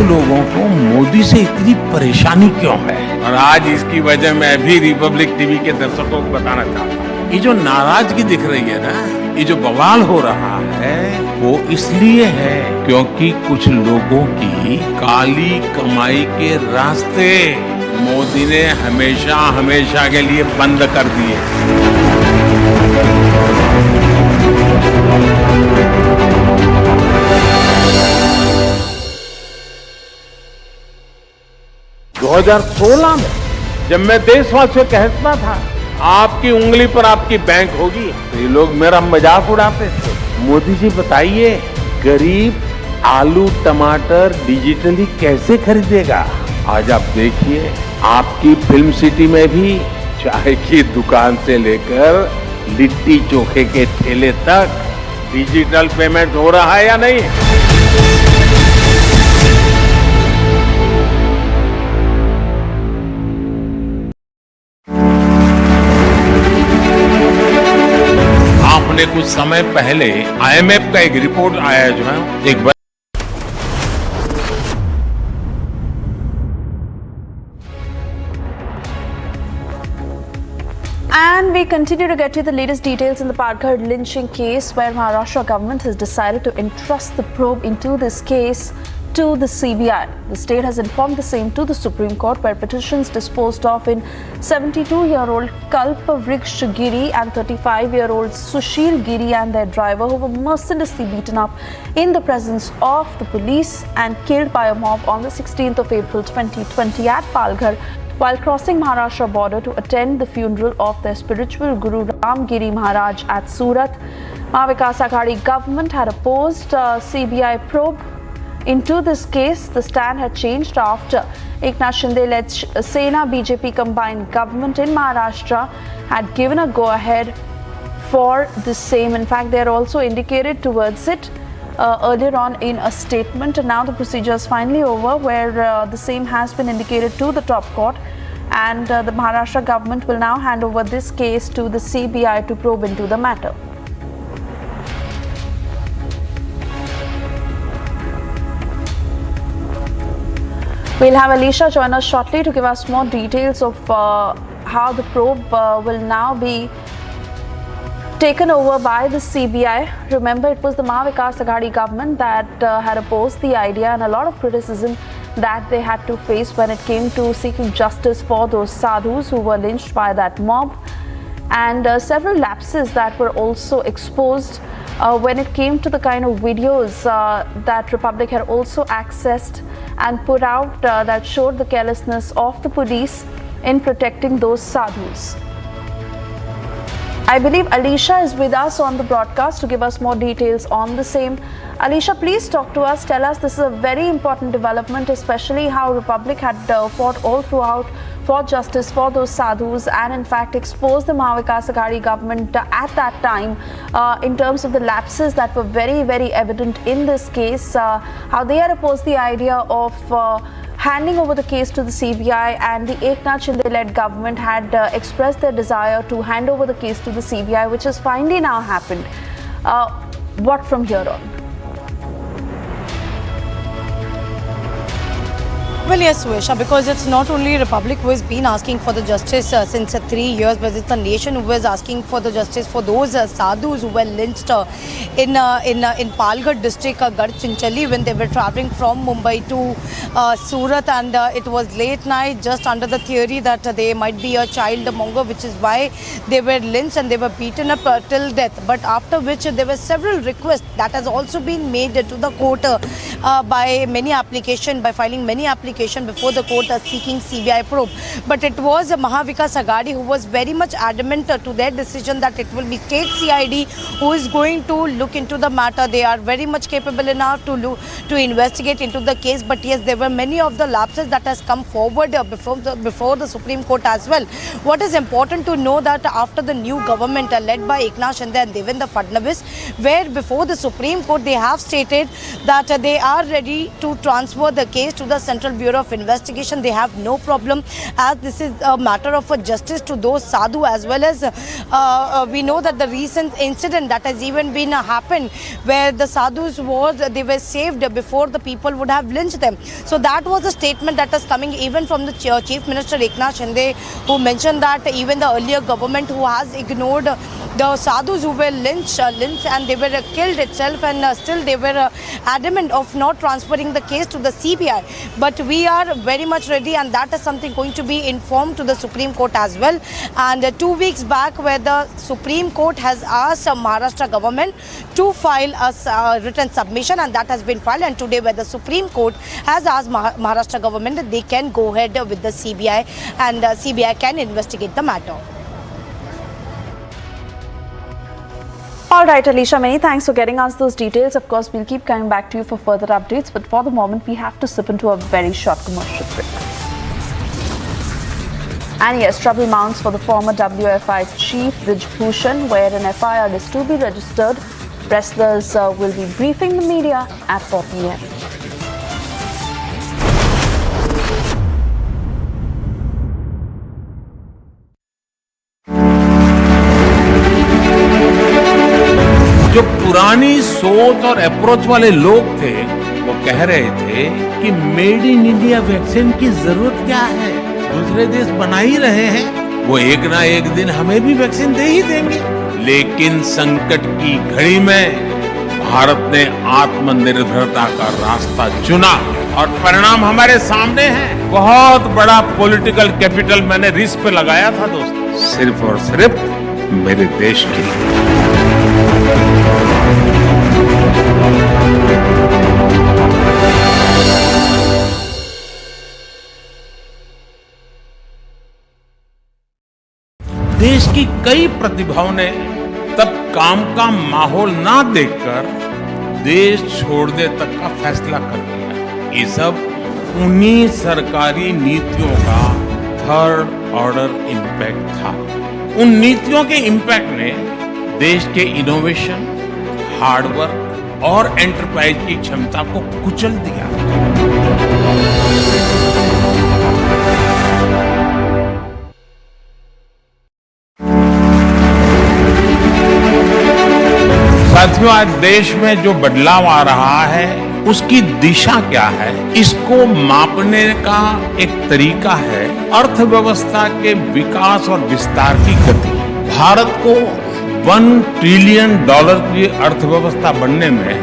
लोगों को मोदी से इतनी परेशानी क्यों है, और आज इसकी वजह मैं भी रिपब्लिक टीवी के दर्शकों को बताना चाहता हूँ। ये जो नाराजगी दिख रही है ना, ये जो बवाल हो रहा है, वो इसलिए है क्योंकि कुछ लोगों की काली कमाई के रास्ते मोदी ने हमेशा हमेशा के लिए बंद कर दिए। 2016 में जब मैं देशवासियों कहता था आपकी उंगली पर आपकी बैंक होगी। तो ये लोग मेरा मजाक उड़ाते थे। मोदी जी बताइए, गरीब आलू टमाटर डिजिटली कैसे खरीदेगा? आज आप देखिए, आपकी फिल्म सिटी में भी चाय की दुकान से लेकर लिट्टी चोखे के ठेले तक डिजिटल पेमेंट हो रहा है या नहीं? आपने कुछ समय पहले IMF का एक रिपोर्ट आया जो है, एक And we continue to get you the latest details in the Palghar lynching case, where Maharashtra government has decided to entrust the probe into this case to the CBI. The state has informed the same to the Supreme Court, where petitions disposed of in 72-year-old Kalpavriksha Giri and 35-year-old Sushil Giri and their driver, who were mercilessly beaten up in the presence of the police and killed by a mob on the 16th of April 2020 at Palghar, while crossing Maharashtra border to attend the funeral of their spiritual guru Ram Giri Maharaj at Surat. Mahavikas Aghadi government had opposed CBI probe into this case. The stand had changed after Eknath Shinde-led Sena BJP combined government in Maharashtra had given a go-ahead for the same. In fact, they had also indicated towards it earlier on in a statement, and now the procedure is finally over, where the same has been indicated to the top court, and the Maharashtra government will now hand over this case to the CBI to probe into the matter. We'll have Alicia join us shortly to give us more details of how the probe will now be taken over by the CBI. Remember, it was the Mahavikas Aghadi government that had opposed the idea, and a lot of criticism that they had to face when it came to seeking justice for those sadhus who were lynched by that mob, and several lapses that were also exposed when it came to the kind of videos that Republic had also accessed and put out that showed the carelessness of the police in protecting those sadhus. I believe Alicia is with us on the broadcast to give us more details on the same. Alicia, please talk to us. Tell us, this is a very important development, especially how Republic had fought all throughout for justice for those sadhus, and in fact exposed the Mahavikas Aghadi government at that time in terms of the lapses that were very, very evident in this case, how they had opposed the idea of handing over the case to the CBI, and the Eknath Shinde-led government had expressed their desire to hand over the case to the CBI, which has finally now happened. What from here on? Well, yes, Suesha, because it's not only Republic who has been asking for the justice since 3 years, but it's the nation who is asking for the justice for those sadhus who were lynched in Palghar district, Gadchinchali, when they were traveling from Mumbai to Surat, and it was late night, just under the theory that they might be a child monger, which is why they were lynched and they were beaten up till death. But after which there were several requests that has also been made to the court by filing many applications before the court seeking CBI probe. But it was Mahavikas Aghadi who was very much adamant to their decision that it will be state CID who is going to look into the matter. They are very much capable enough to investigate into the case. But yes, there were many of the lapses that has come forward before the Supreme Court as well. What is important to know that after the new government led by Eknath Shinde and Devendra Fadnavis, where before the Supreme Court they have stated that they are ready to transfer the case to the Central Bureau of Investigation. They have no problem, as this is a matter of justice to those sadhu, as well as we know that the recent incident that has even been happened where the sadhus they were saved before the people would have lynched them. So that was a statement that is coming even from the Chief Minister Eknath Shinde, who mentioned that even the earlier government who has ignored the sadhus who were lynched and they were killed itself, and still they were adamant of not transferring the case to the CBI. But we are very much ready, and that is something going to be informed to the Supreme Court as well. And 2 weeks back, where the Supreme Court has asked Maharashtra government to file a written submission, and that has been filed. And today, where the Supreme Court has asked Maharashtra government that they can go ahead with the CBI, and CBI can investigate the matter. All right, Alicia, many thanks for getting us those details. Of course, we'll keep coming back to you for further updates, but for the moment, we have to slip into a very short commercial break. And yes, trouble mounts for the former WFI chief Brij Bhushan, where an FIR is to be registered. Wrestlers will be briefing the media at 4 p.m. जो पुरानी सोच और approach वाले लोग थे वो कह रहे थे कि मेड इन इंडिया वैक्सीन की जरूरत क्या है, दूसरे देश बना ही रहे हैं, वो एक ना एक दिन हमें भी वैक्सीन दे ही देंगे। लेकिन संकट की घड़ी में भारत ने आत्मनिर्भरता का रास्ता चुना और परिणाम हमारे सामने है। बहुत बड़ा पॉलिटिकल कैपिटल मैंने रिस्क पे लगाया था दोस्तों, सिर्फ और सिर्फ मेरे देश के लिए। देश की कई प्रतिभाओं ने तब काम का माहौल ना देखकर देश छोड़ने तक का फैसला कर लिया। ये सब उन्हीं सरकारी नीतियों का थर्ड ऑर्डर इम्पैक्ट था। उन नीतियों के इम्पैक्ट ने देश के इनोवेशन, हार्डवर्क और एंटरप्राइज की क्षमता को कुचल दिया। साथियों, आज देश में जो बदलाव आ रहा है उसकी दिशा क्या है, इसको मापने का एक तरीका है अर्थव्यवस्था के विकास और विस्तार की गति। भारत को $1 ट्रिलियन की अर्थव्यवस्था बनने में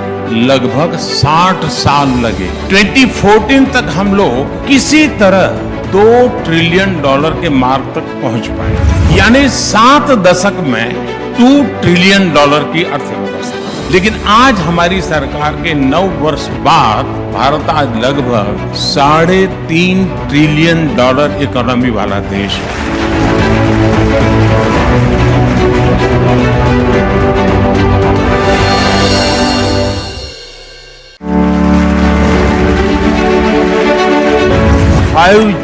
लगभग 60 साल लगे। 2014 तक हम लोग किसी तरह $2 ट्रिलियन के मार्ग तक पहुंच पाए, यानी 7 दशक में $2 ट्रिलियन की अर्थव्यवस्था। लेकिन आज हमारी सरकार के 9 वर्ष बाद भारत आज लगभग $3.5 ट्रिलियन इकोनॉमी वाला देश है।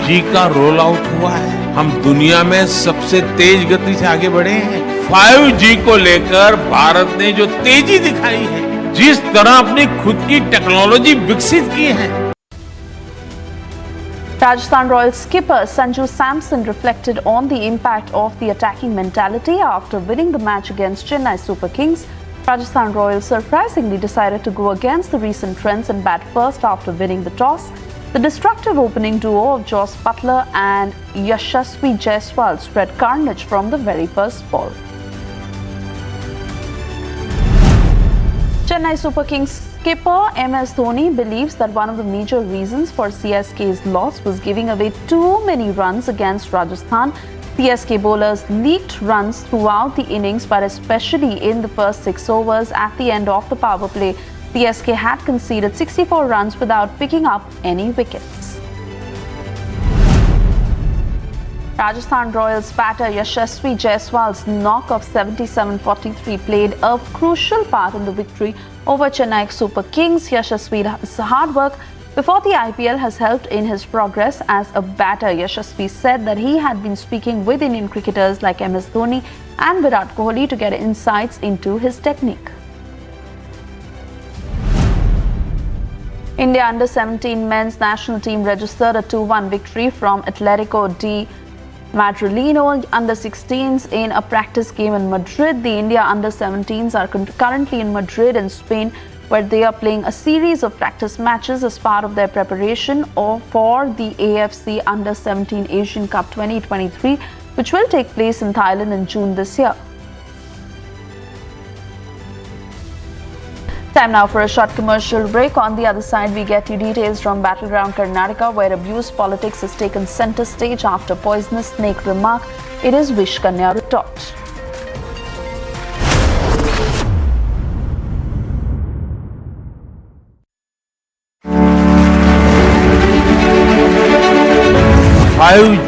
जी का रोल आउट हुआ है। हम दुनिया में सबसे तेज गति से आगे बढ़े हैं। 5G को लेकर भारत ने जो तेजी दिखाई है, जिस तरह अपनी खुद की टेक्नोलॉजी विकसित की है। Rajasthan Royals skipper Sanju Samson reflected on the impact of the attacking mentality after winning the match against Chennai Super Kings. Rajasthan Royals surprisingly decided to go against the recent trends and bat first after winning the toss. The destructive opening duo of Joss Butler and Yashasvi Jaiswal spread carnage from the very first ball. Chennai Super Kings skipper MS Dhoni believes that one of the major reasons for CSK's loss was giving away too many runs against Rajasthan. CSK bowlers leaked runs throughout the innings, but especially in the first 6 overs at the end of the power play. CSK had conceded 64 runs without picking up any wickets. Rajasthan Royals batter Yashasvi Jaiswal's knock of 77-43 played a crucial part in the victory over Chennai Super Kings. Yashasvi's hard work before the IPL has helped in his progress as a batter. Yashasvi said that he had been speaking with Indian cricketers like MS Dhoni and Virat Kohli to get insights into his technique. India under-17 men's national team registered a 2-1 victory from Atletico de Madrileno under-16s in a practice game in Madrid. The India under-17s are currently in Madrid in Spain, where they are playing a series of practice matches as part of their preparation for the AFC Under-17 Asian Cup 2023, which will take place in Thailand in June this year. Time now for a short commercial break. On the other side, we get you details from battleground Karnataka, where abuse politics has taken center stage after poisonous snake remark. It is Wish Kanya retort.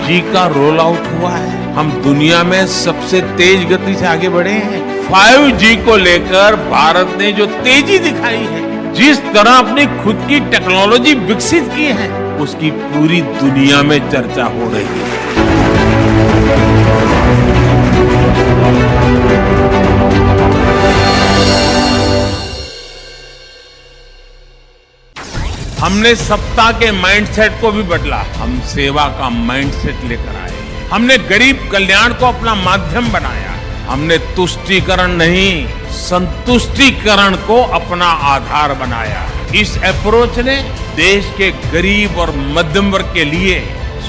जी का roll out हुआ है। हम दुनिया में सबसे तेज गति से आगे बढ़े हैं। 5G को लेकर भारत ने जो तेजी दिखाई है, जिस तरह अपनी खुद की टेक्नोलॉजी विकसित की है, उसकी पूरी दुनिया में चर्चा हो रही है। हमने सत्ता के माइंडसेट को भी बदला, हम सेवा का माइंडसेट लेकर आए। हमने गरीब कल्याण को अपना माध्यम बनाया। हमने तुष्टीकरण नहीं, संतुष्टीकरण को अपना आधार बनाया। इस अप्रोच ने देश के गरीब और मध्यम वर्ग के लिए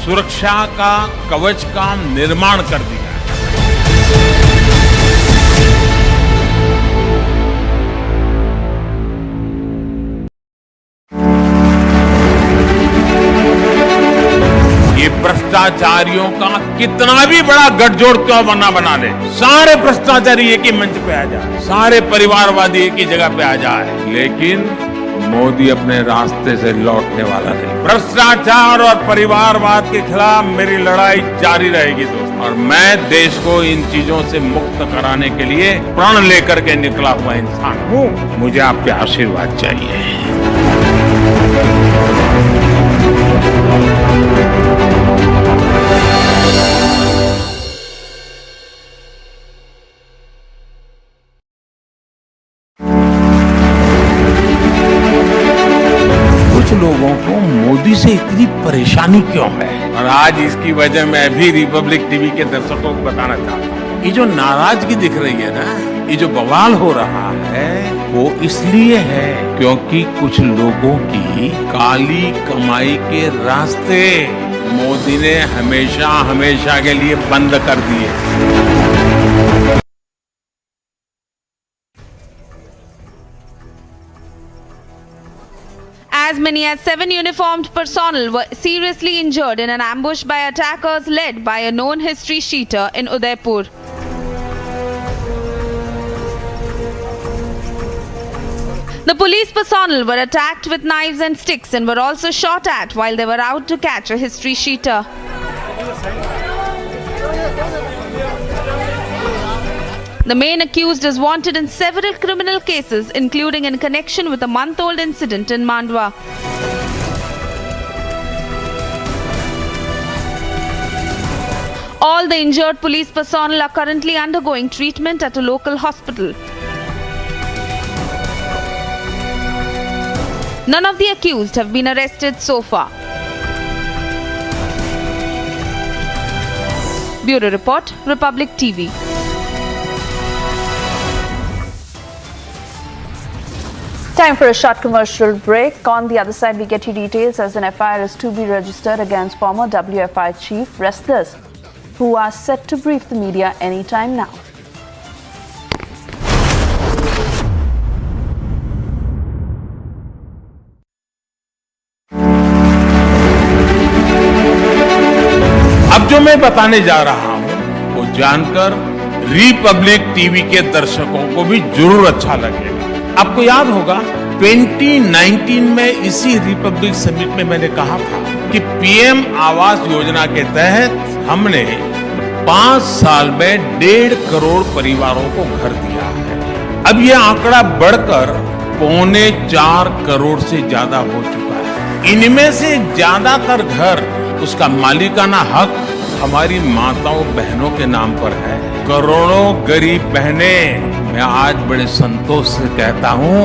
सुरक्षा का कवच का निर्माण कर दिया। भ्रष्टाचारियों का कितना भी बड़ा गठजोड़ क्यों बना ले, सारे भ्रष्टाचारी एक ही मंच पे आ जाए, सारे परिवारवादी एक ही जगह पे आ जाए, लेकिन मोदी अपने रास्ते से लौटने वाला नहीं। भ्रष्टाचार और परिवारवाद के खिलाफ मेरी लड़ाई जारी रहेगी दोस्तों, और मैं देश को इन चीजों से मुक्त कराने के लिए प्रण लेकर के निकला हुआ इंसान हूँ। मुझे आपके आशीर्वाद चाहिए। कुछ लोगों को मोदी से इतनी परेशानी क्यों है, और आज इसकी वजह मैं भी रिपब्लिक टीवी के दर्शकों को बताना चाहता हूँ। ये जो नाराजगी दिख रही है ना, ये जो बवाल हो रहा है, वो इसलिए है क्योंकि कुछ लोगों की काली कमाई के रास्ते मोदी ने हमेशा हमेशा के लिए बंद कर दिए। As many as 7 uniformed personnel were seriously injured in an ambush by attackers led by a known history sheeter in Udaipur. The police personnel were attacked with knives and sticks and were also shot at while they were out to catch a history sheeter. The main accused is wanted in several criminal cases, including in connection with a month-old incident in Mandwa. All the injured police personnel are currently undergoing treatment at a local hospital. None of the accused have been arrested so far. Bureau Report, Republic TV. Time for a short commercial break. On the other side, we get you details as an FIR is to be registered against former WFI chief wrestlers who are set to brief the media anytime now. अब जो मैं बताने जा रहा हूं वो जानकर Republic TV के दर्शकों को भी जरूर अच्छा लगेगा। आपको याद होगा 2019 में इसी रिपब्लिक समिट में मैंने कहा था कि पीएम आवास योजना के तहत हमने 5 साल में 1.5 करोड़ परिवारों को घर दिया है। अब यह आंकड़ा बढ़कर 3.25 करोड़ से ज्यादा हो चुका है। इनमें से ज्यादातर घर, उसका मालिकाना हक हमारी माताओं बहनों के नाम पर है। करोड़ों गरीब बहनें, मैं आज बड़े संतोष से कहता हूं,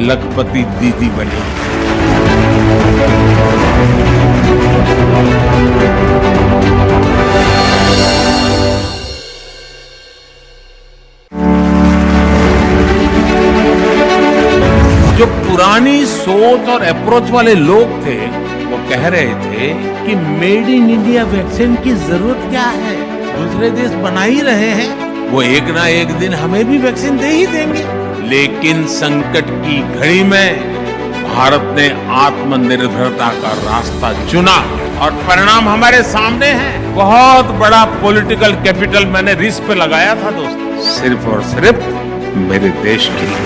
लखपति दीदी बनी। जो पुरानी सोच और अप्रोच वाले लोग थे वो कह रहे थे कि मेड इन इंडिया वैक्सीन की जरूरत क्या है, दूसरे देश बना ही रहे हैं, वो एक ना एक दिन हमें भी वैक्सीन दे ही देंगे। लेकिन संकट की घड़ी में भारत ने आत्मनिर्भरता का रास्ता चुना और परिणाम हमारे सामने है। बहुत बड़ा पॉलिटिकल कैपिटल मैंने रिस्क पे लगाया था दोस्तों, सिर्फ और सिर्फ मेरे देश के लिए।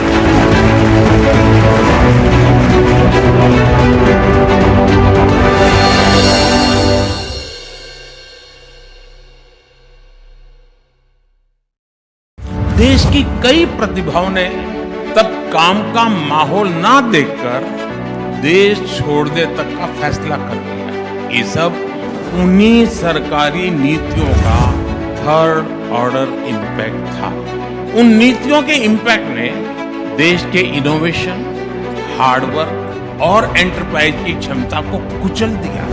देश की कई प्रतिभाओं ने तब काम का माहौल ना देखकर देश छोड़ने तक का फैसला कर लिया। ये सब उन्हीं सरकारी नीतियों का थर्ड ऑर्डर इम्पैक्ट था। उन नीतियों के इम्पैक्ट ने देश के इनोवेशन, हार्डवर्क और एंटरप्राइज की क्षमता को कुचल दिया।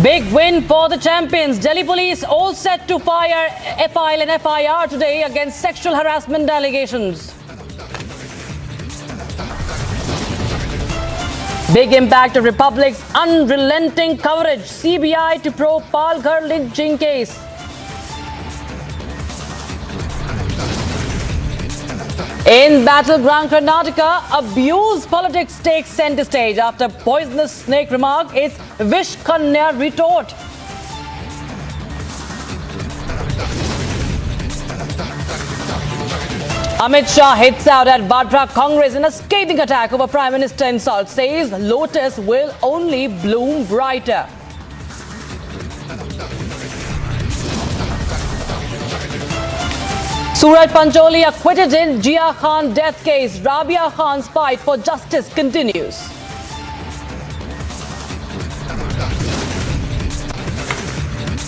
Big win for the champions. Delhi police all set to file an FIR today against sexual harassment allegations. Big impact of Republic's unrelenting coverage. CBI to probe Palghar lynching case. In battleground Karnataka, abuse politics takes center stage after poisonous snake remark. It's Vish Kanya retort. Amit Shah hits out at Vadra Congress in a scathing attack over Prime Minister insult. Says lotus will only bloom brighter. Suraj Pancholi acquitted in Jia Khan death case. Rabia Khan's fight for justice continues.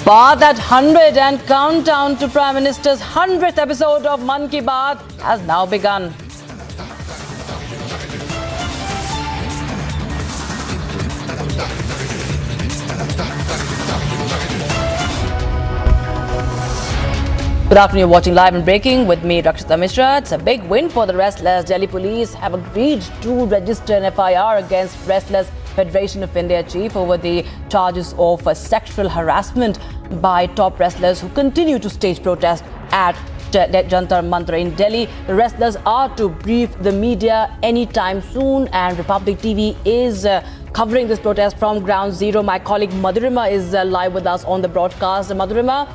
Baat at 100 and countdown to Prime Minister's 100th episode of Mann Ki Baat has now begun. Good afternoon, you're watching Live and Breaking with me, Rakshita Mishra. It's a big win for the wrestlers. Delhi police have agreed to register an FIR against Wrestlers Federation of India chief over the charges of sexual harassment by top wrestlers who continue to stage protest at Jantar Mantar in Delhi. The wrestlers are to brief the media anytime soon, and Republic TV is covering this protest from ground zero. My colleague Madhurima is live with us on the broadcast. Madhurima,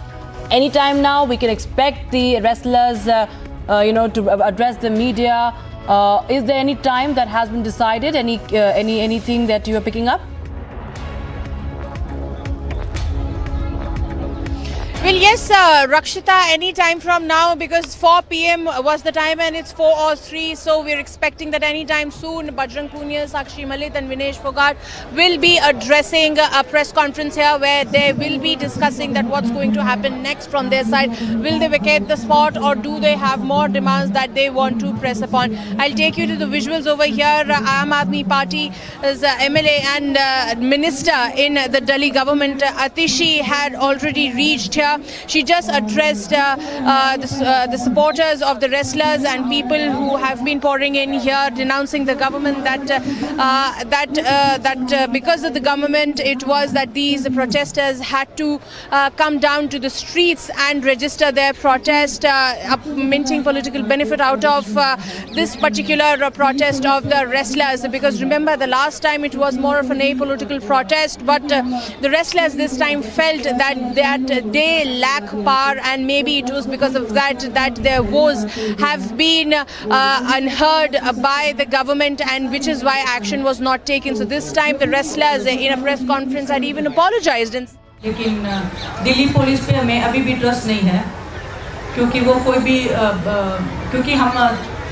anytime now we can expect the wrestlers to address the media. Is there any time that has been decided? Anything that you are picking up? Well, yes, Rakshita, any time from now, because 4 p.m. was the time and it's 4:03, so we're expecting that any time soon, Bajrang Punia, Sakshi Malik and Vinesh Fogart will be addressing a press conference here where they will be discussing that what's going to happen next from their side. Will they vacate the spot or do they have more demands that they want to press upon? I'll take you to the visuals over here. Aam Aadmi Party is MLA and Minister in the Delhi government. Atishi had already reached here. She just addressed the supporters of the wrestlers and people who have been pouring in here, denouncing the government that because of the government, it was that these protesters had to come down to the streets and register their protest, minting political benefit out of this particular protest of the wrestlers. Because remember, the last time it was more of an apolitical protest, but the wrestlers this time felt that they lack power, and maybe it was because of that their woes have been unheard by the government, and which is why action was not taken. So this time the wrestlers in a press conference had even apologized. लेकिन Delhi police पे हमें अभी भी trust नहीं है, क्योंकि वो कोई भी क्योंकि हम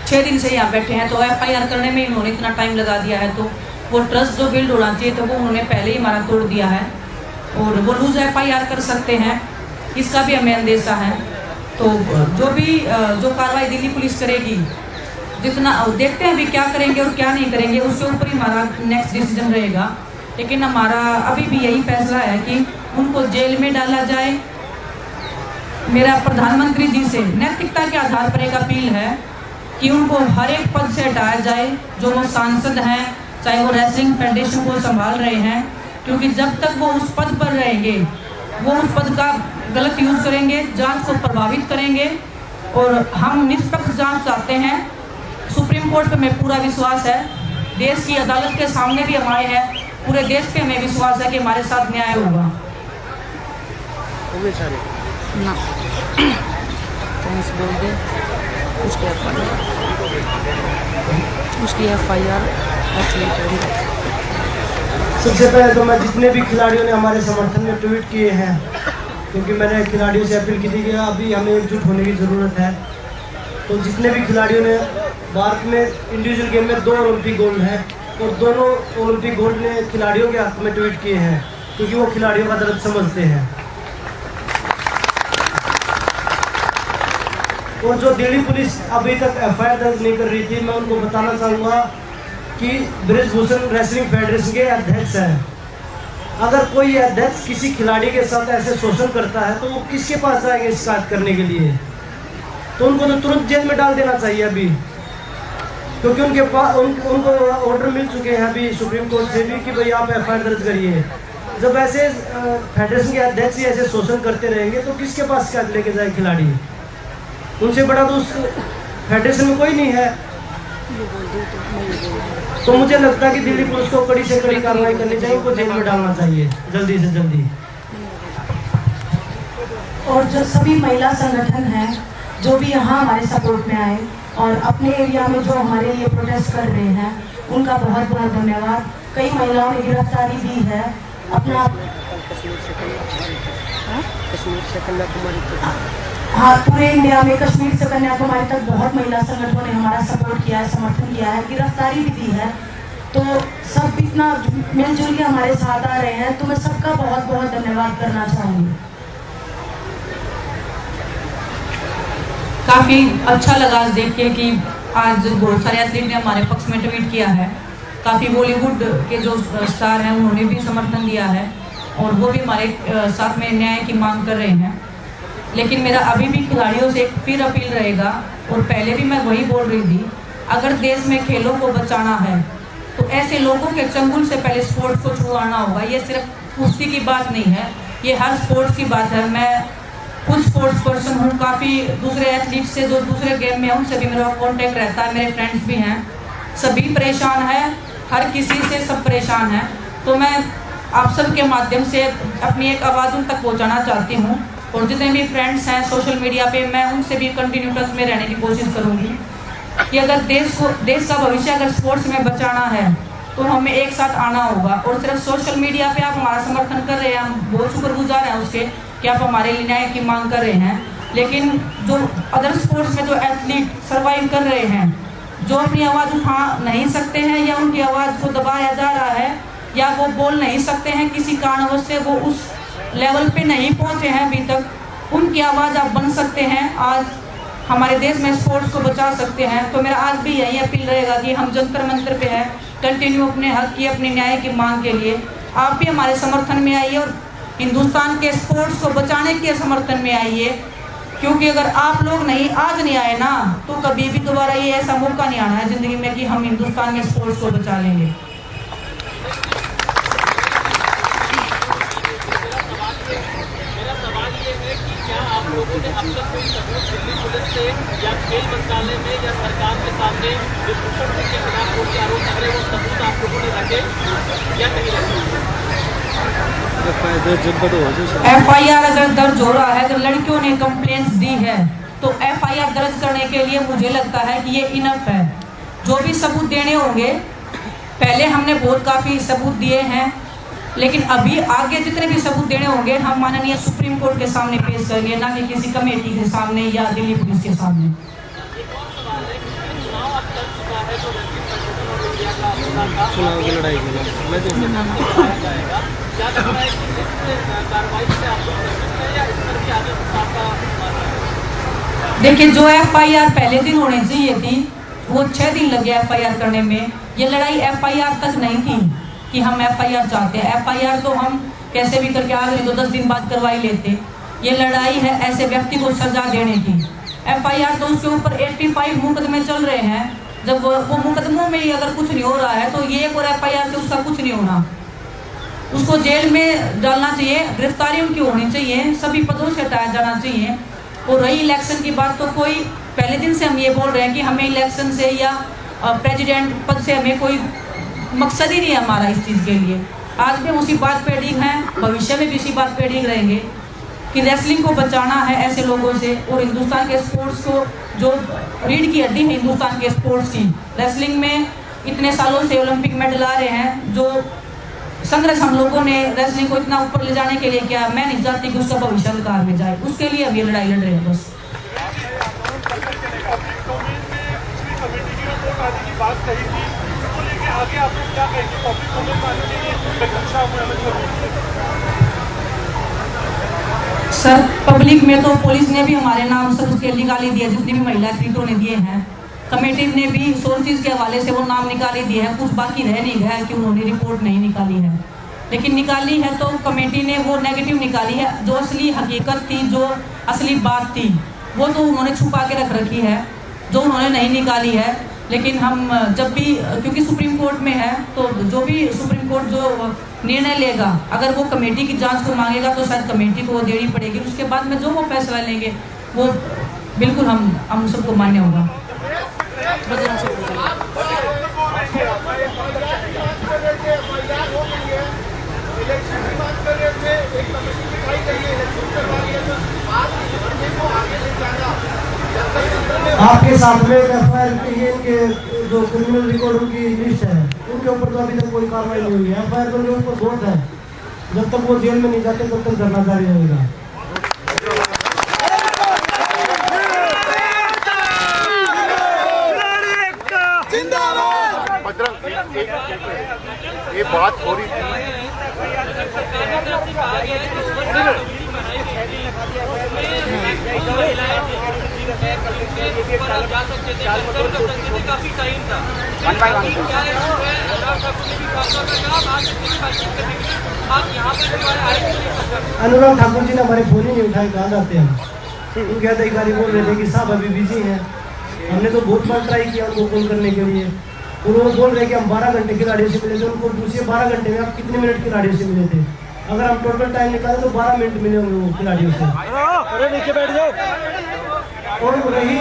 6 दिन से यहाँ बैठे हैं, तो FIR करने में इन्होंने इतना टाइम लगा दिया है, तो वो ट्रस्ट जो बिल्ड होना चाहिए तो वो उन्होंने पहले ही हमारा तोड़ दिया है, और वो लूज FIR कर सकते हैं, इसका भी हमें अंदेशा है। तो जो कार्रवाई दिल्ली पुलिस करेगी, जितना देखते हैं अभी क्या करेंगे और क्या नहीं करेंगे, उसके ऊपर ही हमारा नेक्स्ट डिसीजन रहेगा। लेकिन हमारा अभी भी यही फैसला है कि उनको जेल में डाला जाए। मेरा प्रधानमंत्री जी से नैतिकता के आधार पर एक अपील है कि उनको हर एक पद से हटाया जाए, जो वो सांसद हैं, चाहे वो रेसलिंग फेडरेशन को संभाल रहे हैं, क्योंकि जब तक वो उस पद पर रहेंगे, वो उस पद का गलत यूज करेंगे, जांच को प्रभावित करेंगे, और हम निष्पक्ष जांच चाहते हैं। सुप्रीम कोर्ट पे हमें पूरा विश्वास है, देश की अदालत के सामने भी हमारे हैं, पूरे देश पे हमें विश्वास है कि हमारे साथ न्याय होगा। हो गए सारे ना थैंक्स बोल दे उसकी एफआईआर सबसे पहले तो मैं जितने भी खिलाड़ियों ने हमारे समर्थन में ट्वीट किए हैं, क्योंकि मैंने खिलाड़ियों से अपील की थी कि अभी हमें एकजुट होने की ज़रूरत है, तो जितने भी खिलाड़ियों ने भारत में इंडिविजुअल गेम में 2 ओलंपिक गोल्ड हैं और दोनों ओलंपिक गोल्ड ने खिलाड़ियों के हक में ट्वीट किए हैं, क्योंकि वो खिलाड़ियों का दर्द समझते हैं। और जो दिल्ली पुलिस अभी तक एफआईआर दर्ज नहीं कर रही थी, मैं उनको बताना चाहूँगा कि ब्रिजभूषण रेसलिंग फेडरेशन के अध्यक्ष हैं। अगर कोई अध्यक्ष किसी खिलाड़ी के साथ ऐसे शोषण करता है तो वो किसके पास जाएंगे शिकायत करने के लिए? तो उनको तो तुरंत जेल में डाल देना चाहिए अभी, क्योंकि उनके पास उनको ऑर्डर मिल चुके हैं अभी सुप्रीम कोर्ट से भी कि भाई आप एफआईआर दर्ज करिए। जब ऐसे फेडरेशन के अध्यक्ष ही ऐसे शोषण करते रहेंगे तो किसके पास शिकायत लेके जाए खिलाड़ी? उनसे बड़ा तो उस फेडरेशन में कोई नहीं है। तो मुझे लगता है कि दिल्ली पुलिस को कड़ी से कड़ी कार्रवाई करनी चाहिए, उनको जेल में डालना चाहिए जल्दी से जल्दी। और जो सभी महिला संगठन हैं जो भी यहाँ हमारे सपोर्ट में आए और अपने एरिया में जो हमारे लिए प्रोटेस्ट कर रहे हैं, उनका बहुत बहुत धन्यवाद। कई महिलाओं ने गिरफ्तारी दी है अपना। हाँ, पूरे इंडिया में कश्मीर से कन्याकुमारी तक बहुत महिला संगठनों ने हमारा सपोर्ट किया है, समर्थन किया है, गिरफ्तारी भी दी है। तो सब इतना मिलजुल के हमारे साथ आ रहे हैं, तो मैं सबका बहुत बहुत धन्यवाद करना चाहूँगी। काफ़ी अच्छा लगा आज देख के कि आज बहुत सारे एथलीट ने हमारे पक्ष में ट्वीट किया है। काफ़ी बॉलीवुड के जो स्टार हैं उन्होंने भी समर्थन दिया है और वो भी हमारे साथ में न्याय की मांग कर रहे हैं। लेकिन मेरा अभी भी खिलाड़ियों से एक फिर अपील रहेगा, और पहले भी मैं वही बोल रही थी, अगर देश में खेलों को बचाना है तो ऐसे लोगों के चंगुल से पहले स्पोर्ट्स को छुड़वाना होगा। ये सिर्फ कुश्ती की बात नहीं है, ये हर स्पोर्ट्स की बात है। मैं खुद स्पोर्ट्स पर्सन हूँ, काफ़ी दूसरे एथलीट से जो दूसरे गेम में हैं उनसे भी मेरा कांटेक्ट रहता है, मेरे फ्रेंड्स भी हैं, सभी परेशान हैं, हर किसी से सब परेशान हैं। तो मैं आप सब के माध्यम से अपनी एक आवाज़ उन तक पहुँचाना चाहती हूँ, और जितने भी फ्रेंड्स हैं सोशल मीडिया पे, मैं उनसे भी कंटिन्यू टच में रहने की कोशिश करूँगी कि अगर देश का भविष्य अगर स्पोर्ट्स में बचाना है तो हमें एक साथ आना होगा। और सिर्फ सोशल मीडिया पे आप हमारा समर्थन कर रहे हैं, हम बहुत शुक्रगुजार हैं उसके कि आप हमारे लिए न्याय की मांग कर रहे हैं, लेकिन जो अदर स्पोर्ट्स में जो एथलीट सर्वाइव कर रहे हैं, जो अपनी आवाज़ उठा नहीं सकते हैं या उनकी आवाज़ को दबाया जा रहा है या वो बोल नहीं सकते हैं, किसी कारणवश से वो उस लेवल पे नहीं पहुंचे हैं अभी तक, उनकी आवाज़ आप बन सकते हैं, आज हमारे देश में स्पोर्ट्स को बचा सकते हैं। तो मेरा आज भी यही अपील रहेगा कि हम जंतर मंतर पे हैं, कंटिन्यू अपने हक की, अपने न्याय की मांग के लिए आप भी हमारे समर्थन में आइए और हिंदुस्तान के स्पोर्ट्स को बचाने के समर्थन में आइए, क्योंकि अगर आप लोग नहीं आज नहीं आए ना तो कभी भी दोबारा ये ऐसा मौका नहीं आना है ज़िंदगी में कि हम हिंदुस्तान के स्पोर्ट्स को बचा लेंगे। लोगों ने अब तक कोई सबूत दिल्ली पुलिस से या खेल मंत्रालय में या सरकार के सामने विभूषण सिंह के खिलाफ कोई आरोप लग रहे वो सबूत आप लोगों ने रखे या नहीं रखे? एफआईआर अगर दर्ज हो रहा है, अगर लड़कियों ने कंप्लेंट्स दी है तो एफआईआर दर्ज करने के लिए मुझे लगता है कि ये इनफ है। जो भी सबूत देने होंगे, पहले हमने बहुत काफ़ी सबूत दिए हैं, लेकिन अभी आगे जितने भी सबूत देने होंगे हम माननीय सुप्रीम कोर्ट के सामने पेश करेंगे, ना कि किसी कमेटी के सामने या दिल्ली पुलिस के सामने। चुनाव की लड़ाई देखिए, जो एफआईआर पहले दिन होनी चाहिए थी वो 6 दिन लगे एफआईआर करने में। ये लड़ाई एफआईआर तक नहीं थी कि हम एफआईआर चाहते हैं, एफआईआर तो हम कैसे भी करके आगे तो 10 दिन बाद करवा ही लेते। ये लड़ाई है ऐसे व्यक्ति को सजा देने की। एफआईआर तो उसके ऊपर 85 मुकदमे चल रहे हैं, जब वो मुकदमों में ही अगर कुछ नहीं हो रहा है तो ये एक और एफआईआर से उसका कुछ नहीं होना। उसको जेल में डालना चाहिए, गिरफ्तारी उनकी होनी चाहिए, सभी पदों से हटाया जाना चाहिए। और रही इलेक्शन की बात, तो कोई पहले दिन से हम ये बोल रहे हैं कि हमें इलेक्शन से या प्रेसिडेंट पद से हमें कोई मकसद ही नहीं है हमारा इस चीज़ के लिए। आज भी हम उसी बात पे अड़िग हैं, भविष्य में भी इसी बात पे अड़िग रहेंगे। कि रेसलिंग को बचाना है ऐसे लोगों से, और हिंदुस्तान के स्पोर्ट्स को, जो रीढ़ की हड्डी है हिंदुस्तान के स्पोर्ट्स की, रेसलिंग में इतने सालों से ओलंपिक मेडल आ रहे हैं, जो संघर्ष हम लोगों ने रेसलिंग को इतना ऊपर ले जाने के लिए किया, मैं नहीं चाहती कि उसका भविष्य अंधकार में जाए, उसके लिए हम ये लड़ाई लड़ रहे हैं बस। सर पब्लिक में तो पुलिस ने भी हमारे नाम सब उसके निकाली दिए, जितनी भी महिला एथलीटों ने दिए हैं, कमेटी ने भी सोर्सेज के हवाले से वो नाम निकाले दिए हैं, कुछ बाकी रह नहीं गया कि उन्होंने रिपोर्ट नहीं निकाली है, लेकिन निकाली है तो कमेटी ने वो नेगेटिव निकाली है, जो असली हकीकत थी, जो असली बात थी वो तो उन्होंने छुपा के रख रखी है, जो उन्होंने नहीं निकाली है। लेकिन हम जब भी, क्योंकि सुप्रीम कोर्ट में है, तो जो भी सुप्रीम कोर्ट जो निर्णय लेगा, अगर वो कमेटी की जांच को मांगेगा तो शायद कमेटी को वो देनी पड़ेगी, उसके बाद में जो वो फैसला लेंगे वो बिल्कुल हम सबको मान्य होगा। आपके साथ में एफआईआर के जो क्रिमिनल रिकॉर्ड की लिस्ट है, उनके ऊपर तो अभी तक कोई कार्रवाई नहीं हुई है। एफआईआर तो उनके ऊपर बहुत है, जब तक वो जेल में नहीं जाते तब तक धरना जारी रहेगा। ये बात हो रही थी, काफी टाइम था, अनुराग ठाकुर जी ने हमारे फोन ही नहीं उठाए, कहा जाते हैं, उनके अधिकारी बोल रहे थे कि साहब अभी बिजी हैं। हमने तो बहुत बार ट्राई किया उनको कॉल करने के लिए, और वो बोल रहे कि हम 12 घंटे खिलाड़ियों से मिले थे। उनको पूछिए 12 घंटे में आप कितने मिनट खिलाड़ियों से मिले थे? अगर हम टोटल टाइम निकालें तो 12 मिनट मिले होंगे वो खिलाड़ियों से। अरे नीचे बैठ जाओ। और रही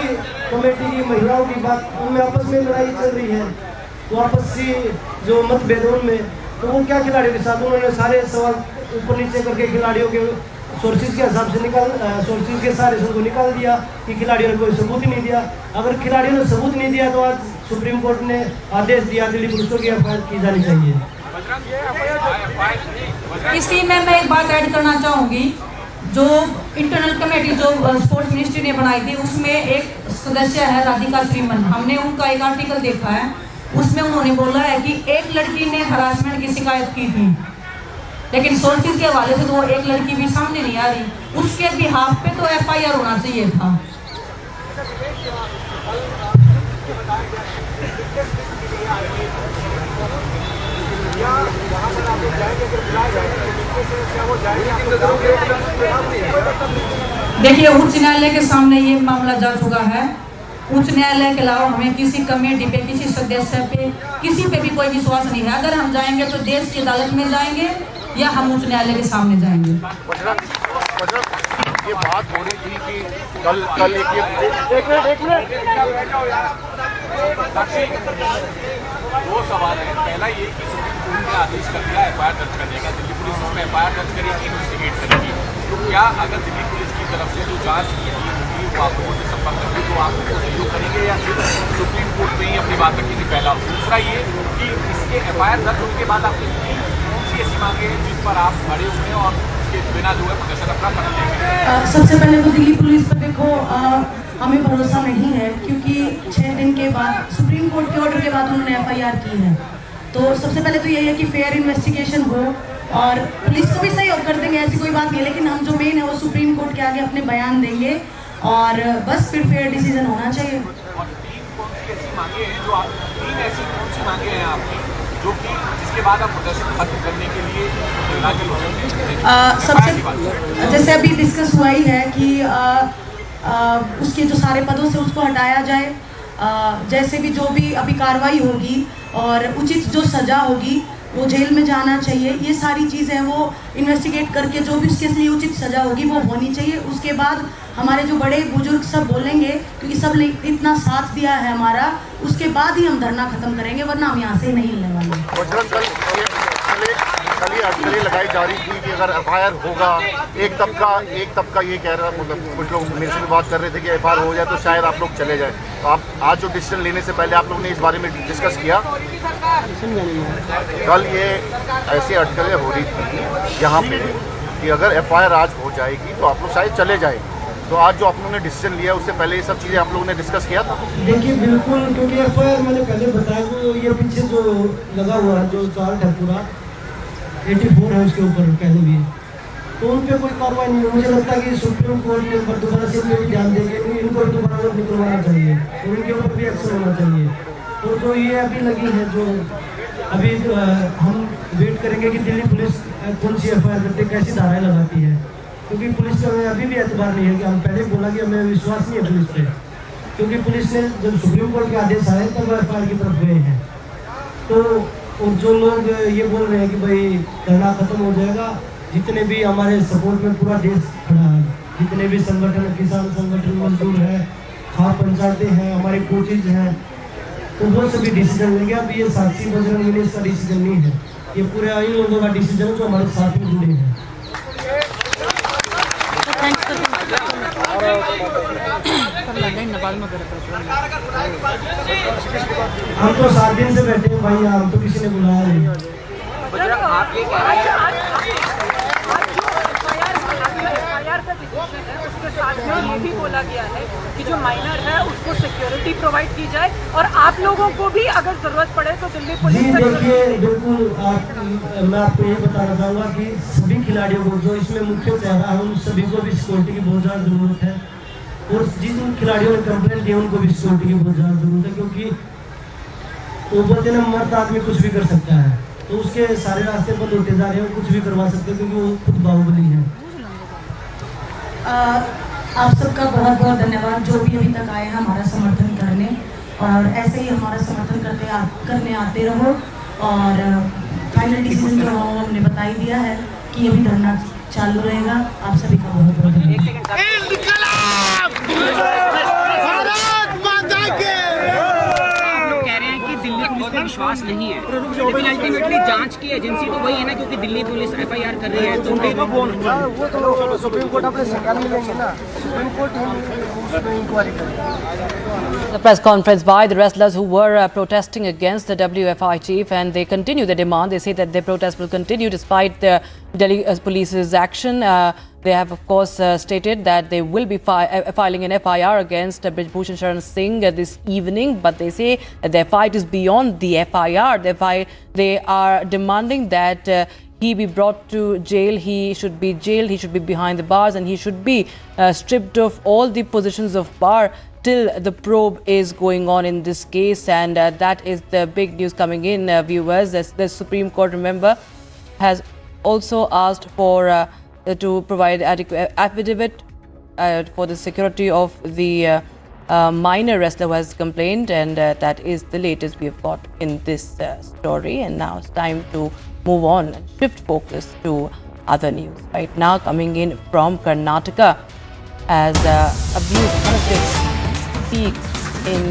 कमेटी की महिलाओं की बात, उनमें आपस में लड़ाई चल रही है, तो आपसी जो मतभेद उनमें, तो वो क्या खिलाड़ियों के साथ उन्होंने सारे सवाल ऊपर नीचे करके खिलाड़ियों के सोर्सेज के हिसाब से सोर्सेज के सारे सबको निकाल दिया कि खिलाड़ियों ने कोई सबूत ही नहीं दिया। अगर खिलाड़ियों ने सबूत नहीं दिया तो आज सुप्रीम कोर्ट ने आदेश दिया दिल्ली पुलिस को एफआईआर की जानी चाहिए। इसी में मैं एक बात ऐड करना चाहूँगी, जो इंटरनल कमेटी जो स्पोर्ट्स मिनिस्ट्री ने बनाई थी, उसमें एक सदस्य है राधिका श्रीमन, हमने उनका एक आर्टिकल देखा है, उसमें उन्होंने बोला है कि एक लड़की ने हरासमेंट की शिकायत की थी, लेकिन सोर्सेज के हवाले से तो वो एक लड़की भी सामने नहीं आ रही, उसके बिहाफ पे तो एफआईआर होना चाहिए था। देखिए उच्च न्यायालय के सामने ये मामला जा चुका है, उच्च न्यायालय के अलावा हमें किसी कमेटी पे, किसी सदस्य पे, किसी पे भी कोई विश्वास नहीं है। अगर हम जाएंगे तो देश की अदालत में जाएंगे या हम उच्च न्यायालय के सामने जाएंगे। ये बात हो रही थी कि कल एक मिनट दो सवाल है। पहला ये कि सुप्रीम कोर्ट ने आदेश कर दिया एफआईआर दर्ज करने का, दिल्ली पुलिस उसमें एफआईआर दर्ज करेगी, इन्वेस्टिगेट करेगी, तो क्या अगर दिल्ली पुलिस की तरफ से जो जांच की होगी वो आप लोगों से संपर्क करके तो आप लोगों सहयोग करेंगे या फिर सुप्रीम कोर्ट में ही अपनी बात रखेंगे? पहला। दूसरा ये कि इसके एफआईआर दर्ज होने के बाद आपकी कौन सी ऐसी मांगे हैं जिस पर आप खड़े हुए हैं और उसके बिना जो है प्रदर्शन अपना कर लेंगे? सबसे पहले तो दिल्ली पुलिस पर देखो हमें भरोसा नहीं है, क्योंकि 6 दिन के बाद सुप्रीम कोर्ट के ऑर्डर के बाद उन्होंने एफआईआर की है, तो सबसे पहले तो यही है कि फेयर इन्वेस्टिगेशन हो, और पुलिस को भी सहयोग कर देंगे, ऐसी कोई बात नहीं है, लेकिन हम जो मेन है वो सुप्रीम कोर्ट के आगे अपने बयान देंगे और बस फिर फेयर डिसीजन होना चाहिए। और तीन कौन सी ऐसी मांगे हैं जो आप, तीन ऐसी कौन सी मांगे हैं आपकी जो कि जिसके बाद आप प्रदर्शन खत्म करने के लिए सबसे जैसे अभी डिस्कस हुआ ही है कि उसके जो सारे पदों से उसको हटाया जाए, जैसे भी जो भी अभी कार्रवाई होगी और उचित जो सज़ा होगी वो जेल में जाना चाहिए, ये सारी चीज़ें वो इन्वेस्टिगेट करके जो भी उसके लिए उचित सज़ा होगी वो होनी चाहिए। उसके बाद हमारे जो बड़े बुजुर्ग सब बोलेंगे, क्योंकि सब ने इतना साथ दिया है हमारा, उसके बाद ही हम धरना खत्म करेंगे, वरना हम यहाँ से नहीं हिलने वाले। कल ये अटकलें लगाई जा रही थी कि अगर एफआईआर होगा, एक तबका ये कह रहा, मतलब कुछ लोग मेरे से भी बात कर रहे थे कि एफआईआर हो जाए तो शायद आप लोग चले जाए। तो आप आज जो डिसीजन लेने से पहले आप लोगों ने इस बारे में डिस्कस किया? कल ये ऐसी अटकलें हो रही थी यहाँ पे कि अगर एफआईआर आज हो जाएगी तो आप लोग शायद चले जाए, तो आज जो आप लोगों ने डिसीजन लिया उससे पहले ये सब चीज़ें आप लोगों ने डिस्कस किया था? देखिए बिल्कुल, क्योंकि एफआईआर मैंने पहले बताया तो ये पीछे जो लगा हुआ है, जो चार्ट है पूरा 84 है उसके ऊपर पहले भी, तो उन पर कोई कार्रवाई नहीं है। मुझे लगता है कि सुप्रीम कोर्ट के ऊपर दोबारा से भी ध्यान देंगे, इनको दोबारा निकलवाना चाहिए और उनके ऊपर भी एक्शन होना चाहिए। तो जो ये अभी लगी है, जो अभी हम वेट करेंगे कि दिल्ली पुलिस कौन सी एफआईआर करती है, कैसी धाराएं लगाती है, क्योंकि पुलिस पे हमें अभी भी एतबार नहीं है कि हम पहले बोला कि हमें विश्वास नहीं है पुलिस पे, क्योंकि पुलिस ने जब सुप्रीम कोर्ट के आदेश आए तब एफआईआर की तरफ गए हैं। तो और जो लोग ये बोल रहे हैं कि भाई धरना खत्म हो जाएगा, जितने भी हमारे सपोर्ट में पूरा देश खड़ा है, जितने भी संगठन, किसान संगठन, मजदूर है, खाद पंचायतें हैं, हमारे कोचेज हैं, तो वो सभी डिसीजन लेंगे। अब ये साक्षी बजरंग मिले का डिसीजन नहीं है, ये पूरे इन लोगों का डिसीजन है जो हमारे साथ में जुड़े हैं। हम तो 7 दिन से बैठे हैं भाई, हम तो किसी ने बुलाया नहीं। आप ये कह रहे हैं उसके साथ में ये भी बोला गया है कि जो माइनर है उसको सिक्योरिटी प्रोवाइड की जाए और आप लोगों को भी अगर जरूरत पड़े तो दिल्ली पुलिस जी देखिए बिल्कुल, मैं आपको ये बताना चाहूँगा कि सभी खिलाड़ियों को जो इसमें मुख्य चेहरा है उन सभी को भी सिक्योरिटी की बहुत ज़्यादा जरूरत है, और जिन खिलाड़ियों ने कंप्लेंट दी उनको भी सिक्योरिटी की बहुत ज़्यादा जरूरत है, क्योंकि वो बोलते ना मर्द आदमी कुछ भी कर सकता है, तो उसके सारे रास्ते बंद होते जा रहे हैं, कुछ भी करवा सकते हैं क्योंकि वो खुद बाहुबली है। आप सबका बहुत बहुत धन्यवाद जो भी अभी तक आए हैं हमारा समर्थन करने, और ऐसे ही हमारा समर्थन करने आते रहो। और फाइनल डिसीजन जो हमने बता ही दिया है कि अभी धरना चालू रहेगा। आप सभी का बहुत बहुत धन्यवाद। विश्वास नहीं है, लेकिन अल्टीमेटली जांच की एजेंसी तो वही है ना, क्योंकि दिल्ली पुलिस एफआईआर कर रही है तो वो सुप्रीम कोर्ट अपने सरकार में लेंगे ना, सुप्रीम कोर्ट हम इंक्वायरी करेंगे। The press conference by the wrestlers who were protesting against the WFI chief, and they continue their demand. They say that their protest will continue despite the Delhi police's action. They have, of course, stated that they will be filing an FIR against Brijbhushan Sharan Singh this evening, but they say that their fight is beyond the FIR. They are demanding that he be brought to jail, he should be jailed, he should be behind the bars, and he should be stripped of all the positions of power till the probe is going on in this case. And that is the big news coming in, viewers. The Supreme Court, remember, has also asked for to provide adequate affidavit for the security of the minor wrestler who has complained, and that is the latest we have got in this story. And now it's time to move on and shift focus to other news. Right now, coming in from Karnataka, as abuse politics peaks in.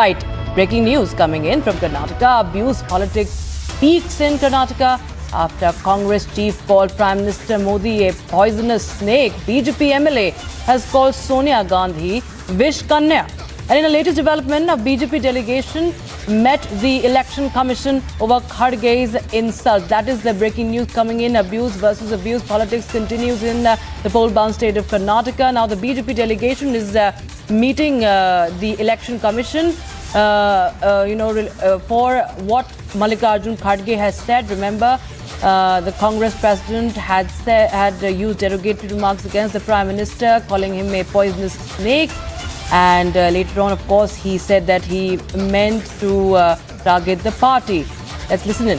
Right, breaking news coming in from Karnataka. Abuse politics peaks in Karnataka after Congress chief called Prime Minister Modi a poisonous snake. BJP MLA has called Sonia Gandhi Vish Kanya. And in the latest development, a BJP delegation met the Election Commission over Kharge's insult. That is the breaking news coming in. Abuse versus abuse politics continues in the poll-bound state of Karnataka. Now the BJP delegation is meeting the Election Commission for what Mallikarjun Kharge has said. Remember, the Congress president had used derogatory remarks against the Prime Minister, calling him a poisonous snake. And later on, of course, he said that he meant to target the party. Let's listen in.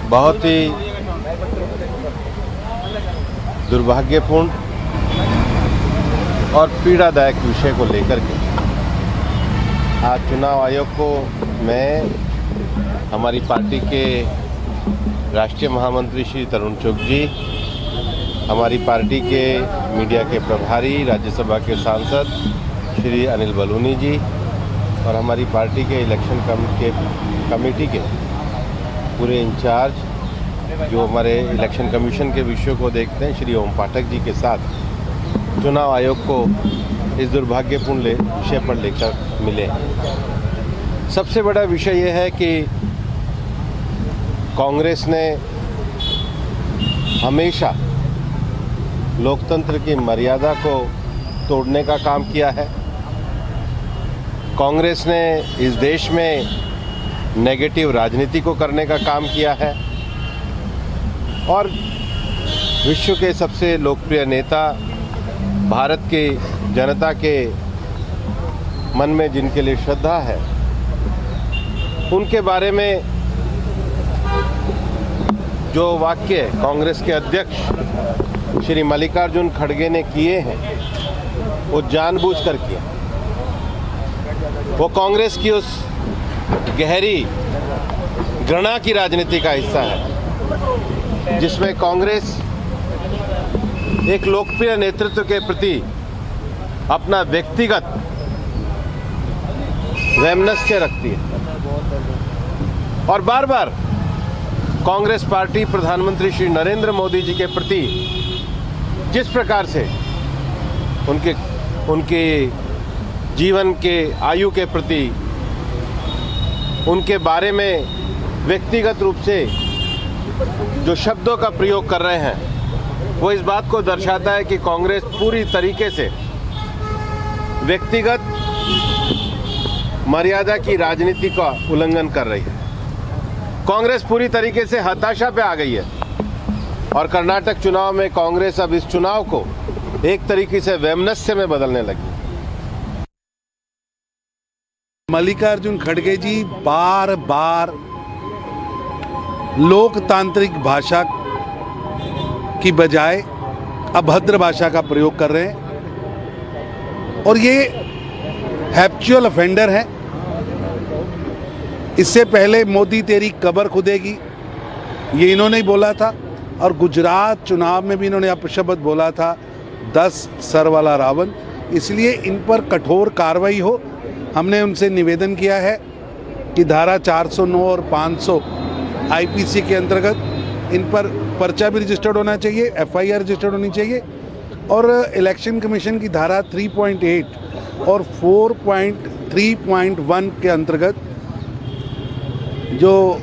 बहुत ही दुर्भाग्यपूर्ण और पीड़ादायक विषय को लेकर के आज चुनाव आयोग को मैं, हमारी पार्टी के राष्ट्रीय महामंत्री श्री तरुण चुग जी, हमारी पार्टी के मीडिया के प्रभारी राज्यसभा के सांसद श्री अनिल बलूनी जी और हमारी पार्टी के इलेक्शन कमेटी के पूरे इंचार्ज जो हमारे इलेक्शन कमीशन के विषयों को देखते हैं श्री ओम पाठक जी के साथ चुनाव आयोग को इस दुर्भाग्यपूर्ण विषय पर लेकर मिले। सबसे बड़ा विषय यह है कि कांग्रेस ने हमेशा लोकतंत्र की मर्यादा को तोड़ने का काम किया है। कांग्रेस ने इस देश में नेगेटिव राजनीति को करने का काम किया है और विश्व के सबसे लोकप्रिय नेता, भारत की जनता के मन में जिनके लिए श्रद्धा है, उनके बारे में जो वाक्य कांग्रेस के अध्यक्ष श्री मल्लिकार्जुन खड़गे ने किए हैं वो जानबूझकर किए। वो कांग्रेस की उस गहरी घृणा की राजनीति का हिस्सा है जिसमें कांग्रेस एक लोकप्रिय नेतृत्व के प्रति अपना व्यक्तिगत वैमनस्य रखती है और बार बार कांग्रेस पार्टी प्रधानमंत्री श्री नरेंद्र मोदी जी के प्रति जिस प्रकार से उनके जीवन के आयु के प्रति उनके बारे में व्यक्तिगत रूप से जो शब्दों का प्रयोग कर रहे हैं वो इस बात को दर्शाता है कि कांग्रेस पूरी तरीके से व्यक्तिगत मर्यादा की राजनीति का उल्लंघन कर रही है। कांग्रेस पूरी तरीके से हताशा पे आ गई है और कर्नाटक चुनाव में कांग्रेस अब इस चुनाव को एक तरीके से वैमनस्य में बदलने लगी। मल्लिकार्जुन खड़गे जी बार बार लोकतांत्रिक भाषा की बजाय अभद्र भाषा का प्रयोग कर रहे हैं और ये हैप्चुअल ऑफेंडर है। इससे पहले मोदी तेरी कब्र खुदेगी ये इन्होंने ही बोला था और गुजरात चुनाव में भी इन्होंने अपशब्द बोला था 10 सर वाला रावण। इसलिए इन पर कठोर कार्रवाई हो। हमने उनसे निवेदन किया है कि धारा 409 और 500 आईपीसी के अंतर्गत इन पर पर्चा भी रजिस्टर्ड होना चाहिए, एफआईआर रजिस्टर्ड होनी चाहिए और इलेक्शन कमीशन की धारा 3.8 और 4.3.1 के अंतर्गत जो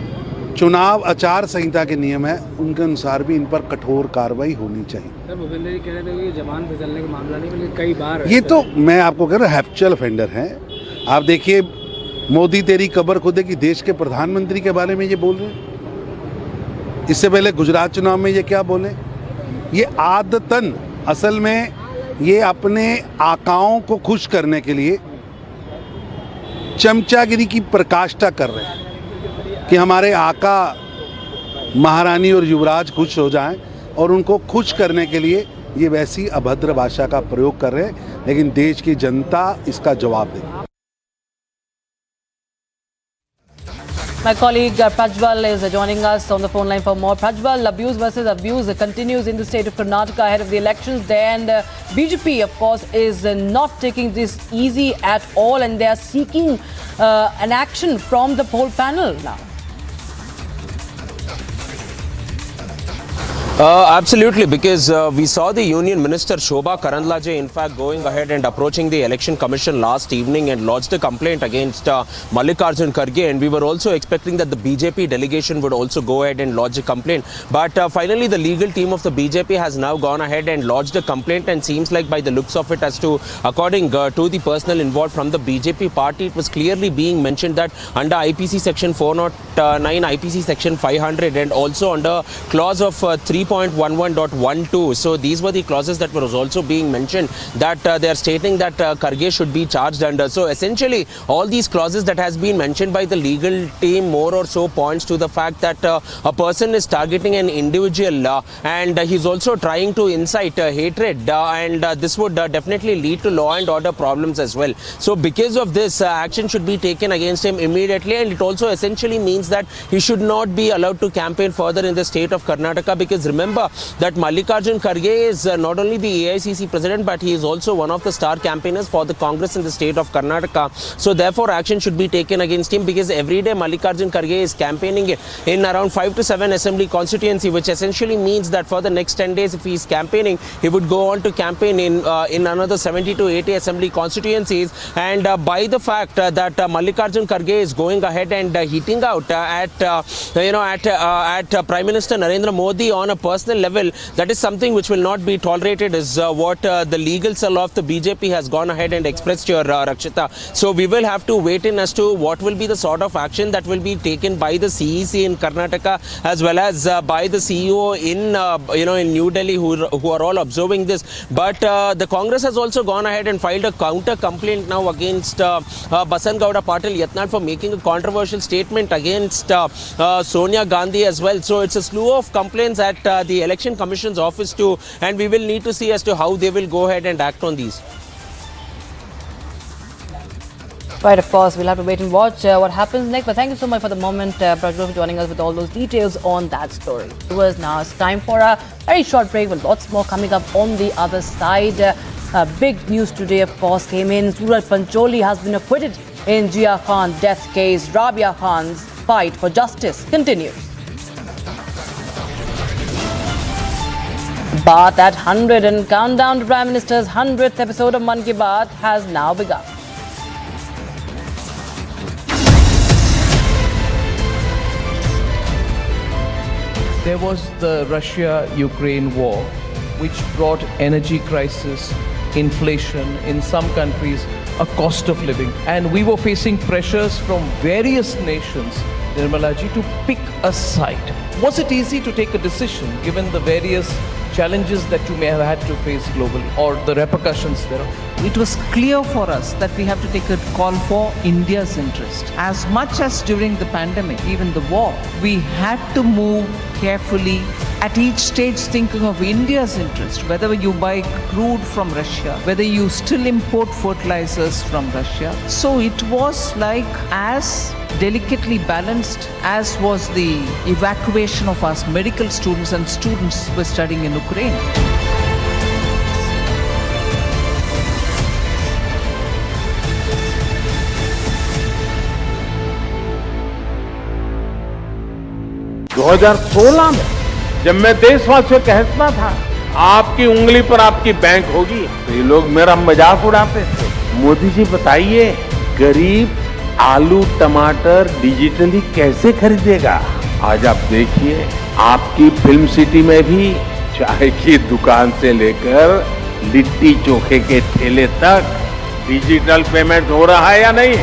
चुनाव आचार संहिता के नियम है उनके अनुसार भी इन पर कठोर कार्रवाई होनी चाहिए। सर भूपेंद्र जी कह रहे थे कि जबान फिसलने का मामला नहीं, बल्कि कई बार ये तो मैं आपको कह रहा हूँ हैप्चुअल ऑफेंडर हैं। आप देखिए मोदी तेरी कब्र खुदेगी देश के प्रधानमंत्री के बारे में ये बोल रहे हैं। इससे पहले गुजरात चुनाव में ये क्या बोले, ये आदतन असल में ये अपने आकाओं को खुश करने के लिए चमचागिरी की प्रकाष्ठा कर रहे हैं कि हमारे आका महारानी और युवराज खुश हो जाएं और उनको खुश करने के लिए ये वैसी अभद्र भाषा का प्रयोग कर रहे हैं, लेकिन देश की जनता इसका जवाब देगी। My colleague Prajwal is joining us on the phone line for more. Prajwal, abuse versus abuse continues in the state of Karnataka ahead of the elections there, and BJP, of course, is not taking this easy at all, and they are seeking an action from the poll panel now. Absolutely, because we saw the Union Minister Shobha Karandlaje in fact going ahead and approaching the Election Commission last evening and lodged a complaint against Mallikarjun Kharge, and we were also expecting that the BJP delegation would also go ahead and lodge a complaint. But finally the legal team of the BJP has now gone ahead and lodged a complaint, and seems like by the looks of it, as to according to the personnel involved from the BJP party, it was clearly being mentioned that under IPC section 409, IPC section 500 and also under clause of 3 3.11.12. So these were the clauses that were also being mentioned, that they are stating that Kharge should be charged under. So essentially all these clauses that has been mentioned by the legal team more or so points to the fact that a person is targeting an individual and he's also trying to incite hatred, and this would definitely lead to law and order problems as well. So because of this, action should be taken against him immediately, and it also essentially means that he should not be allowed to campaign further in the state of Karnataka, because remember that Mallikarjun Kharge is not only the AICC president, but he is also one of the star campaigners for the Congress in the state of Karnataka. So therefore action should be taken against him, because every day Mallikarjun Kharge is campaigning in around 5 to 7 assembly constituency, which essentially means that for the next 10 days if he is campaigning, he would go on to campaign in another 70 to 80 assembly constituencies. And by the fact that Mallikarjun Kharge is going ahead and heating out at Prime Minister Narendra Modi on a personal level, that is something which will not be tolerated, is what the legal cell of the BJP has gone ahead and expressed here, Rakshita. So we will have to wait in as to what will be the sort of action that will be taken by the CEC in Karnataka, as well as by the CEO in New Delhi, who are all observing this. But the Congress has also gone ahead and filed a counter complaint now against Basangowda Patil Yatnal for making a controversial statement against Sonia Gandhi as well. So it's a slew of complaints at the Election Commission's office too, and we will need to see as to how they will go ahead and act on these. Right, of course, we'll have to wait and watch what happens next. But thank you so much for the moment, Prajwal, for joining us with all those details on that story. Now it's time for a very short break with lots more coming up on the other side. Big news today, of course, came in. Surat Pancholi has been acquitted in Jia Khan death case. Rabia Khan's fight for justice continues. Baat at 100 and countdown to Prime Minister's 100th episode of Mann Ki Baat has now begun. There was the Russia-Ukraine war, which brought energy crisis, inflation, in some countries, a cost of living. And we were facing pressures from various nations, Nirmalaji, to pick a side. Was it easy to take a decision given the various challenges that you may have had to face globally, or the repercussions thereof? It was clear for us that we have to take a call for India's interest. As much as during the pandemic, even the war, we had to move carefully at each stage thinking of India's interest, whether you buy crude from Russia, whether you still import fertilizers from Russia. So it was like as delicately balanced as was the evacuation of our medical students and students who were studying in Ukraine. में जब मैं देशवासियों को कहता था आपकी उंगली पर आपकी बैंक होगी, तो ये लोग मेरा मजाक उड़ाते थे। मोदी जी बताइए, गरीब आलू टमाटर डिजिटली कैसे खरीदेगा? आज आप देखिए, आपकी फिल्म सिटी में भी चाय की दुकान से लेकर लिट्टी चोखे के ठेले तक डिजिटल पेमेंट हो रहा है या नहीं?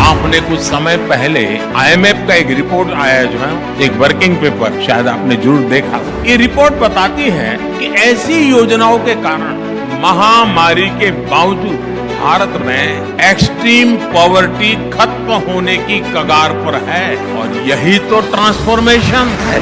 आपने कुछ समय पहले IMF का एक रिपोर्ट आया जो है, एक वर्किंग पेपर, शायद आपने जरूर देखा। ये रिपोर्ट बताती है कि ऐसी योजनाओं के कारण महामारी के बावजूद भारत में एक्सट्रीम पॉवर्टी खत्म होने की कगार पर है, और यही तो ट्रांसफॉर्मेशन है।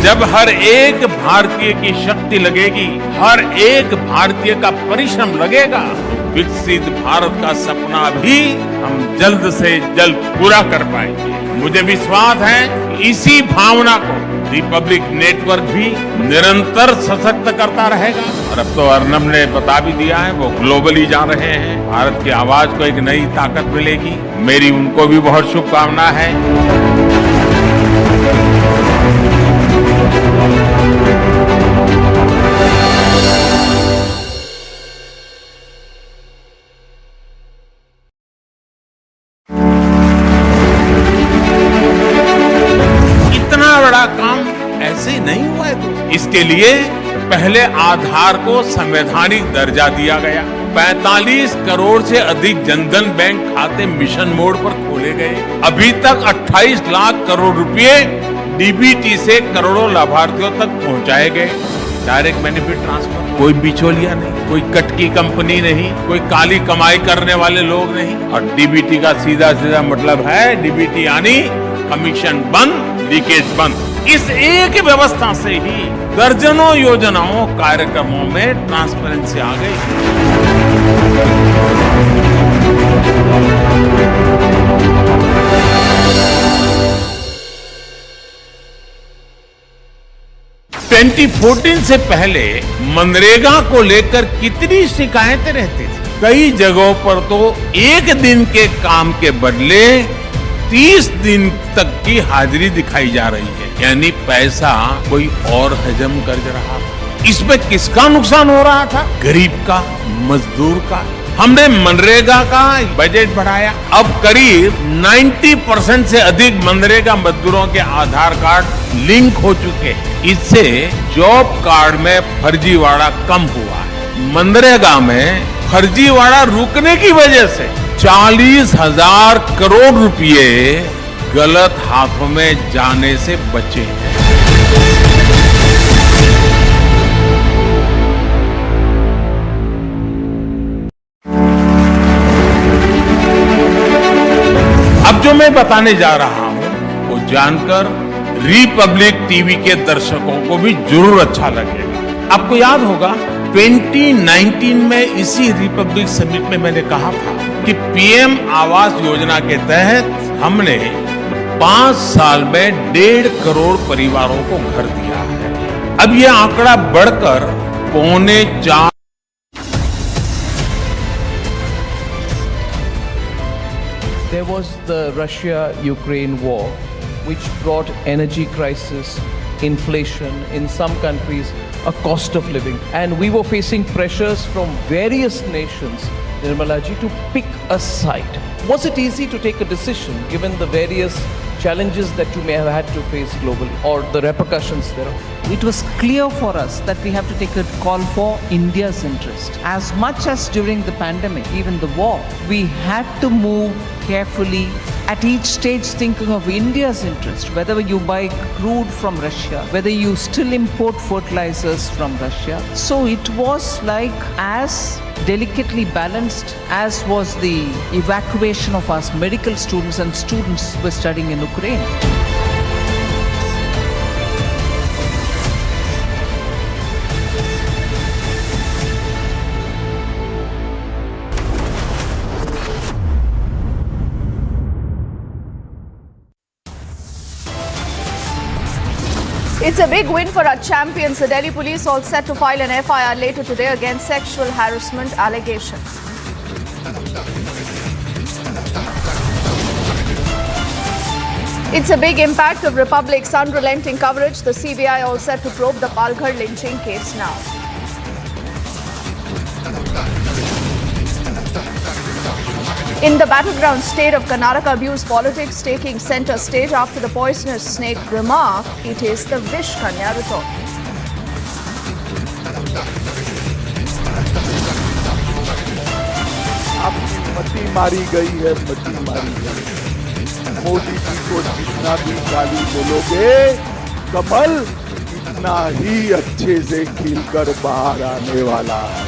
जब हर एक भारतीय की शक्ति लगेगी, हर एक भारतीय का परिश्रम लगेगा, तो विकसित भारत का सपना भी हम जल्द से जल्द पूरा कर पाएंगे। मुझे विश्वास है कि इसी भावना को रिपब्लिक नेटवर्क भी निरंतर सशक्त करता रहेगा। और अब तो अर्नब ने बता भी दिया है, वो ग्लोबली जा रहे हैं, भारत की आवाज को एक नई ताकत मिलेगी। मेरी उनको भी बहुत शुभकामना है। इसके लिए पहले आधार को संवैधानिक दर्जा दिया गया। 45 करोड़ से अधिक जनधन बैंक खाते मिशन मोड पर खोले गए। अभी तक 28 लाख करोड़ रुपए डीबीटी से करोड़ों लाभार्थियों तक पहुंचाए गए। डायरेक्ट बेनिफिट ट्रांसफर, कोई बिचौलिया नहीं, कोई कटकी कंपनी नहीं, कोई काली कमाई करने वाले लोग नहीं। और डीबीटी का सीधा सीधा मतलब है डीबीटी यानी कमीशन बंद, लीकेज बंद। इस एक व्यवस्था से ही दर्जनों योजनाओं कार्यक्रमों में ट्रांसपेरेंसी आ गई। 2014 से पहले मनरेगा को लेकर कितनी शिकायतें रहती थी। कई जगहों पर तो एक दिन के काम के बदले 30 दिन तक की हाजिरी दिखाई जा रही है, यानी पैसा कोई और हजम कर रहा था। इसमें किसका नुकसान हो रहा था? गरीब का, मजदूर का। हमने मनरेगा का बजट बढ़ाया। अब करीब 90% से अधिक मनरेगा मजदूरों के आधार कार्ड लिंक हो चुके हैं। इससे जॉब कार्ड में फर्जीवाड़ा कम हुआ है। मनरेगा में फर्जीवाड़ा रुकने की वजह से 40,000 करोड़ रुपए गलत हाथों में जाने से बचे हैं। अब जो मैं बताने जा रहा हूं वो जानकर रिपब्लिक टीवी के दर्शकों को भी जरूर अच्छा लगेगा। आपको याद होगा 2019 में इसी रिपब्लिक समिट में मैंने कहा था कि पीएम आवास योजना के तहत हमने 5 साल में 1.5 करोड़ परिवारों को घर दिया है। अब यह आंकड़ा बढ़कर 3.25 There was the Russia-Ukraine war, which brought energy crisis, inflation, in some countries, a cost of living. And we were facing pressures from various nations, Nirmala ji, to pick a side. Was it easy to take a decision given the various challenges that you may have had to face globally or the repercussions thereof? It was clear for us that we have to take a call for India's interest. As much as during the pandemic, even the war, we had to move carefully at each stage thinking of India's interest, whether you buy crude from Russia, whether you still import fertilizers from Russia. So it was like as delicately balanced as was the evacuation of our medical students and students who were studying in Ukraine. It's a big win for our champions. The Delhi police all set to file an FIR later today against sexual harassment allegations. It's a big impact of Republic's unrelenting coverage. The CBI all set to probe the Palghar lynching case now. In the battleground state of Karnataka, abuse politics taking center stage after the poisonous snake remark, it is the Vish Kanya retort. आपकी मती मारी गई है, मती मारी गई। मोदी जी को जितना भी गाली बोलोगे, कमल इतना ही अच्छे से खिलकर बाहर आने वाला है।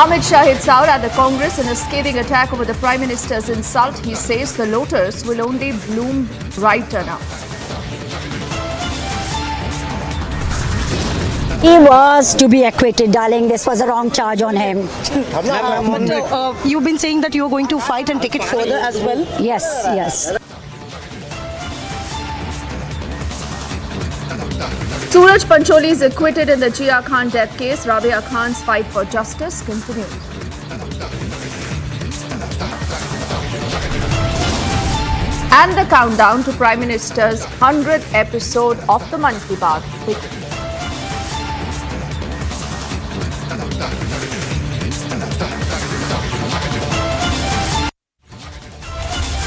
Amit Shah hits out at the Congress in a scathing attack over the Prime Minister's insult. He says the lotus will only bloom brighter now. He was to be acquitted, darling. This was a wrong charge on him. You've been saying that you're going to fight and take it further as well? Yes, yes. Suraj Pancholi is acquitted in the Jia Khan death case. Rabia Khan's fight for justice continues. And the countdown to Prime Minister's 100th episode of the Mann Ki Baat begins.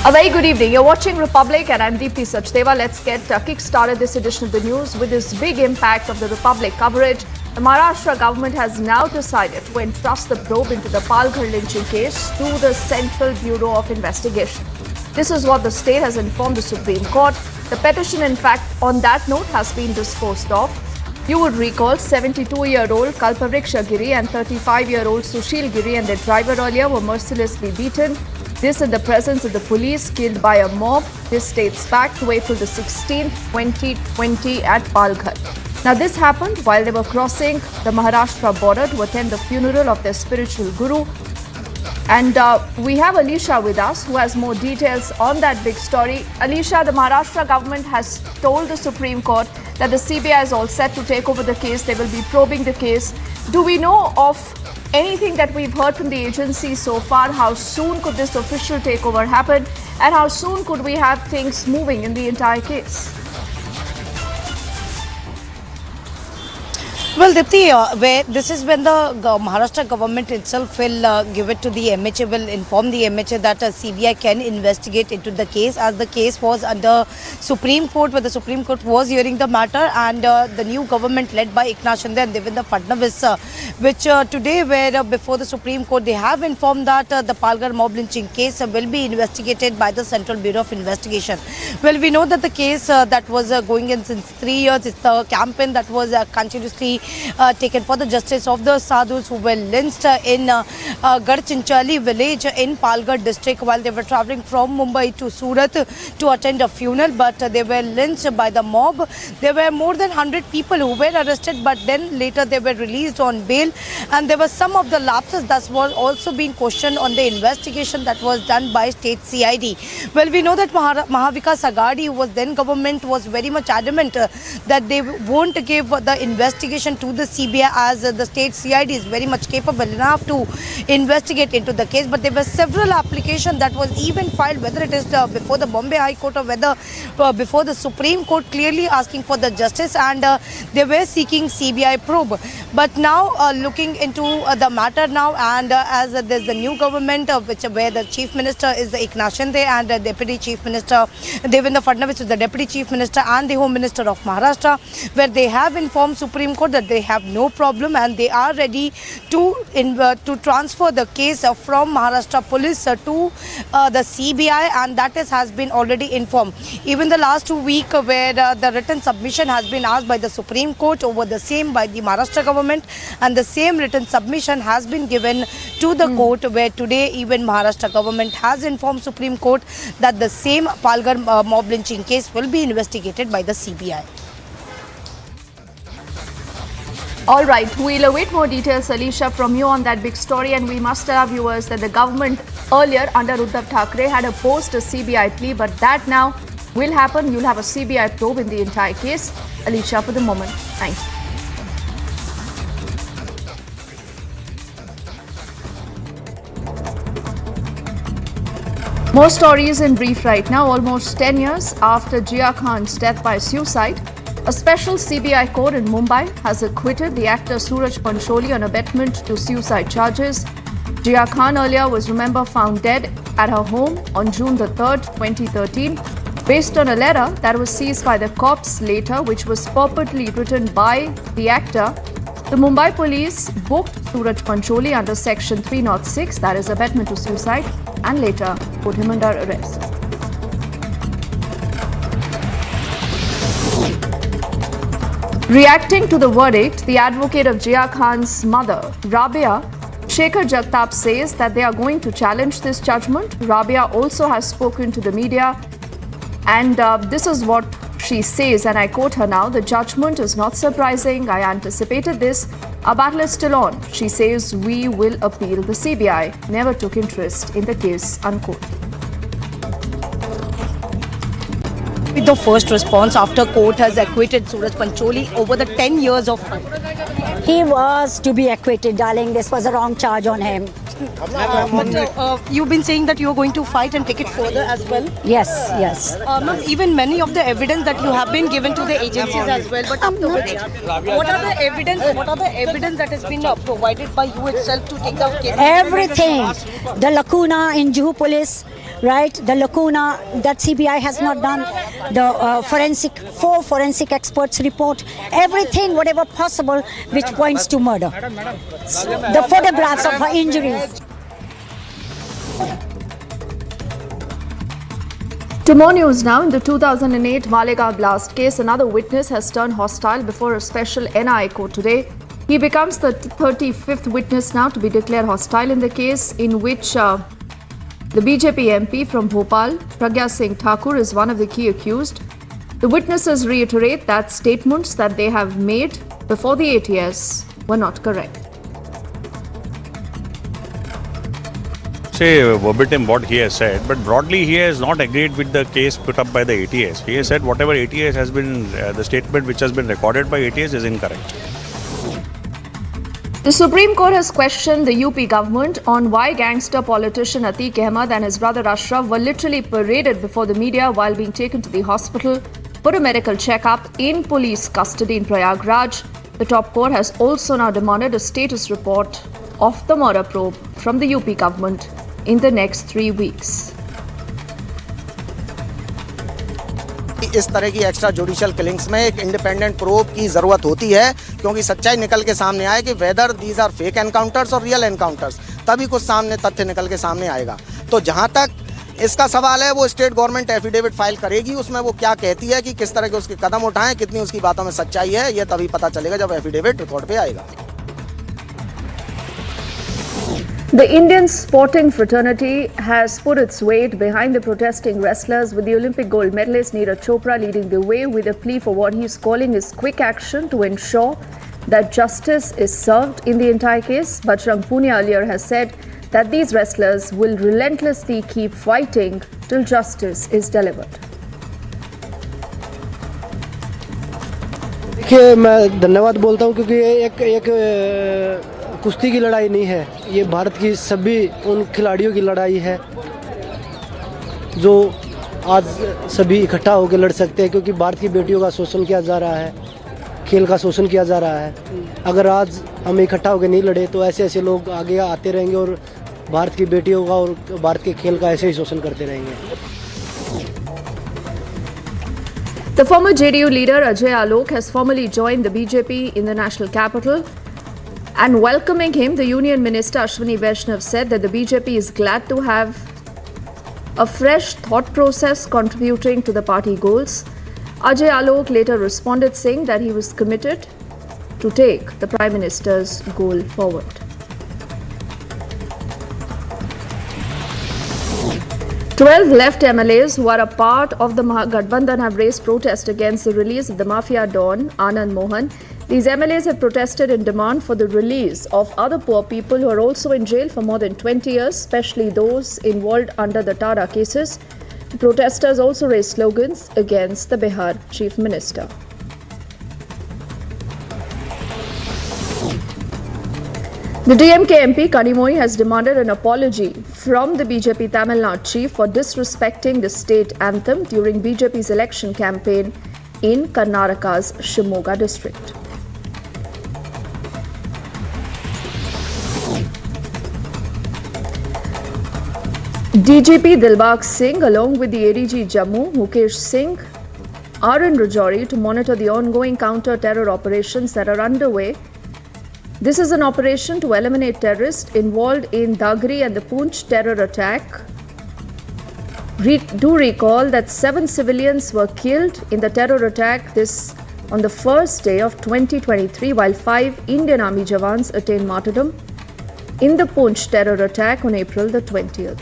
A very good evening. You're watching Republic and I'm Deepthi Sachdeva. Let's get kick-started this edition of the news with this big impact of the Republic coverage. The Maharashtra government has now decided to entrust the probe into the Palghar lynching case to the Central Bureau of Investigation. This is what the state has informed the Supreme Court. The petition, in fact, on that note has been disposed of. You would recall 72-year-old Kalpavriksha Giri and 35-year-old Sushil Giri and their driver earlier were mercilessly beaten. This in the presence of the police, killed by a mob. This dates back to April the 16th, 2020 at Palghar. Now this happened while they were crossing the Maharashtra border to attend the funeral of their spiritual guru. And we have Alisha with us who has more details on that big story. Alisha, the Maharashtra government has told the Supreme Court that the CBI is all set to take over the case. They will be probing the case. Do we know of anything that we've heard from the agency so far? How soon could this official takeover happen? And how soon could we have things moving in the entire case? Well, Dipti, this is when the Maharashtra government itself will give it to the MHA, will inform the MHA that CBI can investigate into the case, as the case was under Supreme Court, where the Supreme Court was hearing the matter, and the new government led by Eknath Shinde and Devendra Fadnavis, which today were before the Supreme Court, they have informed that the Palghar mob lynching case will be investigated by the Central Bureau of Investigation. Well, we know that the case that was going in since 3 years, it's the campaign that was continuously taken for the justice of the sadhus who were lynched in Garchinchali village in Palghar district while they were travelling from Mumbai to Surat to attend a funeral, but they were lynched by the mob. There were more than 100 people who were arrested, but then later they were released on bail, and there were some of the lapses that was also being questioned on the investigation that was done by state CID. Well, we know that Mahavikas Aghadi, who was then government, was very much adamant that they won't give the investigation to the CBI, as the state CID is very much capable enough to investigate into the case. But there were several applications that was even filed, whether it is before the Bombay High Court or whether before the Supreme Court, clearly asking for the justice, and they were seeking CBI probe. But now looking into the matter now, and as there's the new government where the Chief Minister is the Eknath Shinde and the Deputy Chief Minister Devendra Fadnavis is the Deputy Chief Minister and the Home Minister of Maharashtra, where they have informed Supreme Court that they have no problem and they are ready to transfer the case from Maharashtra Police to the CBI, and that has been already informed. Even the last 2 weeks where the written submission has been asked by the Supreme Court over the same by the Maharashtra government, and the same written submission has been given to the court, where today even Maharashtra government has informed Supreme Court that the same Palghar mob lynching case will be investigated by the CBI. All right, we'll await more details, Alisha, from you on that big story. And we must tell our viewers that the government earlier under Uddhav Thackeray had opposed a CBI plea, but that now will happen. You'll have a CBI probe in the entire case. Alisha, for the moment. Thanks. More stories in brief right now. Almost 10 years after Jia Khan's death by suicide, a special CBI court in Mumbai has acquitted the actor Suraj Pancholi on abetment to suicide charges. Jia Khan earlier was, remember, found dead at her home on June the 3rd, 2013, based on a letter that was seized by the cops later, which was purportedly written by the actor. The Mumbai police booked Suraj Pancholi under Section 306, that is abetment to suicide, and later put him under arrest. Reacting to the verdict, the advocate of Jia Khan's mother, Rabia Shekhar Jagtap, says that they are going to challenge this judgment. Rabia also has spoken to the media, and this is what she says, and I quote her now: "The judgment is not surprising. I anticipated this. Our battle is still on." She says, "We will appeal. The CBI never took interest in the case," unquote. The first response after court has acquitted Suraj Pancholi over the 10 years of... He was to be acquitted, darling. This was a wrong charge on him. But you've been saying that you're going to fight and take it further as well? Yes, yes. Ma'am, even many of the evidence that you have been given to the agencies as well, but after which, what are the evidence that has been provided by you itself to take the case? Everything. The lacuna in Juhu police, right? The lacuna that CBI has not done, the four forensic experts report, everything, whatever possible, which points to murder. The photographs of her injuries. To more news now. In the 2008 Malegaon blast case, another witness has turned hostile before a special NIA court today. He becomes the 35th witness now to be declared hostile in the case, in which the BJP MP from Bhopal, Pragya Singh Thakur, is one of the key accused. The witnesses reiterate that statements that they have made before the ATS were not correct. Say verbatim what he has said, but broadly he has not agreed with the case put up by the ATS. He has said whatever ATS has been, the statement which has been recorded by ATS is incorrect. The Supreme Court has questioned the UP government on why gangster politician Atiq Ahmed and his brother Ashraf were literally paraded before the media while being taken to the hospital for a medical checkup in police custody in Prayagraj. The top court has also now demanded a status report of the murder probe from the UP government in the next 3 weeks. इस तरह की extra judicial killings में एक independent probe की जरूरत होती है, क्योंकि सच्चाई निकल के सामने आए कि whether these are fake encounters और रियल एनकाउंटर्स, तभी कुछ सामने तथ्य निकल के सामने आएगा। तो जहां तक इसका सवाल है, वो स्टेट गवर्नमेंट एफिडेविट फाइल करेगी, उसमें वो क्या कहती है कि किस तरह के उसके कदम उठाएं, कितनी उसकी बातों में सच्चाई है, ये तभी पता चलेगा जब एफिडेविट रिकॉर्ड पे आएगा। The Indian sporting fraternity has put its weight behind the protesting wrestlers, with the Olympic gold medalist Neeraj Chopra leading the way with a plea for what he is calling his quick action to ensure that justice is served in the entire case. Bajrang Punia earlier has said that these wrestlers will relentlessly keep fighting till justice is delivered. देखिए, मैं धन्यवाद बोलता हूं, क्योंकि एक कुश्ती की लड़ाई नहीं है, ये भारत की सभी उन खिलाड़ियों की लड़ाई है जो आज सभी इकट्ठा होकर लड़ सकते हैं, क्योंकि भारत की बेटियों का शोषण किया जा रहा है, खेल का शोषण किया जा रहा है। अगर आज हम इकट्ठा होकर नहीं लड़े तो ऐसे ऐसे लोग आगे आते रहेंगे और भारत की बेटियों का और भारत के खेल का ऐसे ही शोषण करते रहेंगे। The former JDU leader Ajay Alok has formally joined the BJP in the national capital. And welcoming him, the Union Minister Ashwini Vaishnav said that the BJP is glad to have a fresh thought process contributing to the party goals. Ajay Alok later responded saying that he was committed to take the Prime Minister's goal forward. Twelve left MLAs who are a part of the Mahagathbandhan have raised protest against the release of the mafia don Anand Mohan. These MLAs have protested in demand for the release of other poor people who are also in jail for more than 20 years, especially those involved under the Tara cases. The protesters also raised slogans against the Bihar Chief Minister. The DMK MP Kanimoi has demanded an apology from the BJP Tamil Nadu chief for disrespecting the state anthem during BJP's election campaign in Karnataka's Shimoga district. DGP Dilbag Singh, along with the ADG Jammu, Mukesh Singh, are in Rajouri to monitor the ongoing counter-terror operations that are underway. This is an operation to eliminate terrorists involved in Dagri and the Poonch terror attack. Do recall that 7 civilians were killed in the terror attack on the first day of 2023, while 5 Indian Army Jawans attained martyrdom in the Poonch terror attack on April the 20th.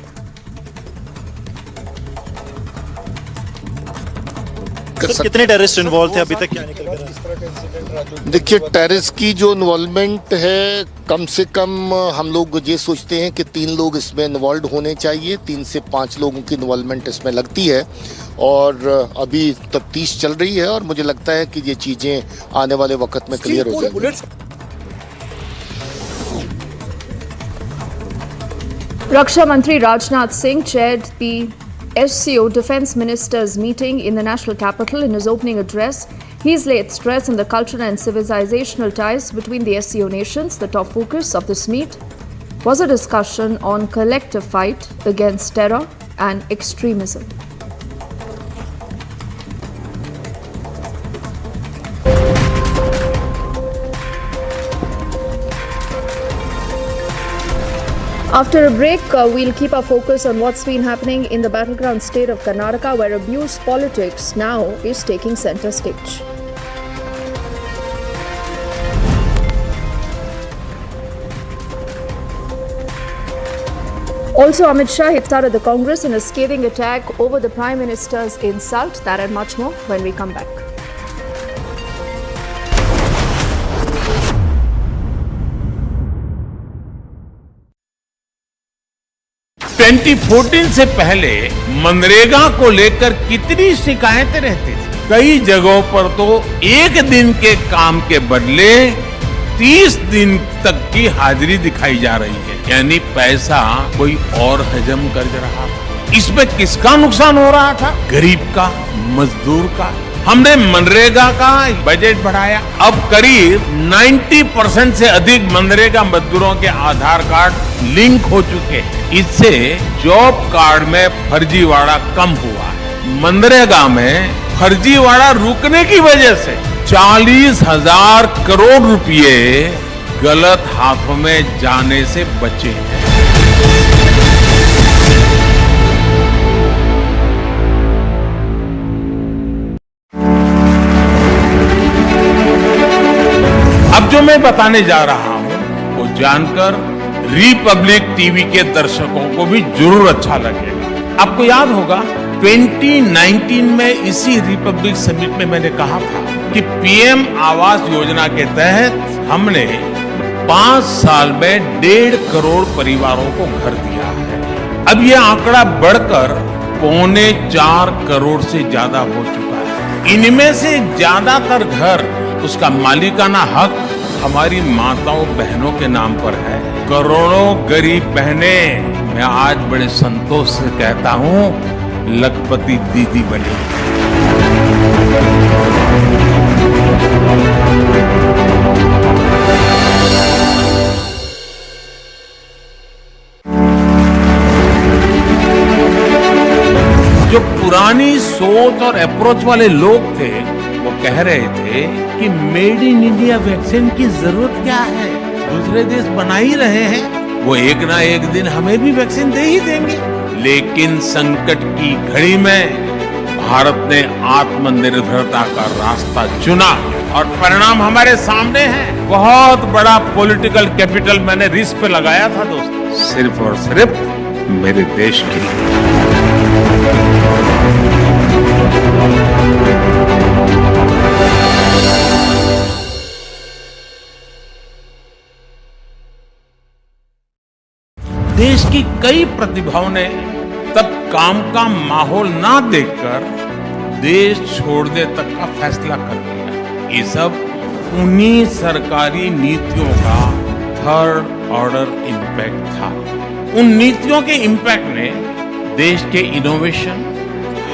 Sir, कितने terrorist involve थे अभी तक, क्या निकल कर रहा है? देखिए, टेररिस्ट की जो इन्वॉल्वमेंट है, कम से कम हम लोग ये सोचते हैं कि 3 लोग इसमें इन्वॉल्व होने चाहिए। 3 से 5 लोगों की इन्वॉल्वमेंट इसमें लगती है और अभी तफ्तीश चल रही है और मुझे लगता है कि ये चीजें आने वाले वक्त में क्लियर हो जाएंगी। Raksha Mantri Rajnath Singh chaired the SCO Defence Ministers meeting in the national capital. In his opening address, he's laid stress on the cultural and civilizational ties between the SCO nations. The top focus of this meet was a discussion on collective fight against terror and extremism. After a break, we'll keep our focus on what's been happening in the battleground state of Karnataka, where abuse politics now is taking center stage. Also, Amit Shah hit out at the Congress in a scathing attack over the Prime Minister's insult. That and much more when we come back. ...2014 से पहले मनरेगा को लेकर कितनी शिकायतें रहती थी। कई जगहों पर तो एक दिन के काम के बदले 30 दिन तक की हाजिरी दिखाई जा रही है, यानी पैसा कोई और हजम कर रहा था। इसमें किसका नुकसान हो रहा था? गरीब का, मजदूर का। हमने मनरेगा का बजट बढ़ाया, अब करीब 90% से अधिक मनरेगा मजदूरों के आधार कार्ड लिंक हो चुके हैं। इससे जॉब कार्ड में फर्जीवाड़ा कम हुआ है। मनरेगा में फर्जीवाड़ा रुकने की वजह से 40,000 करोड़ रुपए गलत हाथों में जाने से बचे हैं। अब जो मैं बताने जा रहा हूं वो जानकर रिपब्लिक टीवी के दर्शकों को भी जरूर अच्छा लगेगा। आपको याद होगा 2019 में इसी रिपब्लिक समिट में मैंने कहा था कि पीएम आवास योजना के तहत हमने 5 साल में 1.5 करोड़ परिवारों को घर दिया है। अब यह आंकड़ा बढ़कर 3.25 करोड़ से ज्यादा हो चुका है। इनमें से ज्यादातर घर, उसका मालिकाना हक हमारी माताओं बहनों के नाम पर है। करोड़ों गरीब बहनें, मैं आज बड़े संतोष से कहता हूं, लखपति दीदी बनी। जो पुरानी सोच और अप्रोच वाले लोग थे वो कह रहे थे कि मेड इन इंडिया वैक्सीन की जरूरत क्या है, दूसरे देश बना ही रहे हैं, वो एक ना एक दिन हमें भी वैक्सीन दे ही देंगे। लेकिन संकट की घड़ी में भारत ने आत्मनिर्भरता का रास्ता चुना और परिणाम हमारे सामने है। बहुत बड़ा पॉलिटिकल कैपिटल मैंने रिस्क पे लगाया था दोस्तों, सिर्फ और सिर्फ मेरे देश के लिए। देश की कई प्रतिभाओं ने तब काम का माहौल ना देखकर देश छोड़ने तक का फैसला कर लिया। ये सब उन्हीं सरकारी नीतियों का थर्ड ऑर्डर इम्पैक्ट था। उन नीतियों के इम्पैक्ट ने देश के इनोवेशन,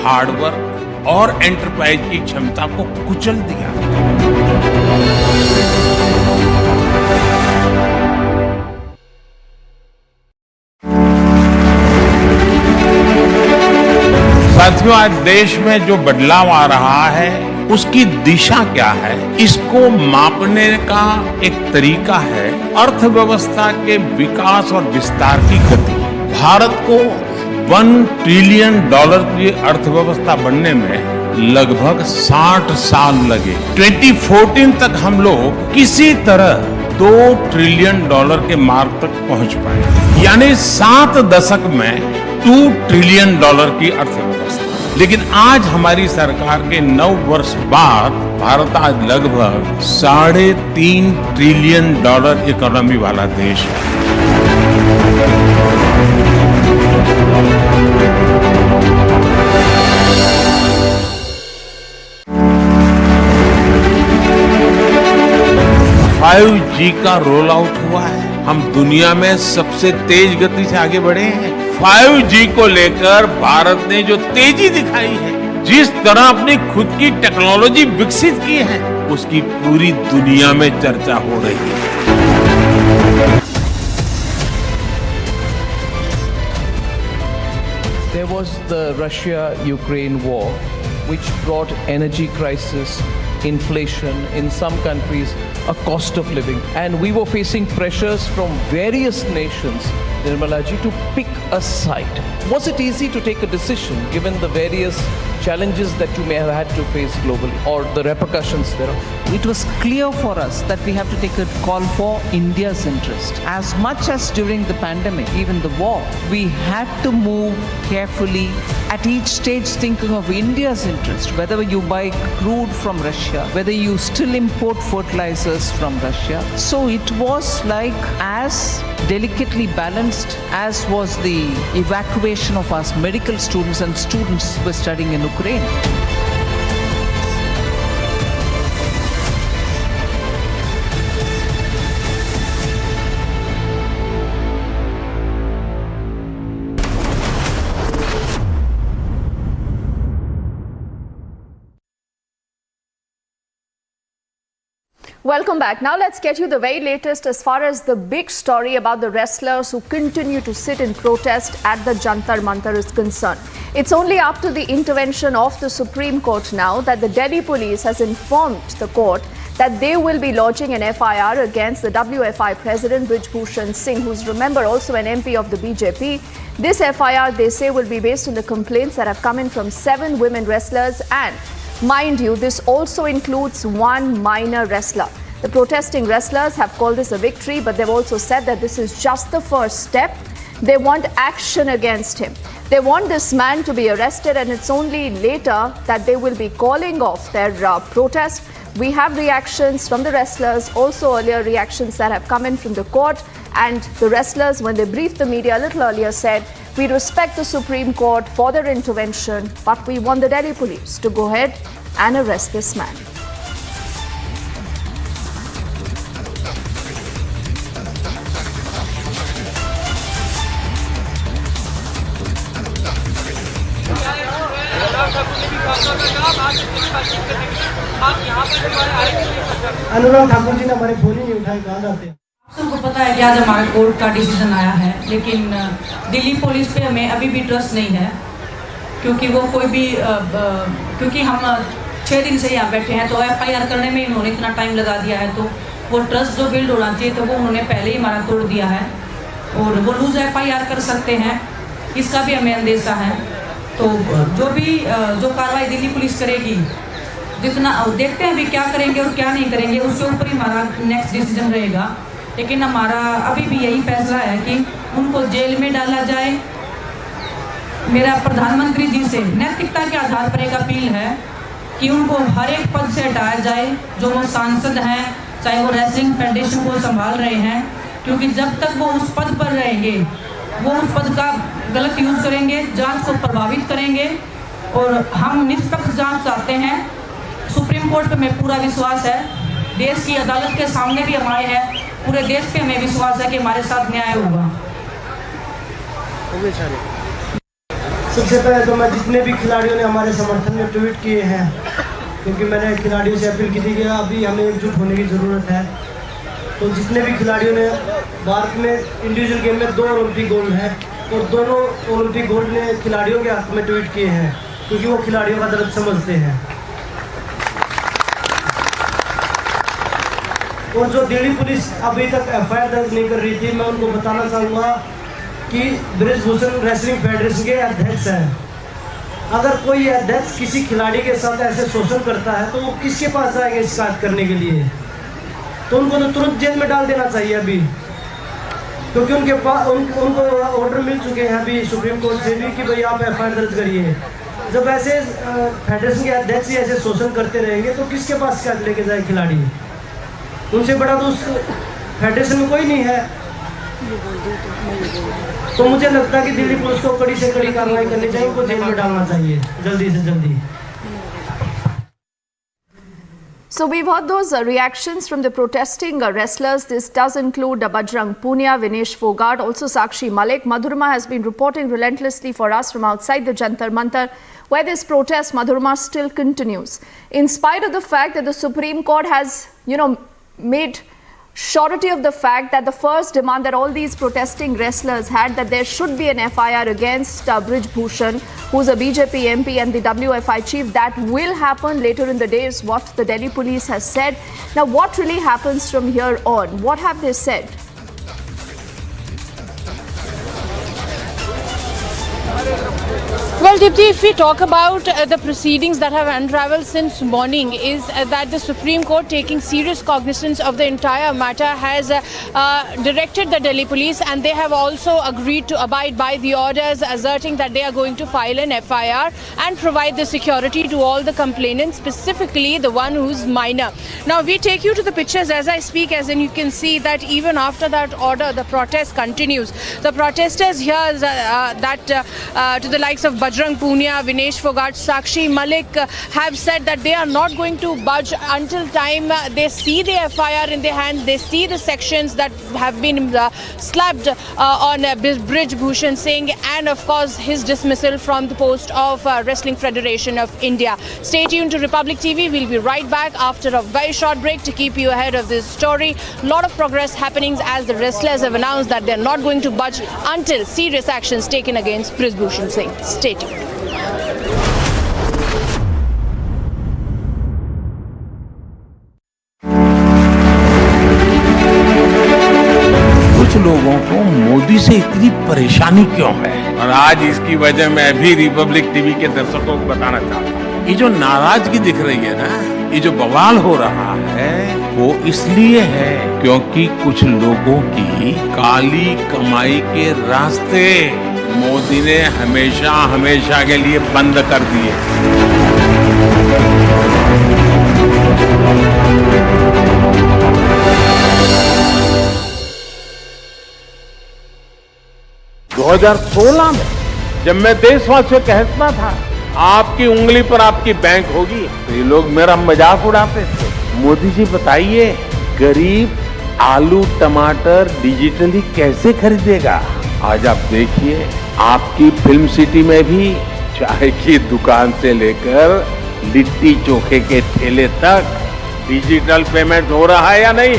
हार्डवर्क और एंटरप्राइज की क्षमता को कुचल दिया। साथियों, आज देश में जो बदलाव आ रहा है उसकी दिशा क्या है, इसको मापने का एक तरीका है अर्थव्यवस्था के विकास और विस्तार की गति। भारत को $1 ट्रिलियन की अर्थव्यवस्था बनने में लगभग 60 साल लगे। 2014 तक हम लोग किसी तरह $2 ट्रिलियन के मार्ग तक पहुंच पाए, यानी 7 दशक में $2 ट्रिलियन की अर्थव्यवस्था। लेकिन आज हमारी सरकार के 9 वर्ष बाद भारत आज लगभग $3.5 ट्रिलियन इकोनॉमी वाला देश है।5G का रोल आउट हुआ है। हम दुनिया में सबसे तेज गति से आगे बढ़े हैं। 5G को लेकर भारत ने जो तेजी दिखाई है, जिस तरह अपनी खुद की टेक्नोलॉजी विकसित की है, उसकी पूरी दुनिया में चर्चा हो रही है। There was the Russia-Ukraine war, which brought energy crisis, inflation, in some countries, a cost of living. And we were facing pressures from various nations, Nirmalaji, to pick a side. Was it easy to take a decision given the various challenges that you may have had to face globally or the repercussions thereof? It was clear for us that we have to take a call for India's interest. As much as during the pandemic, even the war, we had to move carefully at each stage thinking of India's interest, whether you buy crude from Russia, whether you still import fertilizers from Russia. So it was like as delicately balanced as was the evacuation of our medical students and students who were studying in Ukraine. Welcome back. Now let's get you the very latest as far as the big story about the wrestlers who continue to sit in protest at the Jantar Mantar is concerned. It's only after the intervention of the Supreme Court now that the Delhi police has informed the court that they will be lodging an FIR against the WFI president Brij Bhushan Singh, who's, remember, also an MP of the BJP. This FIR, they say, will be based on the complaints that have come in from 7 women wrestlers, and mind you, this also includes 1 minor wrestler. The protesting wrestlers have called this a victory, but they've also said that this is just the first step. They want action against him. They want this man to be arrested, and it's only later that they will be calling off their protest. We have reactions from the wrestlers, also earlier reactions that have come in from the court, and the wrestlers, when they briefed the media a little earlier, said, we respect the Supreme Court for their intervention, but we want the Delhi police to go ahead and arrest this man. Anurag Thakur ji ने हमारे phone ही नहीं उठाए, कहाँ जाते हैं? सबको पता है कि आज हमारे कोर्ट का डिसीजन आया है, लेकिन दिल्ली पुलिस पे हमें अभी भी ट्रस्ट नहीं है, क्योंकि वो कोई भी क्योंकि हम 6 दिन से यहाँ बैठे हैं, तो FIR करने में इन्होंने इतना टाइम लगा दिया है, तो वो ट्रस्ट जो बिल्ड होना चाहिए तो वो उन्होंने पहले ही हमारा तोड़ दिया है, और वो लूज FIR कर सकते हैं, इसका भी हमें अंदेशा है। तो जो कार्रवाई दिल्ली पुलिस करेगी, जितना देखते हैं अभी क्या करेंगे और क्या नहीं करेंगे, उसके ऊपर ही हमारा नेक्स्ट डिसीजन रहेगा। लेकिन हमारा अभी भी यही फैसला है कि उनको जेल में डाला जाए। मेरा प्रधानमंत्री जी से नैतिकता के आधार पर एक अपील है कि उनको हर एक पद से हटाया जाए, जो वो सांसद हैं, चाहे वो रेसलिंग फेडरेशन को संभाल रहे हैं, क्योंकि जब तक वो उस पद पर रहेंगे, वो उस पद का गलत यूज़ करेंगे, जांच को प्रभावित करेंगे, और हम निष्पक्ष जांच चाहते हैं। सुप्रीम कोर्ट पे हमें पूरा विश्वास है, देश की अदालत के सामने भी हम आए हैं, पूरे देश पे हमें विश्वास है कि हमारे साथ न्याय होगा। सबसे पहले तो मैं जितने भी खिलाड़ियों ने हमारे समर्थन में ट्वीट किए हैं, क्योंकि मैंने खिलाड़ियों से अपील की थी कि अभी हमें एकजुट होने की ज़रूरत है, तो जितने भी खिलाड़ियों ने भारत में इंडिविजुअल गेम में 2 ओलंपिक गोल्ड हैं, और दोनों ओलंपिक गोल्ड ने खिलाड़ियों के हक में ट्वीट किए हैं, क्योंकि वो खिलाड़ियों का दर्द समझते हैं। और जो दिल्ली पुलिस अभी तक FIR दर्ज नहीं कर रही थी, मैं उनको बताना चाहूँगा कि ब्रिज भूषण रेसलिंग फेडरेशन के अध्यक्ष हैं। अगर कोई अध्यक्ष किसी खिलाड़ी के साथ ऐसे शोषण करता है तो वो किसके पास जाएंगे शिकायत करने के लिए? तो उनको तो तुरंत जेल में डाल देना चाहिए अभी, क्योंकि उनके पास उनको ऑर्डर मिल चुके हैं अभी सुप्रीम कोर्ट से भी कि भाई आप FIR दर्ज करिए। जब ऐसे फेडरेशन के अध्यक्ष ही ऐसे शोषण करते रहेंगे तो किसके पास शिकायत लेके जाए खिलाड़ी? उनसे बड़ा तो उस फेडरेशन में कोई नहीं है। तो मुझे लगता है कि दिल्ली पुलिस को कड़ी से कड़ी कार्रवाई करनी चाहिए, उनको जेल में डालना चाहिए जल्दी से जल्दी। So we've heard those reactions from the protesting wrestlers. This does include Bajrang Punia, Vinesh Fogart, also Sakshi Malik. Madhurma has been reporting relentlessly for us from outside the Jantar Mantar, where this protest, Madhurma, still continues. In spite of the fact that the Supreme Court has, made surety of the fact that the first demand that all these protesting wrestlers had, that there should be an FIR against Brij Bhushan, who's a BJP MP and the WFI chief, that will happen later in the day, is what the Delhi police has said. Now, what really happens from here on? What have they said? Well, Dipti, if we talk about the proceedings that have unraveled since morning, is that the Supreme Court, taking serious cognizance of the entire matter, has directed the Delhi police, and they have also agreed to abide by the orders, asserting that they are going to file an FIR and provide the security to all the complainants, specifically the one who's minor. Now, we take you to the pictures as I speak, as in you can see that even after that order, the protest continues. The protesters here, to the likes of Bajrang Punia, Vinesh Fogart, Sakshi Malik, have said that they are not going to budge until time they see the FIR in their hand, they see the sections that have been slapped on Brij Bhushan Singh, and of course his dismissal from the post of Wrestling Federation of India. Stay tuned to Republic TV. We'll be right back after a very short break to keep you ahead of this story. Lot of progress happenings as the wrestlers have announced that they're not going to budge until serious actions taken against Brij Bhushan Singh. Stay tuned. कुछ लोगों को मोदी से इतनी परेशानी क्यों है, और आज इसकी वजह मैं भी रिपब्लिक टीवी के दर्शकों को बताना चाहता हूँ। ये जो नाराजगी दिख रही है ना, ये जो बवाल हो रहा है, वो इसलिए है क्योंकि कुछ लोगों की काली कमाई के रास्ते मोदी ने हमेशा हमेशा के लिए बंद कर दिए। दो 2016 में जब मैं देशवासियों कहता था आपकी उंगली पर आपकी बैंक होगी, तो ये लोग मेरा मजाक उड़ाते थे। मोदी जी बताइए, गरीब आलू टमाटर डिजिटली कैसे खरीदेगा? आज आप देखिए, आपकी फिल्म सिटी में भी चाय की दुकान से लेकर लिट्टी चोखे के ठेले तक डिजिटल पेमेंट हो रहा है या नहीं?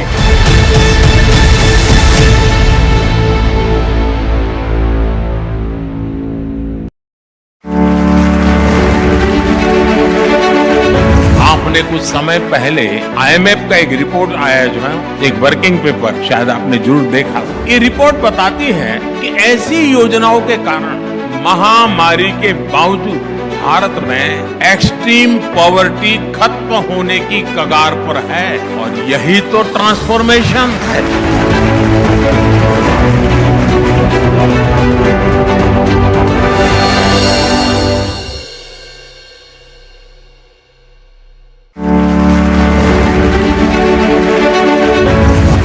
आपने कुछ समय पहले IMF का एक रिपोर्ट आया जो है, एक वर्किंग पेपर, शायद आपने जरूर देखा। ये रिपोर्ट बताती है कि ऐसी योजनाओं के कारण महामारी के बावजूद भारत में एक्सट्रीम पॉवर्टी खत्म होने की कगार पर है, और यही तो ट्रांसफॉर्मेशन है।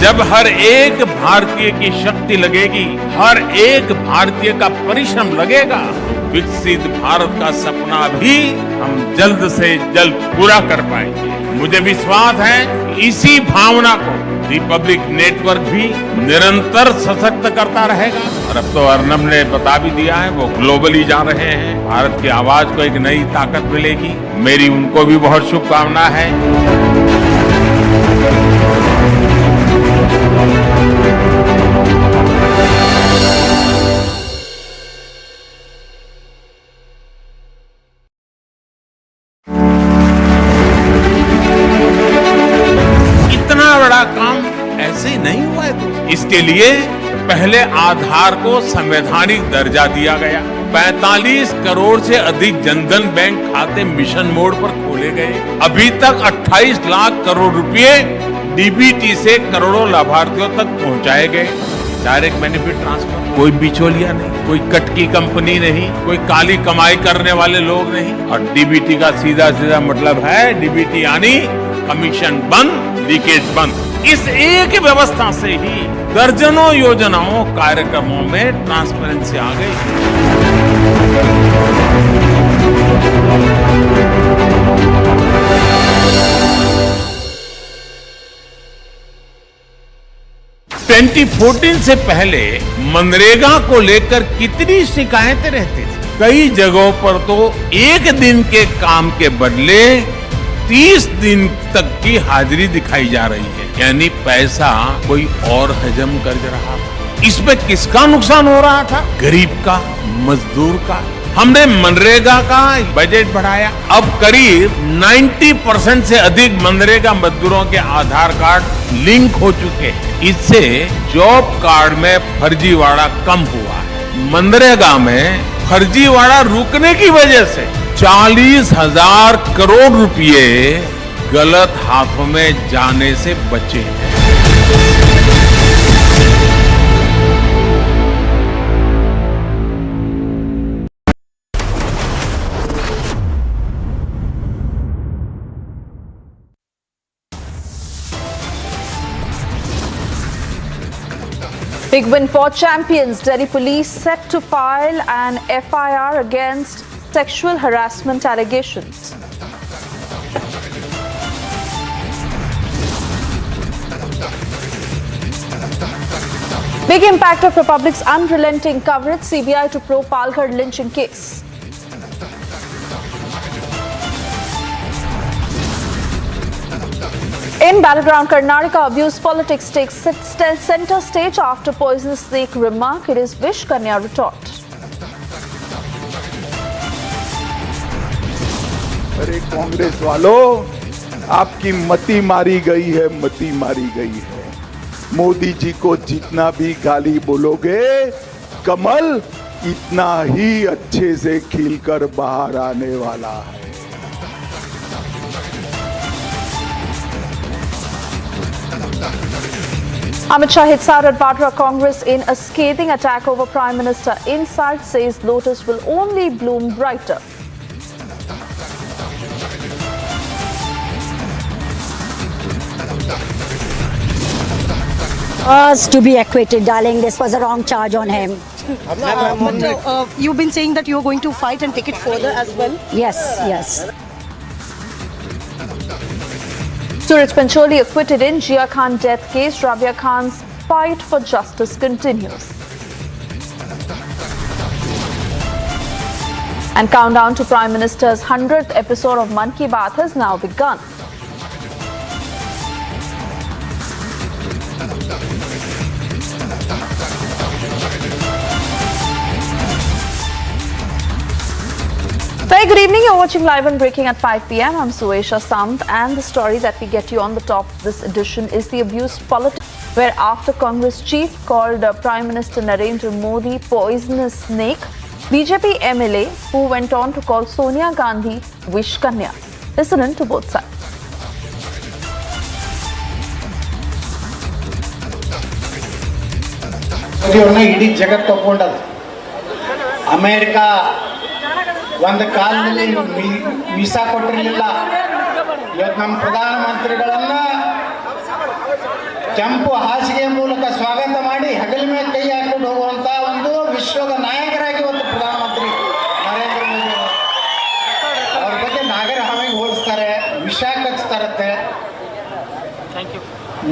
जब हर एक भारतीय की शक्ति लगेगी, हर एक भारतीय का परिश्रम लगेगा, तो विकसित भारत का सपना भी हम जल्द से जल्द पूरा कर पाएंगे। मुझे विश्वास है कि इसी भावना को रिपब्लिक नेटवर्क भी निरंतर सशक्त करता रहेगा। और अब तो अर्नब ने बता भी दिया है, वो ग्लोबली जा रहे हैं, भारत की आवाज को एक नई ताकत मिलेगी। मेरी उनको भी बहुत शुभकामना है। इतना बड़ा काम ऐसे ही नहीं हुआ है तो इसके लिए पहले आधार को संवैधानिक दर्जा दिया गया। 45 करोड़ से अधिक जनधन बैंक खाते मिशन मोड पर खोले गए। अभी तक 28 लाख करोड़ रुपए डीबीटी से करोड़ों लाभार्थियों तक पहुंचाए गए। डायरेक्ट बेनिफिट ट्रांसफर, कोई बिचौलिया नहीं, कोई कटकी कंपनी नहीं, कोई काली कमाई करने वाले लोग नहीं। और डीबीटी का सीधा सीधा मतलब है, डीबीटी यानी कमीशन बंद, लीकेज बंद। इस एक व्यवस्था से ही दर्जनों योजनाओं कार्यक्रमों में ट्रांसपेरेंसी आ गई। से पहले मनरेगा को लेकर कितनी शिकायतें रहती थी। कई जगहों पर तो एक दिन के काम के बदले 30 दिन तक की हाजिरी दिखाई जा रही है, यानी पैसा कोई और हजम कर रहा था। इसमें किसका नुकसान हो रहा था? गरीब का, मजदूर का। हमने मनरेगा का बजट बढ़ाया, अब करीब 90% से अधिक मनरेगा मजदूरों के आधार कार्ड लिंक हो चुके हैं। इससे जॉब कार्ड में फर्जीवाड़ा कम हुआ है। मनरेगा में फर्जीवाड़ा रुकने की वजह से 40,000 करोड़ रुपए गलत हाथों में जाने से बचे हैं। Big win for champions. Delhi police set to file an FIR against sexual harassment allegations. Big impact of Republic's unrelenting coverage. CBI to probe Palghar lynching case. In battleground Karnataka, abuse politics takes center stage after poisonous snake remark. It is Vish Kanya retort. अरे कांग्रेस वालों, आपकी मती मारी गई है, मती मारी गई है। मोदी जी को जितना भी गाली बोलोगे, कमल इतना ही अच्छे से खिलकर बाहर आने वाला है। Amit Shah hits out at Varuna Congress in a scathing attack over Prime Minister. Inside says Lotus will only bloom brighter. Was to be acquitted, darling. This was a wrong charge on him. But you've been saying that you're going to fight and take it further as well? Yes, yes. Suraj Pancholi acquitted in Jia Khan death case. Rabia Khan's fight for justice continues. And countdown to Prime Minister's 100th episode of Mann Ki Baat has now begun. Very good evening. You're watching Live and Breaking at 5 p.m. I'm Suesha Samant, and the story that we get you on the top of this edition is the abuse politics, where after Congress chief called Prime Minister Narendra Modi poisonous snake, BJP MLA who went on to call Sonia Gandhi Vish Kanya. Listen in to both sides. ಇಡೀ ಜಗತ್ತು ತಗೊಂಡದ America ಒಂದು ಕಾಲದಲ್ಲಿ visa ಕೊಟ್ಟಿರಲಿಲ್ಲ. ಇವತ್ತು ನಮ್ಮ ಪ್ರಧಾನಮಂತ್ರಿಗಳನ್ನ ಕೆಂಪು ಹಾಸಿಗೆ ಮೂಲಕ ಸ್ವಾಗತ ಮಾಡಿ ಹೆಗಲ ಮೇಲೆ ಕೈ ಹಾಕೊಂಡು ಹೋಗುವಂತ ಒಂದು ವಿಶ್ವದ ನಾಯಕರಾಗಿ ಇವತ್ತು ಪ್ರಧಾನಮಂತ್ರಿ ನರೇಂದ್ರ ಮೋದಿ ಅವ್ರ ಬಗ್ಗೆ ನಾಗರ ಹಾವಿಗೆ ಹೋಲಿಸ್ತಾರೆ, ವಿಷ ಕಚ್ತಾರತ್ತೆ.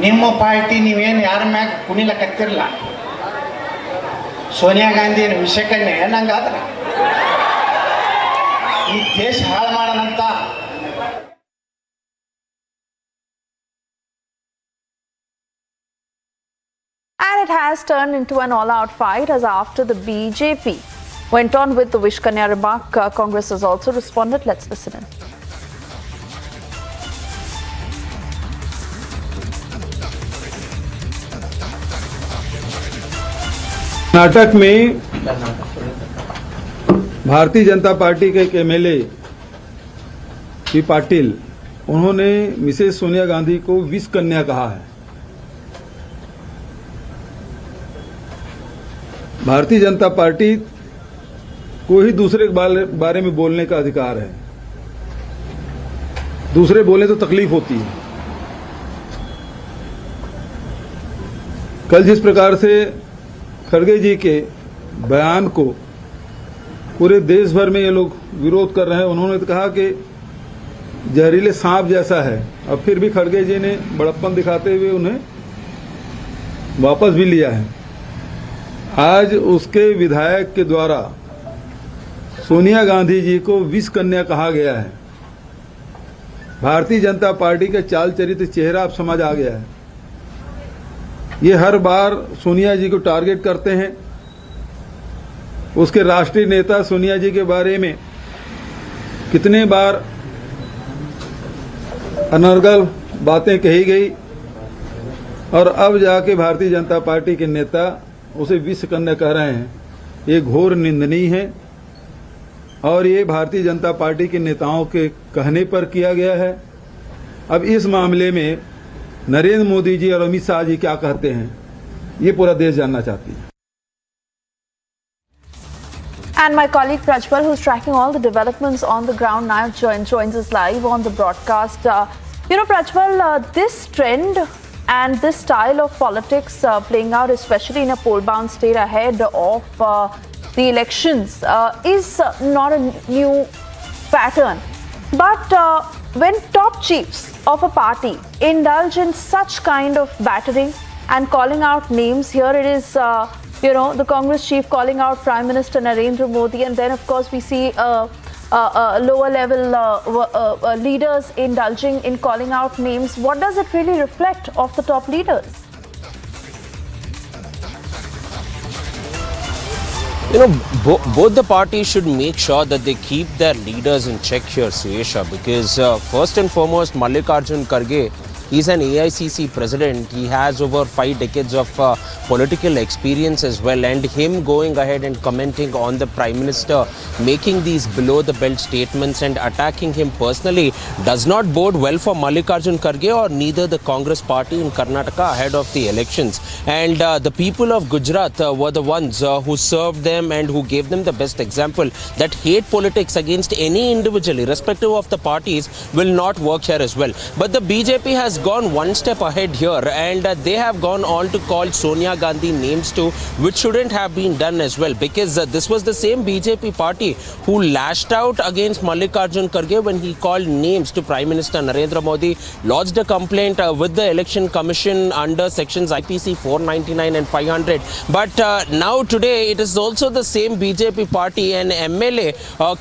ನಿಮ್ಮ ಪಾರ್ಟಿ ನೀವೇನು ಯಾರ ಮ್ಯಾಗ ಕುಣಿಲಕತ್ತಿರಲ್ಲ. ಸೋನಿಯಾ ಗಾಂಧಿ ಏನು ವಿಷಕನ್ನೇ ನಂಗಾದ್ರೆ ಈ ದೇಶ ಹಾಳು ಮಾಡೋಣಂತ. And it has turned into an all-out fight as after the BJP went on with the Vish Kanya remark, Congress has also responded. Let's listen in. Karnataka में भारतीय जनता पार्टी के एक एमएलए श्री पाटिल, उन्होंने मिसेस सोनिया गांधी को विष कन्या कहा है। भारतीय जनता पार्टी को ही दूसरे के बारे में बोलने का अधिकार है। दूसरे बोले तो तकलीफ होती है। कल जिस प्रकार से खड़गे जी के बयान को पूरे देश भर में ये लोग विरोध कर रहे हैं, उन्होंने तो कहा कि जहरीले सांप जैसा है। अब फिर भी खड़गे जी ने बड़प्पन दिखाते हुए उन्हें वापस भी लिया है। आज उसके विधायक के द्वारा सोनिया गांधी जी को विष कन्या कहा गया है। भारतीय जनता पार्टी का चाल चरित्र चेहरा अब समझ आ गया है। ये हर बार सोनिया जी को टारगेट करते हैं। उसके राष्ट्रीय नेता सोनिया जी के बारे में कितने बार अनर्गल बातें कही गई और अब जाके भारतीय जनता पार्टी के नेता उसे विष कन्या कह रहे हैं। ये घोर निंदनीय है और ये भारतीय जनता पार्टी के नेताओं के कहने पर किया गया है। अब इस मामले में नरेंद्र मोदी जी और अमित शाह जी क्या कहते हैं, ये पूरा देश जानना चाहती है। And my colleague Prajwal, who's tracking all the developments on the ground now, joins us live on the broadcast. Prajwal, this trend and this style of politics playing out, especially in a poll-bound state ahead of the elections, is not a new pattern. But when top chiefs of a party indulge in such kind of battering and calling out names, here it is, the Congress chief calling out Prime Minister Narendra Modi, and then of course we see lower level leaders indulging in calling out names. What does it really reflect of the top leaders? Both the parties should make sure that they keep their leaders in check here, Suesha, because first and foremost, Mallikarjun Kharge, he's an AICC president. He has over 5 decades of political experience as well, and him going ahead and commenting on the Prime Minister, making these below the belt statements and attacking him personally does not bode well for Mallikarjun Kharge or neither the Congress party in Karnataka ahead of the elections. And the people of Gujarat were the ones who served them and who gave them the best example that hate politics against any individual, irrespective of the parties, will not work here as well. But the BJP has gone one step ahead here, and they have gone on to call Sonia Gandhi names too, which shouldn't have been done as well, because this was the same BJP party who lashed out against Mallikarjun Kharge when he called names to Prime Minister Narendra Modi, lodged a complaint with the Election Commission under sections IPC 499 and 500. But now today it is also the same BJP party, an MLA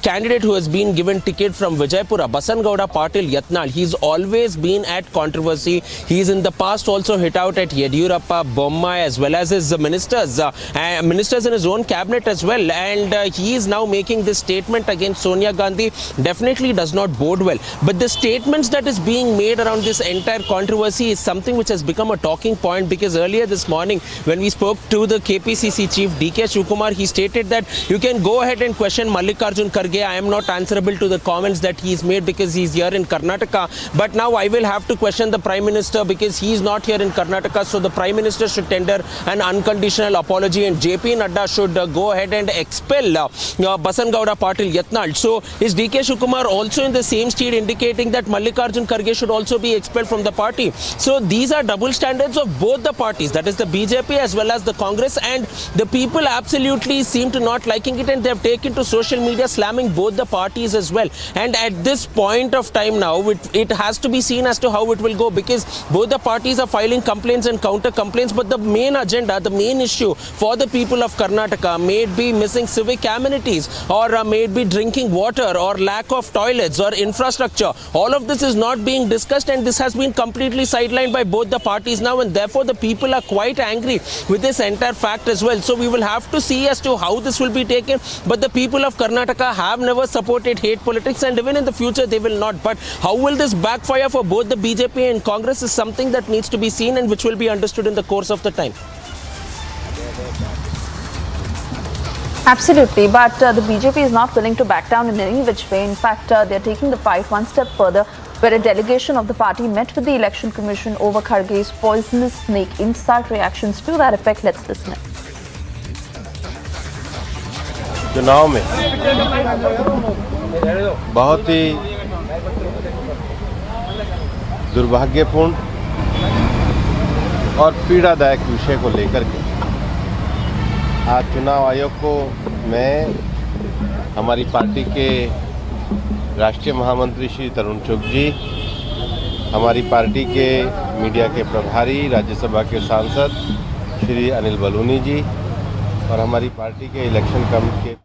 candidate who has been given ticket from Vijaypura, Basangowda Patil Yatnal. He's always been at controversy. He's in the past also hit out at Yediyurappa, Bommai, as well as his ministers in his own cabinet as well. And he is now making this statement against Sonia Gandhi. Definitely does not bode well. But the statements that is being made around this entire controversy is something which has become a talking point, because earlier this morning when we spoke to the KPCC chief DK Shivakumar, he stated that you can go ahead and question Mallikarjun Kharge. I am not answerable to the comments that he's made because he's here in Karnataka. But now I will have to question the Prime Minister because he's not here in Karnataka. So the Prime Minister should tender an unconditional apology, and JP Nadda should go ahead and expel Basangowda Patil Yatnal. So is DK Shivakumar also in the same state indicating that Mallikarjun Kharge should also be expelled from the party? So these are double standards of both the parties, that is the BJP as well as the Congress, and the people absolutely seem to not liking it, and they have taken to social media slamming both the parties as well. And at this point of time now, it has to be seen as to how it will go, because both the parties are filing complaints and counter complaints, but the main agenda, the main issue for the people of Karnataka, may it be missing civic amenities, or may it be drinking water, or lack of toilets or infrastructure, all of this is not being discussed, and this has been completely sidelined by both the parties now, and therefore the people are quite angry with this entire fact as well. So we will have to see as to how this will be taken, but the people of Karnataka have never supported hate politics, and even in the future they will not. But how will this backfire for both the BJP and Congress is something that needs to be seen and which will be understood in the course of the time. Absolutely, but the BJP is not willing to back down in any which way. In fact, they are taking the fight one step further, where a delegation of the party met with the Election Commission over Kharge's poisonous snake insult. Reactions to that effect, let's listen in. चुनाव में बहुत ही दुर्भाग्यपूर्ण और पीड़ादायक विषय को लेकर के आज चुनाव आयोग को मैं, हमारी पार्टी के राष्ट्रीय महामंत्री श्री तरुण चुग जी, हमारी पार्टी के मीडिया के प्रभारी राज्यसभा के सांसद श्री अनिल बलूनी जी और हमारी पार्टी के इलेक्शन कमेटी के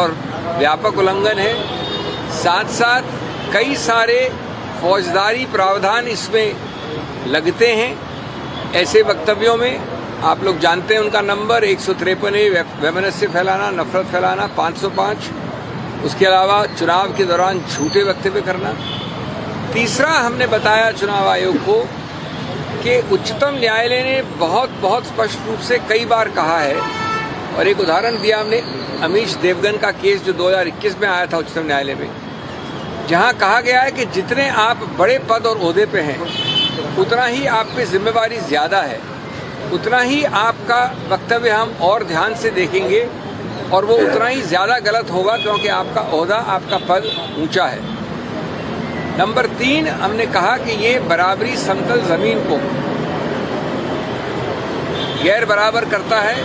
और व्यापक उल्लंघन है। साथ साथ कई सारे फौजदारी प्रावधान इसमें लगते हैं। ऐसे वक्तव्यों में आप लोग जानते हैं उनका नंबर 153 है, वैमनस्य फैलाना, नफरत फैलाना, 505, उसके अलावा चुनाव के दौरान झूठे वक्तव्य करना। तीसरा हमने बताया चुनाव आयोग को कि उच्चतम न्यायालय ने बहुत स्पष्ट रूप से कई बार कहा है, और एक उदाहरण दिया हमने अमीश देवगन का केस जो 2021 में आया था उच्चतम न्यायालय में, जहां कहा गया है कि जितने आप बड़े पद और ओहदे पे हैं उतना ही आप पे जिम्मेवारी ज्यादा है, उतना ही आपका वक्तव्य हम और ध्यान से देखेंगे और वो उतना ही ज्यादा गलत होगा क्योंकि आपका ओहदा, आपका पद ऊंचा है। नंबर 3 हमने कहा कि ये बराबरी समतल जमीन को गैर बराबर करता है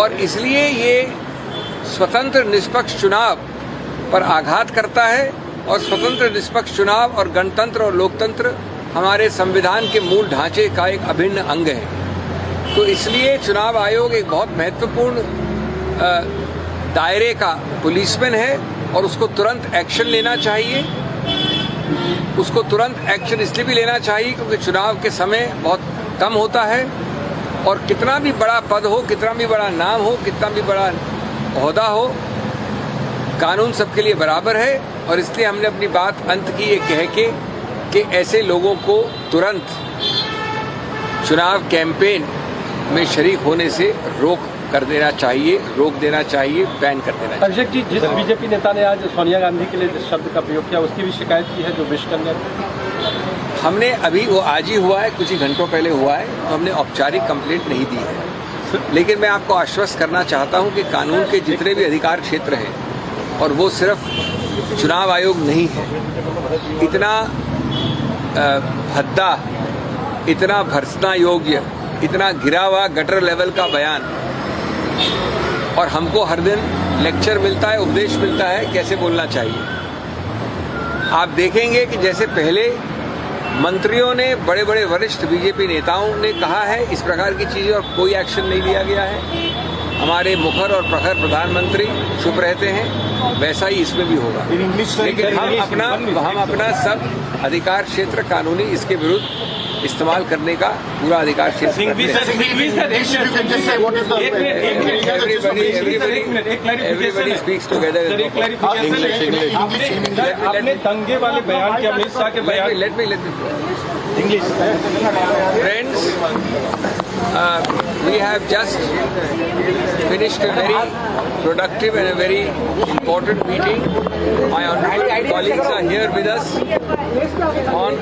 और इसलिए ये स्वतंत्र निष्पक्ष चुनाव पर आघात करता है, और स्वतंत्र निष्पक्ष चुनाव और गणतंत्र और लोकतंत्र हमारे संविधान के मूल ढांचे का एक अभिन्न अंग है। तो इसलिए चुनाव आयोग एक बहुत महत्वपूर्ण दायरे का पुलिसमैन है और उसको तुरंत एक्शन लेना चाहिए। उसको तुरंत एक्शन इसलिए भी लेना चाहिए क्योंकि चुनाव के समय बहुत कम होता है और कितना भी बड़ा पद हो, कितना भी बड़ा नाम हो, कितना भी बड़ा ओहदा हो, कानून सबके लिए बराबर है। और इसलिए हमने अपनी बात अंत की ये कह के कि ऐसे लोगों को तुरंत चुनाव कैंपेन में शरीक होने से रोक देना चाहिए, बैन कर देना चाहिए। अभिषेक जी, जिस बीजेपी नेता ने आज सोनिया गांधी के लिए जिस शब्द का प्रयोग किया उसकी भी शिकायत की है, जो विश्वकन्या, हमने अभी वो आज ही हुआ है, कुछ ही घंटों पहले हुआ है, तो हमने औपचारिक कंप्लेंट नहीं दी है। लेकिन मैं आपको आश्वस्त करना चाहता हूं कि कानून के जितने भी अधिकार क्षेत्र हैं, और वो सिर्फ चुनाव आयोग नहीं है, इतना भद्दा, इतना भर्त्सना योग्य, इतना गिरा हुआ गटर लेवल का बयान, और हमको हर दिन लेक्चर मिलता है, उपदेश मिलता है कैसे बोलना चाहिए। आप देखेंगे कि जैसे पहले मंत्रियों ने, बड़े बड़े वरिष्ठ बीजेपी नेताओं ने कहा है इस प्रकार की चीजें और कोई एक्शन नहीं लिया गया है, हमारे मुखर और प्रखर प्रधानमंत्री चुप रहते हैं, वैसा ही इसमें भी होगा। लेकिन हम अपना सब अधिकार क्षेत्र कानूनी इसके विरुद्ध इस्तेमाल करने का पूरा अधिकार क्षेत्र एवरीबडी स्पीक्स टुगेदर। आपने दंगे वाले बयान के, अमित शाह के बयान, let me English. Friends, we have just finished a very productive and a very important meeting. My honorable colleagues are here with us on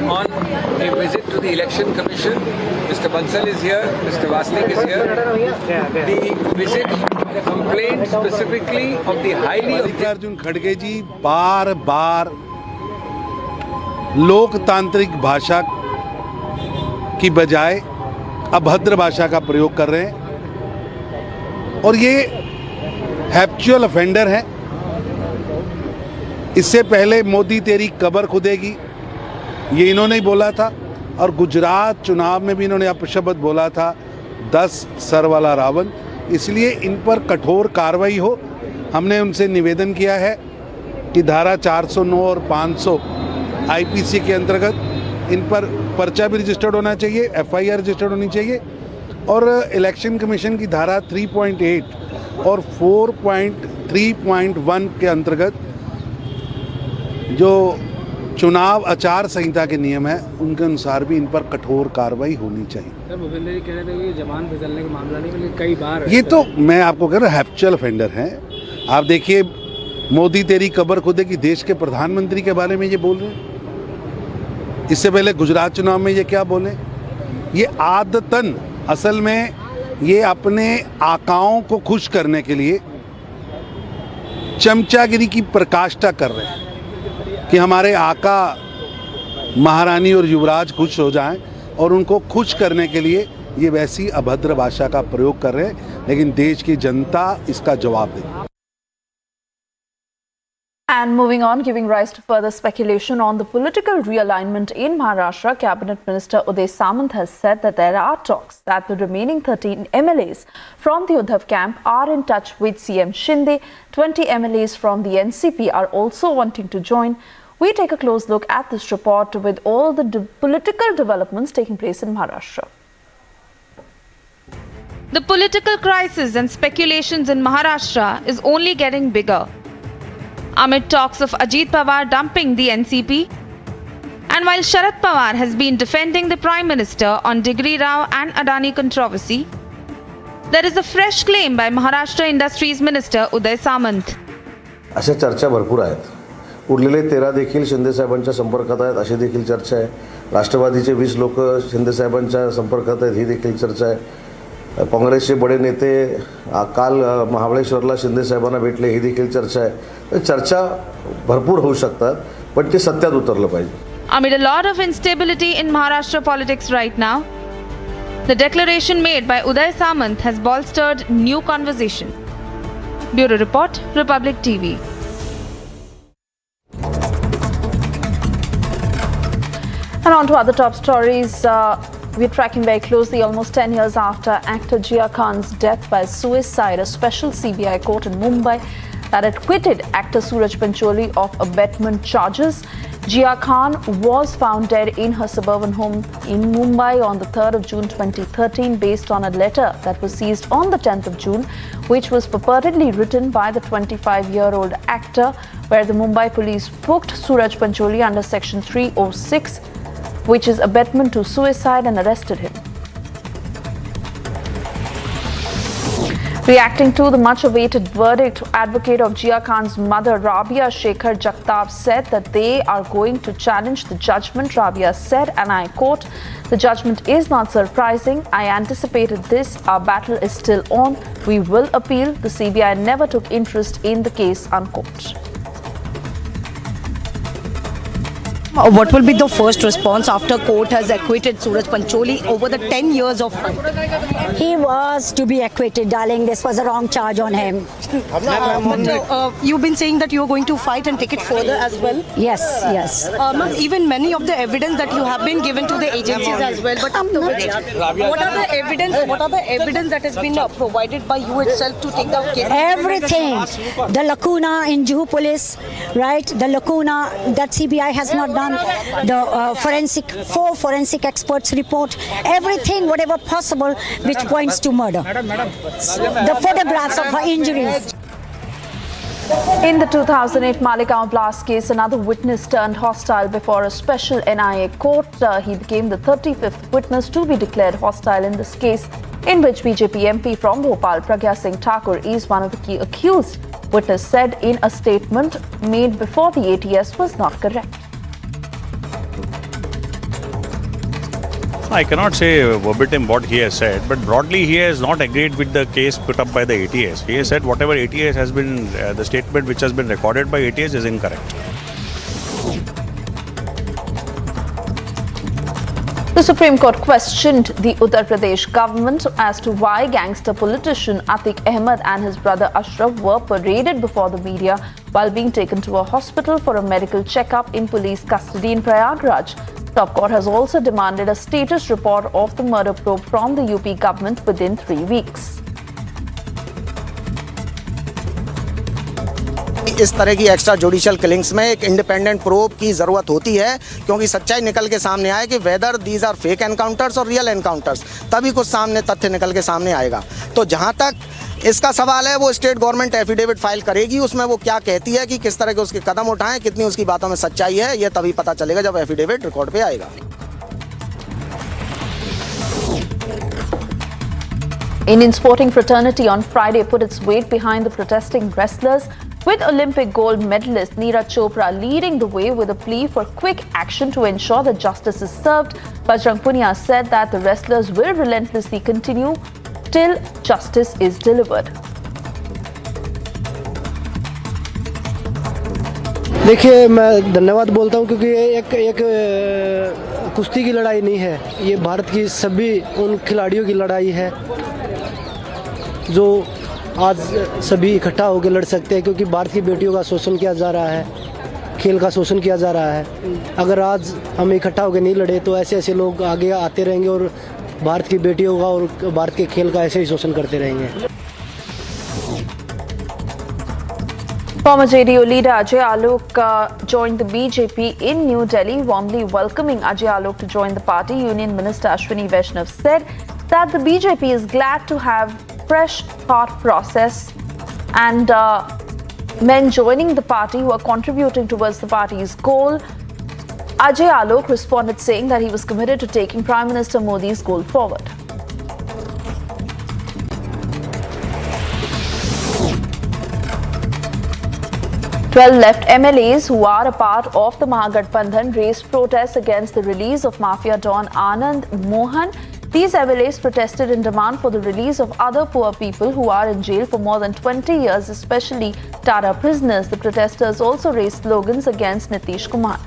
a visit to the Election Commission. Mr. Bansal is here, Mr. Vasnik is here. The visit complained specifically of the highly... Mallikarjun खड़गे जी बार बार लोकतांत्रिक भाषा की बजाय अभद्र भाषा का प्रयोग कर रहे हैं और ये हैप्चुअल ऑफेंडर है। इससे पहले मोदी तेरी कब्र खुदेगी, ये इन्होंने ही बोला था, और गुजरात चुनाव में भी इन्होंने अपशब्द बोला था, 10 सर वाला रावण। इसलिए इन पर कठोर कार्रवाई हो। हमने उनसे निवेदन किया है कि धारा 409 और 500 आईपीसी के अंतर्गत इन पर पर्चा भी रजिस्टर्ड होना चाहिए, एफआईआर रजिस्टर्ड होनी चाहिए, और इलेक्शन कमीशन की धारा 3.8 और 4.3.1 के अंतर्गत जो चुनाव आचार संहिता के नियम है उनके अनुसार भी इन पर कठोर कार्रवाई होनी चाहिए। सर, भूपेंद्र जी कह रहे थे कि जबान फिसलने का मामला नहीं, बल्कि कई बार ये तो मैं आपको कह रहा हूँ हैप्चुअल ऑफेंडर हैं। आप देखिए, मोदी तेरी कब्र खुदेगी, देश के प्रधानमंत्री के बारे में ये बोल रहे हैं। इससे पहले गुजरात चुनाव में ये क्या बोले? ये आदतन, असल में ये अपने आकाओं को खुश करने के लिए चमचागिरी की प्रकाष्ठा कर रहे हैं कि हमारे आका, महारानी और युवराज खुश हो जाएं, और उनको खुश करने के लिए ये वैसी अभद्र भाषा का प्रयोग कर रहे हैं। लेकिन देश की जनता इसका जवाब देगी। And moving on, giving rise to further speculation on the political realignment in Maharashtra, Cabinet Minister Uday Samant has said that there are talks that the remaining 13 MLAs from the Uddhav camp are in touch with CM Shinde. 20 MLAs from the NCP are also wanting to join. We take a close look at this report with all the political developments taking place in Maharashtra. The political crisis and speculations in Maharashtra is only getting bigger. Amid talks of Ajit Pawar dumping the NCP, and while Sharad Pawar has been defending the Prime Minister on Digri Rao and Adani controversy, there is a fresh claim by Maharashtra Industries Minister Uday Samant. अशा चर्चा भरपूर आहेत. उरलेले 13 देखील शिंदे साहेबांच्या संपर्कात आहेत अशी देखील चर्चा आहे. राष्ट्रवादीचे 20 लोक शिंदे साहेबांच्या संपर्कात आहेत ही देखील चर्चा आहे. काँग्रेसचे बडे नेते काल महाबळेश्वरला शिंदे साहेबांना भेटले ही देखील चर्चा आहे. चर्चा भरपूर होऊ शकतात पण ते सत्यात उतरलं पाहिजे. Amid a lot of instability in Maharashtra politics right now, the declaration made by Uday Samant has bolstered new conversation. Bureau Report, Republic TV. And on to other top stories. We're tracking very closely almost 10 years after actor Jia Khan's death by suicide. A special CBI court in Mumbai that acquitted actor Suraj Pancholi of abetment charges. Jia Khan was found dead in her suburban home in Mumbai on the 3rd of June 2013 based on a letter that was seized on the 10th of June, which was purportedly written by the 25-year-old actor, where the Mumbai police booked Suraj Pancholi under Section 306, which is abetment to suicide, and arrested him. Reacting to the much-awaited verdict, advocate of Jia Khan's mother, Rabia Shekhar Jagtap, said that they are going to challenge the judgment. Rabia said, and I quote, "The judgment is not surprising. I anticipated this. Our battle is still on. We will appeal. The CBI never took interest in the case," unquote. What will be the first response after court has acquitted Suraj Pancholi over the 10 years of fight? He was to be acquitted, darling. This was a wrong charge on him. You've been saying that you're going to fight and take it further as well? Yes, yes. Even many of the evidence that you have been given to the agencies as well, but after which, what are the evidence that has been provided by you itself to take the case? Everything. The lacuna in Juhu police, right? The lacuna that CBI has not done. The four forensic experts report, everything, whatever possible, which points to murder. The photographs of her injuries. In the 2008 Malegaon blast case, another witness turned hostile before a special NIA court. He became the 35th witness to be declared hostile in this case, in which BJP MP from Bhopal, Pragya Singh Thakur, is one of the key accused. Witness said in a statement made before the ATS was not correct. I cannot say verbatim what he has said, but broadly he has not agreed with the case put up by the ATS. He has said whatever ATS has been, the statement which has been recorded by ATS is incorrect. The Supreme Court questioned the Uttar Pradesh government as to why gangster politician Atiq Ahmed and his brother Ashraf were paraded before the media while being taken to a hospital for a medical checkup in police custody in Prayagraj. Top Court has also demanded a status report of the murder probe from the UP government within 3 weeks. इस तरह की extra judicial killings में एक independent probe की ज़रूरत होती है, क्योंकि सच्चाई निकल के सामने आए कि whether these are fake encounters और रियल एनकाउंटर्स, तभी कुछ सामने तथ्य निकल के सामने आएगा. तो जहां तक इसका सवाल है, वो स्टेट गवर्नमेंट एफिडेविट फाइल करेगी, उसमें वो क्या कहती है कि किस तरह के उसके कदम उठाएं, कितनी उसकी बातों में सच्चाई है, ये तभी पता चलेगा जब एफिडेविट रिकॉर्ड पे आएगा. Indian sporting fraternity on Friday put its weight behind the protesting wrestlers, with Olympic gold medalist Neeraj Chopra leading the way with a plea for quick action to ensure that justice is served. Bajrang Punia said that the wrestlers will relentlessly continue till justice is delivered. देखिए, मैं धन्यवाद बोलता हूं, क्योंकि ये एक कुश्ती की लड़ाई नहीं है, ये भारत की सभी उन खिलाड़ियों की लड़ाई है जो आज सभी इकट्ठा होकर लड़ सकते हैं, क्योंकि भारत की बेटियों का शोषण किया जा रहा है, खेल का शोषण किया जा रहा है। अगर आज हम इकट्ठा होकर नहीं लड़े तो ऐसे ऐसे लोग आगे आते रहेंगे और भारत की बेटियों का और भारत के खेल का ऐसे ही शोषण करते रहेंगे। Former JDU leader Ajay Alok joined the BJP in New Delhi, warmly welcoming Ajay Alok to join the party. Union Minister Ashwini Vaishnav said that the BJP is glad to have fresh thought process and men joining the party who are contributing towards the party's goal. Ajay Alok responded saying that he was committed to taking Prime Minister Modi's goal forward. Twelve left MLAs who are a part of the Mahagathbandhan raised protests against the release of Mafia Don Anand Mohan. These MLAs protested in demand for the release of other poor people who are in jail for more than 20 years, especially Tara prisoners. The protesters also raised slogans against Nitish Kumar.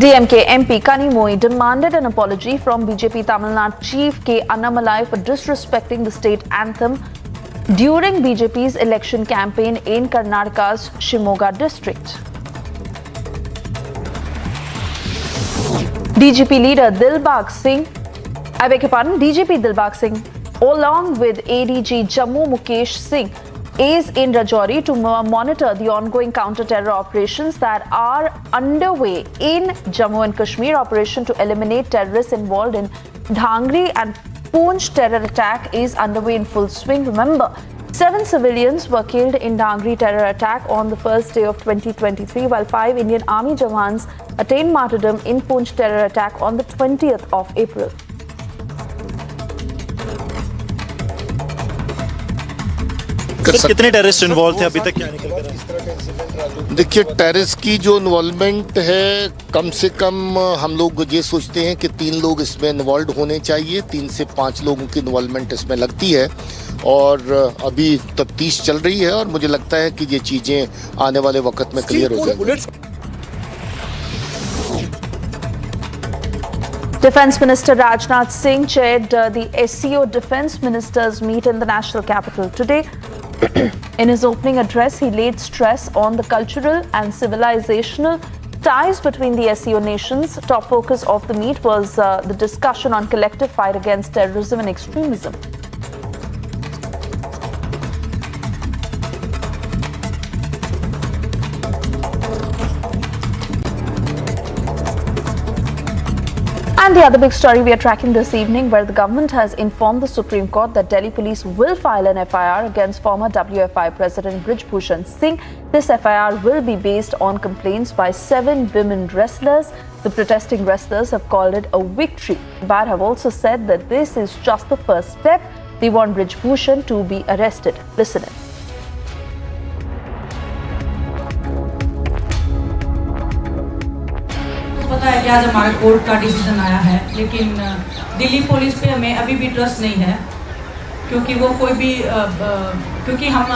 DMK MP Kanimoy demanded an apology from BJP Tamil Nadu Chief K. Annamalai for disrespecting the state anthem during BJP's election campaign in Karnataka's Shimoga district. DGP leader Dilbag Singh, DGP Dilbag Singh, along with ADG Jammu Mukesh Singh, is in Rajouri to monitor the ongoing counter-terror operations that are underway in Jammu and Kashmir. Operation to eliminate terrorists involved in Dhangri and Poonch terror attack is underway in full swing. Remember, 7 civilians were killed in Dhangri terror attack on the first day of 2023, while 5 Indian Army jawans attained martyrdom in Poonch terror attack on the 20th of April. Sir, कितने terrorist involve थे अभी तक, क्या निकल कर आया? देखिए, terrorist की जो इन्वॉल्वमेंट है, कम से कम हम लोग ये सोचते हैं कि 3 लोग इसमें इन्वॉल्व होने चाहिए। 3 से 5 लोगों की इन्वॉल्वमेंट इसमें लगती है और अभी तफ्तीश चल रही है और मुझे लगता है कि ये चीजें आने वाले वक्त में क्लियर हो जाएंगी। Defence Minister Rajnath Singh chaired the SCO Defence Ministers meet in the national capital today. In his opening address, he laid stress on the cultural and civilizational ties between the SCO nations. Top focus of the meet was the discussion on collective fight against terrorism and extremism. And the other big story we are tracking this evening, where the government has informed the Supreme Court that Delhi police will file an FIR against former WFI President Brij Bhushan Singh. This FIR will be based on complaints by 7 women wrestlers. The protesting wrestlers have called it a victory, but have also said that this is just the first step. They want Brij Bhushan to be arrested. Listen in. पता है कि आज हमारे court का decision आया है, लेकिन Delhi police पे हमें अभी भी ट्रस्ट नहीं है, क्योंकि वो कोई भी क्योंकि हम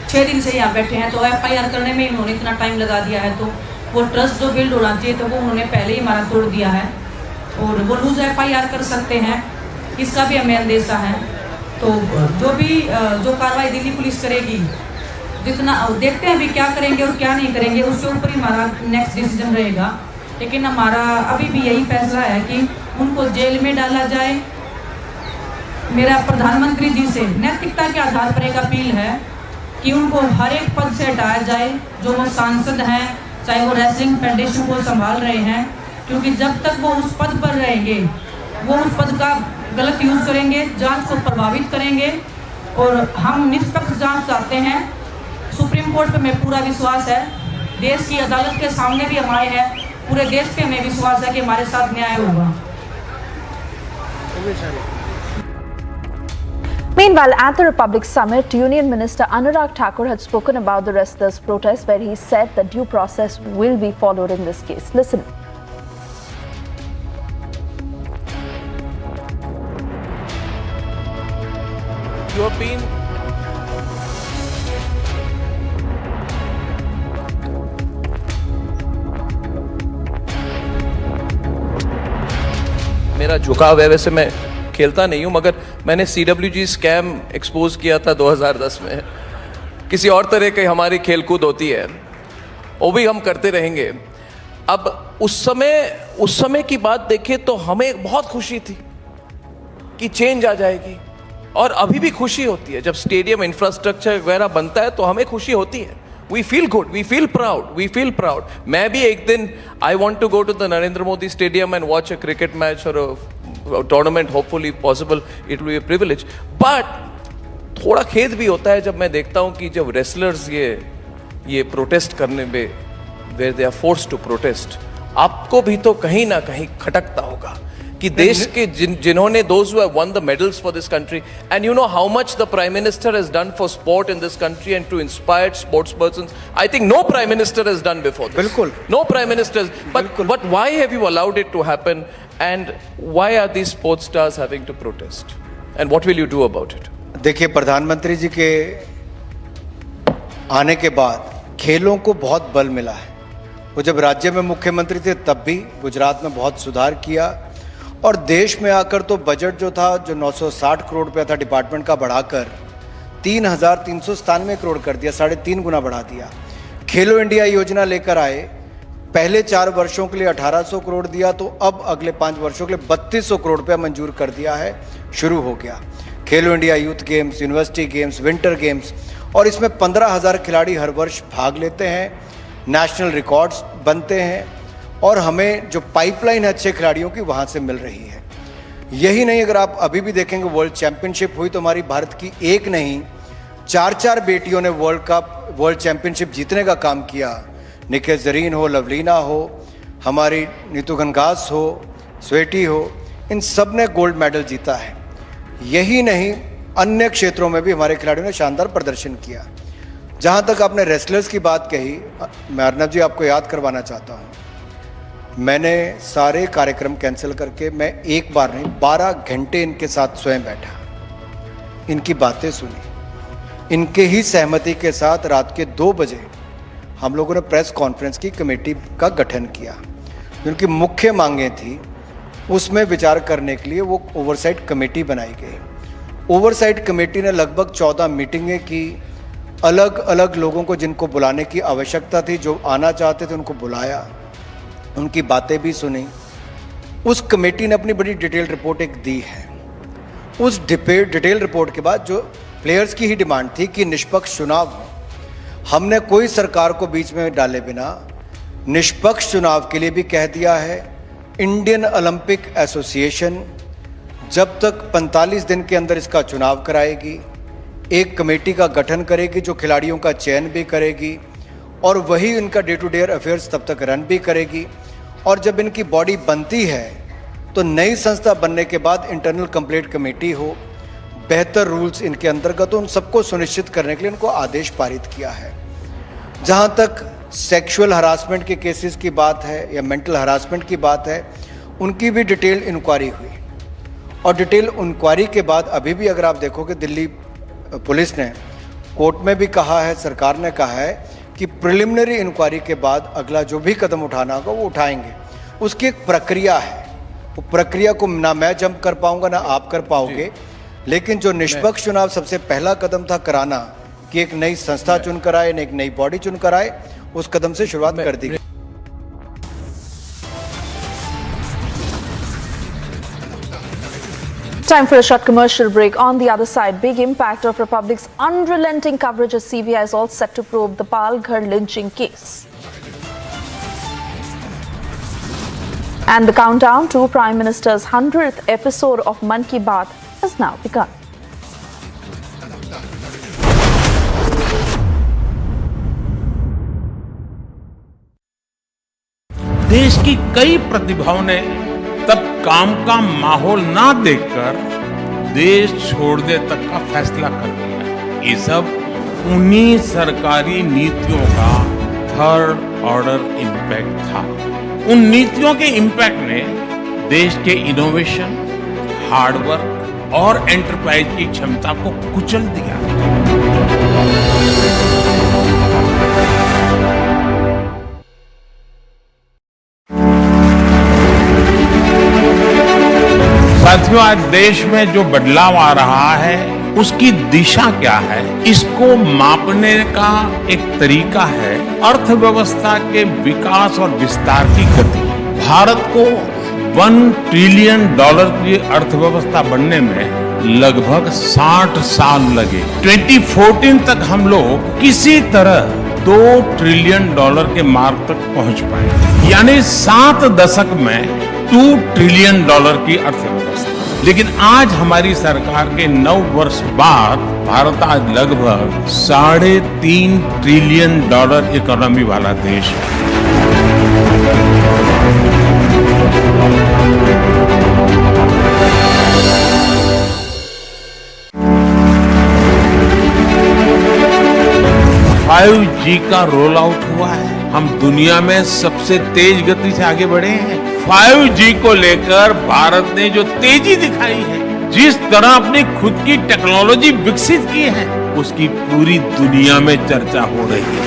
6 दिन से यहाँ बैठे हैं, तो FIR करने में इन्होंने इतना टाइम लगा दिया है, तो वो ट्रस्ट जो बिल्ड होना चाहिए तो वो उन्होंने पहले ही हमारा तोड़ दिया है और वो लूज FIR कर सकते हैं, इसका भी हमें अंदेशा है। तो जो कार्रवाई दिल्ली पुलिस करेगी, जितना देखते हैं अभी क्या करेंगे और क्या नहीं करेंगे, उसके ऊपर ही हमारा नेक्स्ट डिसीजन रहेगा। लेकिन हमारा अभी भी यही फैसला है कि उनको जेल में डाला जाए। मेरा प्रधानमंत्री जी से नैतिकता के आधार पर एक अपील है कि उनको हर एक पद से हटाया जाए, जो वो सांसद हैं, चाहे वो रेसलिंग फेडरेशन को संभाल रहे हैं, क्योंकि जब तक वो उस पद पर रहेंगे वो उस पद का गलत यूज करेंगे, जांच को प्रभावित करेंगे और हम निष्पक्ष जांच चाहते हैं। सुप्रीम कोर्ट पे हमें पूरा विश्वास है, देश की अदालत के सामने भी हम आए हैं, पूरे देश पे हमें विश्वास है कि हमारे साथ न्याय होगा। Meanwhile, at the Republic Summit, Union Minister Anurag Thakur had spoken about the wrestlers' protest, where he said that due process will be followed in this case. Listen. You have been मेरा झुकाव है, वैसे मैं खेलता नहीं हूँ, मगर मैंने CWG स्कैम एक्सपोज किया था 2010 में। किसी और तरह की हमारी खेलकूद होती है, वो भी हम करते रहेंगे। अब उस समय की बात देखें तो हमें बहुत खुशी थी कि चेंज आ जाएगी, और अभी भी खुशी होती है। जब स्टेडियम इंफ्रास्ट्रक्चर वगैरह बनता है तो हमें खुशी होती है। We feel good, we feel proud. मैं भी एक दिन I want to go to the Narendra Modi stadium and watch a cricket match और tournament, hopefully possible, it will be a privilege. But थोड़ा खेद भी होता है जब मैं देखता हूं कि जब रेसलर्स ये प्रोटेस्ट करने में, where they are forced to protest, आपको भी तो कहीं ना कहीं खटकता होगा कि देश के जिन्होंने those who have won the medals for this country, and you know how much the Prime Minister has done for sport in this country and to inspire sportspersons. I think no Prime Minister has done before this. बिल्कुल. No Prime Ministers. But why have you allowed it to happen, and why are these sports stars having to protest? And what will you do about it? देखिए, प्रधानमंत्री जी के आने के बाद खेलों को बहुत बल मिला है। वो जब राज्य में मुख्यमंत्री थे तब भी गुजरात में बहुत सुधार किया, और देश में आकर तो बजट जो था, जो 960 करोड़ रुपया था डिपार्टमेंट का, बढ़ाकर 3,397 करोड़ कर दिया, 3.5 गुना बढ़ा दिया। खेलो इंडिया योजना लेकर आए, पहले 4 वर्षों के लिए 1800 करोड़ दिया, तो अब अगले 5 वर्षों के लिए 3200 करोड़ रुपया मंजूर कर दिया है, शुरू हो गया। खेलो India youth games, university games, winter games, और इसमें 15,000 खिलाड़ी हर वर्ष भाग लेते हैं, नेशनल रिकॉर्ड्स बनते हैं, और हमें जो पाइपलाइन है अच्छे खिलाड़ियों की वहाँ से मिल रही है। यही नहीं, अगर आप अभी भी देखेंगे वर्ल्ड चैंपियनशिप हुई तो हमारी भारत की एक नहीं 4 बेटियों ने वर्ल्ड चैंपियनशिप जीतने का काम किया। निकेत जरीन हो, लवलीना हो, हमारी नीतू घनघास हो, स्वेटी हो, इन सब ने गोल्ड मेडल जीता है। यही नहीं, अन्य क्षेत्रों में भी हमारे खिलाड़ियों ने शानदार प्रदर्शन किया। जहाँ तक आपने रेसलर्स की बात कही, मैं अर्नब जी आपको याद करवाना चाहता हूँ, मैंने सारे कार्यक्रम कैंसिल करके, मैं एक बार नहीं 12 घंटे इनके साथ स्वयं बैठा, इनकी बातें सुनी, इनके ही सहमति के साथ रात के 2 बजे हम लोगों ने प्रेस कॉन्फ्रेंस की कमेटी का गठन किया। जिनकी मुख्य मांगें थी उसमें विचार करने के लिए वो ओवरसाइट कमेटी बनाई गई। ओवरसाइट कमेटी ने लगभग 14 मीटिंगें की, अलग अलग लोगों को जिनको बुलाने की आवश्यकता थी, जो आना चाहते थे उनको बुलाया, उनकी बातें भी सुनी। उस कमेटी ने अपनी बड़ी डिटेल रिपोर्ट एक दी है। उस डिटेल रिपोर्ट के बाद जो प्लेयर्स की ही डिमांड थी कि निष्पक्ष चुनाव हो, हमने कोई सरकार को बीच में डाले बिना निष्पक्ष चुनाव के लिए भी कह दिया है। इंडियन ओलंपिक एसोसिएशन जब तक 45 दिन के अंदर इसका चुनाव कराएगी, एक कमेटी का गठन करेगी जो खिलाड़ियों का चयन भी करेगी, और वही इनका डे टू डे अफेयर्स तब तक रन भी करेगी। और जब इनकी बॉडी बनती है तो नई संस्था बनने के बाद इंटरनल कंप्लेंट कमेटी हो, बेहतर रूल्स इनके अंतर्गत उन सबको सुनिश्चित करने के लिए इनको आदेश पारित किया है। जहाँ तक सेक्सुअल हरासमेंट के केसेस की बात है या मेंटल हरासमेंट की बात है, उनकी भी डिटेल इंक्वायरी हुई, और डिटेल इंक्वायरी के बाद अभी भी अगर आप देखोगे, दिल्ली पुलिस ने कोर्ट में भी कहा है, सरकार ने कहा है कि प्रिलिमिनरी इंक्वायरी के बाद अगला जो भी कदम उठाना होगा वो उठाएंगे। उसकी एक प्रक्रिया है, वो प्रक्रिया को ना मैं जंप कर पाऊंगा ना आप कर पाओगे, लेकिन जो निष्पक्ष चुनाव सबसे पहला कदम था कराना, कि एक नई संस्था चुनकर आए, एक नई बॉडी चुनकर आए, उस कदम से शुरुआत कर दी गई। Time for a short commercial break. On the other side, big impact of Republic's unrelenting coverage as CBI is all set to probe the Palghar lynching case. And the countdown to Prime Minister's 100th episode of Man Ki Baat has now begun. देश की कई प्रतिभाओं ने तब काम का माहौल ना देखकर देश छोड़ने तक का फैसला कर लिया। ये सब उन्हीं सरकारी नीतियों का थर्ड ऑर्डर इम्पैक्ट था। उन नीतियों के इम्पैक्ट ने देश के इनोवेशन, हार्डवर्क और एंटरप्राइज की क्षमता को कुचल दिया। साथियों, आज देश में जो बदलाव आ रहा है उसकी दिशा क्या है, इसको मापने का एक तरीका है अर्थव्यवस्था के विकास और विस्तार की गति। भारत को $1 ट्रिलियन की अर्थव्यवस्था बनने में लगभग 60 साल लगे। 2014 तक हम लोग किसी तरह $2 ट्रिलियन के मार्क तक पहुंच पाए, यानी 7 दशक में $2 ट्रिलियन की अर्थव्यवस्था। लेकिन आज हमारी सरकार के 9 वर्ष बाद भारत आज लगभग $3.5 ट्रिलियन इकोनॉमी वाला देश है। फाइव जी का रोल आउट हुआ है। हम दुनिया में सबसे तेज गति से आगे बढ़े हैं। 5G को लेकर भारत ने जो तेजी दिखाई है, जिस तरह अपनी खुद की टेक्नोलॉजी विकसित की है, उसकी पूरी दुनिया में चर्चा हो रही है।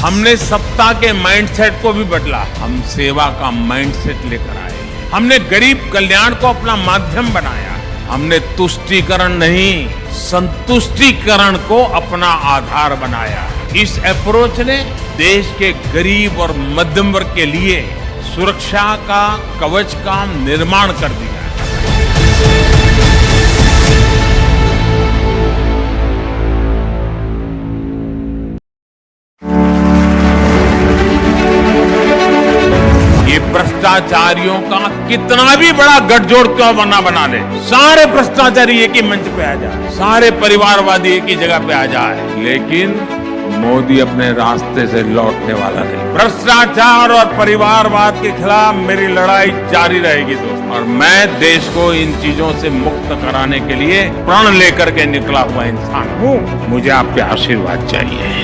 हमने सत्ता के माइंडसेट को भी बदला, हम सेवा का माइंडसेट लेकर आए। हमने गरीब कल्याण को अपना माध्यम बनाया। हमने तुष्टीकरण नहीं, संतुष्टीकरण को अपना आधार बनाया। इस अप्रोच ने देश के गरीब और मध्यम वर्ग के लिए सुरक्षा का कवच का निर्माण कर दिया। भ्रष्टाचारियों का कितना भी बड़ा गठजोड़ क्यों बना ले, सारे भ्रष्टाचारी एक ही मंच पे आ जाए, सारे परिवारवादी एक ही जगह पे आ जाए, लेकिन मोदी अपने रास्ते से लौटने वाला नहीं। भ्रष्टाचार और परिवारवाद के खिलाफ मेरी लड़ाई जारी रहेगी दोस्तों, और मैं देश को इन चीजों से मुक्त कराने के लिए प्रण लेकर के निकला हुआ इंसान हूँ। मुझे आपके आशीर्वाद चाहिए।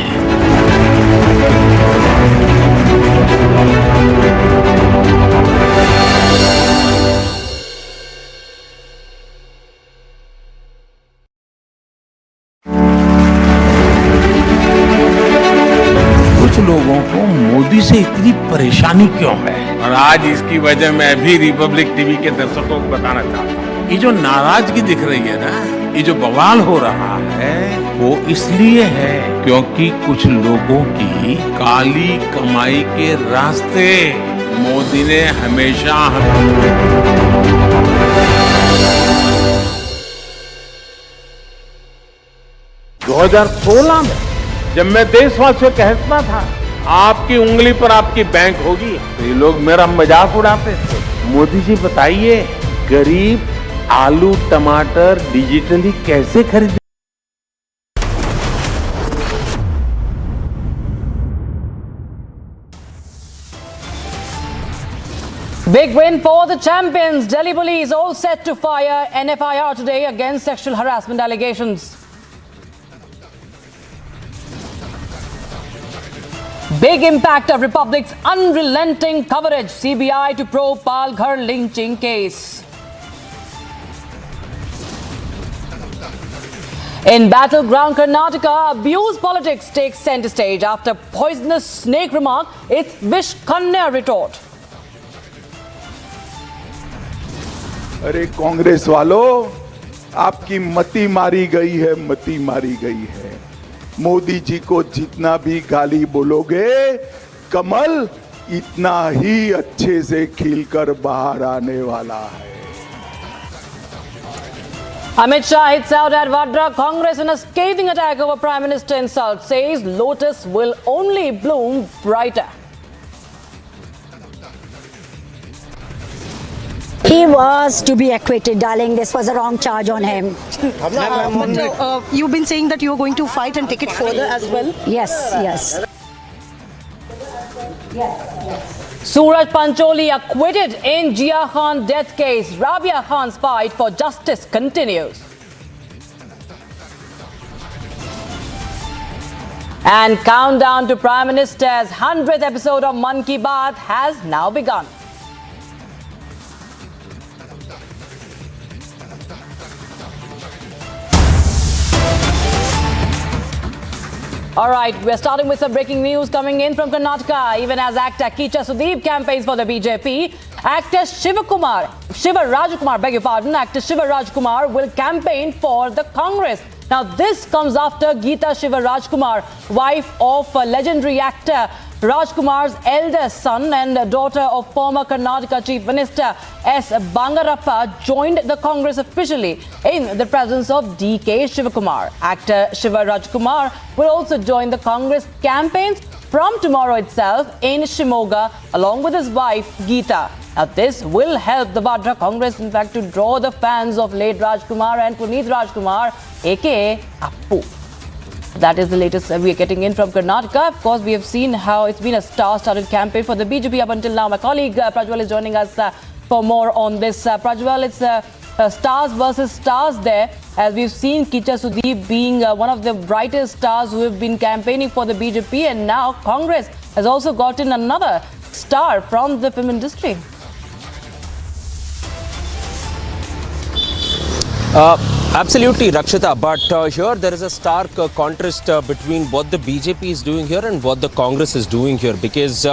लोगों को मोदी से इतनी परेशानी क्यों है, और आज इसकी वजह मैं भी रिपब्लिक टीवी के दर्शकों को बताना चाहता हूँ। ये जो नाराजगी दिख रही है ना, ये जो बवाल हो रहा है, वो इसलिए है क्योंकि कुछ लोगों की काली कमाई के रास्ते मोदी ने हमेशा 2016 में जब मैं देशवासियों कहता था आपकी उंगली पर आपकी बैंक होगी, तो ये लोग मेरा मजाक उड़ाते थे। मोदी जी बताइए, गरीब आलू टमाटर डिजिटली कैसे खरीदे? Big win for the champions. Delhi police all set to fire an FIR today against sexual harassment allegations. Big impact of Republic's unrelenting coverage. CBI to probe Palghar lynching case. In battleground Karnataka, abuse politics takes center stage after poisonous snake remark. It's Vish Kanya retort. अरे कांग्रेस वालों, आपकी मति मारी गई है, मति मारी गई है। मोदी जी को जितना भी गाली बोलोगे, कमल इतना ही अच्छे से खिलकर बाहर आने वाला है। Amit Shah hits out at Vadra. Congress in a scathing attack over Prime Minister insult, says Lotus will only bloom brighter. He was to be acquitted, darling. This was a wrong charge on him. You've been saying that you're going to fight and take it further as well? Yes, yes. Suraj Pancholi acquitted in Jia Khan death case. Rabia Khan's fight for justice continues. And countdown to Prime Minister's 100th episode of Mann Ki Baat has now begun. All right, we're starting with some breaking news coming in from Karnataka. Even as actor Kicha Sudeep campaigns for the BJP, actor Shiva Rajkumar will campaign for the Congress. Now, this comes after Geeta Shiva Rajkumar, wife of legendary actor Rajkumar's eldest son and daughter of former Karnataka Chief Minister S. Bangarappa, joined the Congress officially in the presence of DK Shivakumar. Actor Shiva Rajkumar will also join the Congress campaigns from tomorrow itself in Shimoga along with his wife Geeta. Now, this will help the Vadra Congress, in fact, to draw the fans of late Rajkumar and Puneet Rajkumar, aka Appu. That is the latest we are getting in from Karnataka. Of course, we have seen how it's been a star-studded campaign for the BJP up until now. My colleague Prajwal is joining us for more on this. Prajwal, it's stars versus stars there, as we've seen Kicha Sudeep being one of the brightest stars who have been campaigning for the BJP, and now Congress has also gotten another star from the film industry. Absolutely, Rakshita, but here there is a stark contrast between what the BJP is doing here and what the Congress is doing here, because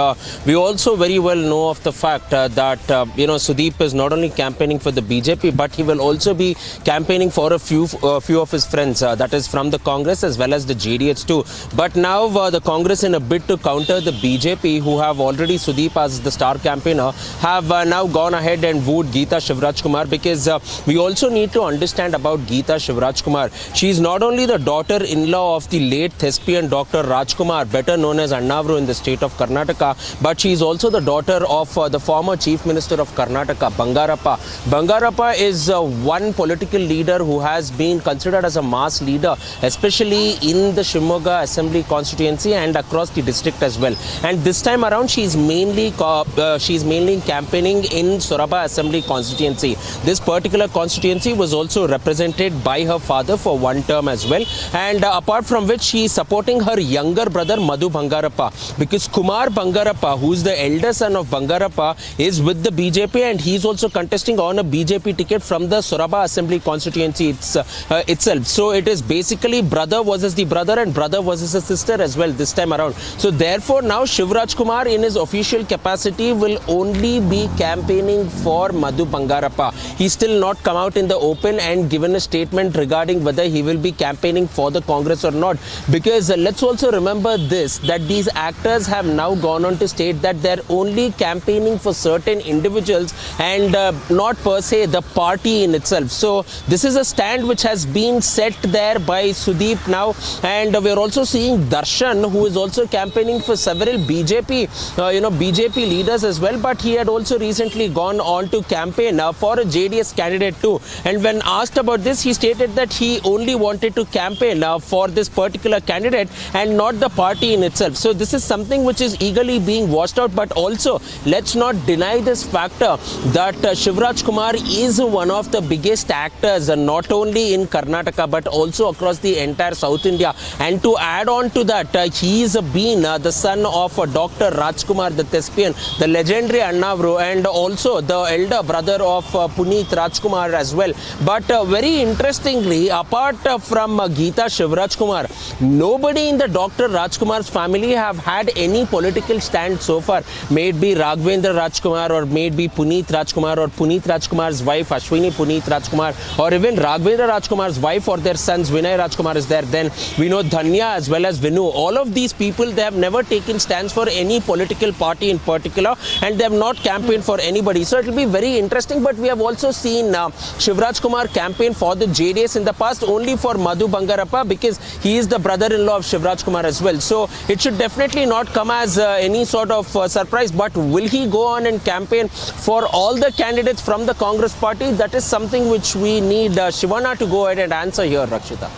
we also very well know of the fact that Sudeep is not only campaigning for the BJP, but he will also be campaigning for a few of his friends, that is from the Congress as well as the JDH too. But now the Congress, in a bid to counter the BJP, who have already Sudeep as the star campaigner, have now gone ahead and wooed Geeta Shivrajkumar, because we also need to understand about Geeta Shivrajkumar. She is not only the daughter-in-law of the late thespian Dr. Rajkumar, better known as Annavru in the state of Karnataka, but she is also the daughter of the former Chief Minister of Karnataka, Bangarappa. Bangarappa is one political leader who has been considered as a mass leader, especially in the Shimoga Assembly constituency and across the district as well. And this time around, she is mainly campaigning in Soraba Assembly constituency. This particular constituency was also represented by her father for one term as well, and apart from which she is supporting her younger brother Madhu Bangarappa, because Kumar Bangarappa, who is the elder son of Bangarappa, is with the BJP, and he is also contesting on a BJP ticket from the Soraba Assembly constituency itself. So it is basically brother versus the brother and brother versus a sister as well this time around. So therefore now Shivraj Kumar in his official capacity will only be campaigning for Madhu Bangarappa. He's still not come out in the open and given a statement regarding whether he will be campaigning for the Congress or not, because let's also remember this, that these actors have now gone on to state that they're only campaigning for certain individuals and not per se the party in itself. So this is a stand which has been set there by Sudeep now, and we're also seeing Darshan, who is also campaigning for several BJP leaders as well, but he had also recently gone on to campaign for a JDS candidate too. And when asked about this, he stated that he only wanted to campaign for this particular candidate and not the party in itself. So this is something which is eagerly being watched out, but also let's not deny this factor that Shivraj Kumar is one of the biggest actors, not only in Karnataka but also across the entire South India. And to add on to that, he is been the son of Dr. Rajkumar, the thespian, the legendary Annavru, and also the elder brother of Puneet Rajkumar as well. But very interestingly, apart from Geeta Shivrajkumar, nobody in the Dr. Rajkumar's family have had any political stand so far. May it be Raghavendra Rajkumar, or may it be Puneet Rajkumar, or Puneet Rajkumar's wife Ashwini Puneet Rajkumar, or even Raghavendra Rajkumar's wife or their sons Vinay Rajkumar is there. Then we know Dhanya as well as Vinu. All of these people, they have never taken stands for any political party in particular, and they have not campaigned for anybody. So it will be very interesting. But we have also seen Shivraj Kumar campaign for the JDS in the past only for Madhu Bangarappa, because he is the brother-in-law of Shivraj Kumar as well. So it should definitely not come as any sort of surprise. But will he go on and campaign for all the candidates from the Congress party? That is something which we need Shivana to go ahead and answer here, Rakshita.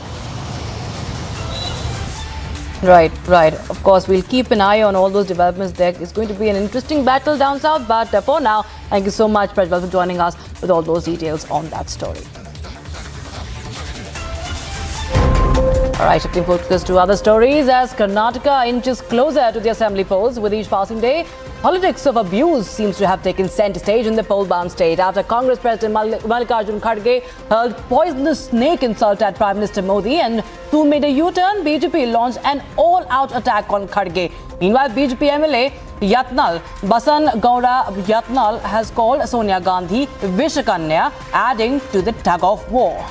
Right. Of course, we'll keep an eye on all those developments. There is going to be an interesting battle down south. But for now, thank you so much, Prajwal, for joining us with all those details on that story. All right, shifting focus to other stories as Karnataka inches closer to the assembly polls with each passing day. Politics of abuse seems to have taken center stage in the poll-bound state after Congress President Mallikarjun Kharge hurled poisonous snake insult at Prime Minister Modi and soon made a U-turn. BJP launched an all-out attack on Kharge. Meanwhile, BJP MLA Yatnal Basan Gowda Yatnal has called Sonia Gandhi Vishakanya, adding to the tug-of-war.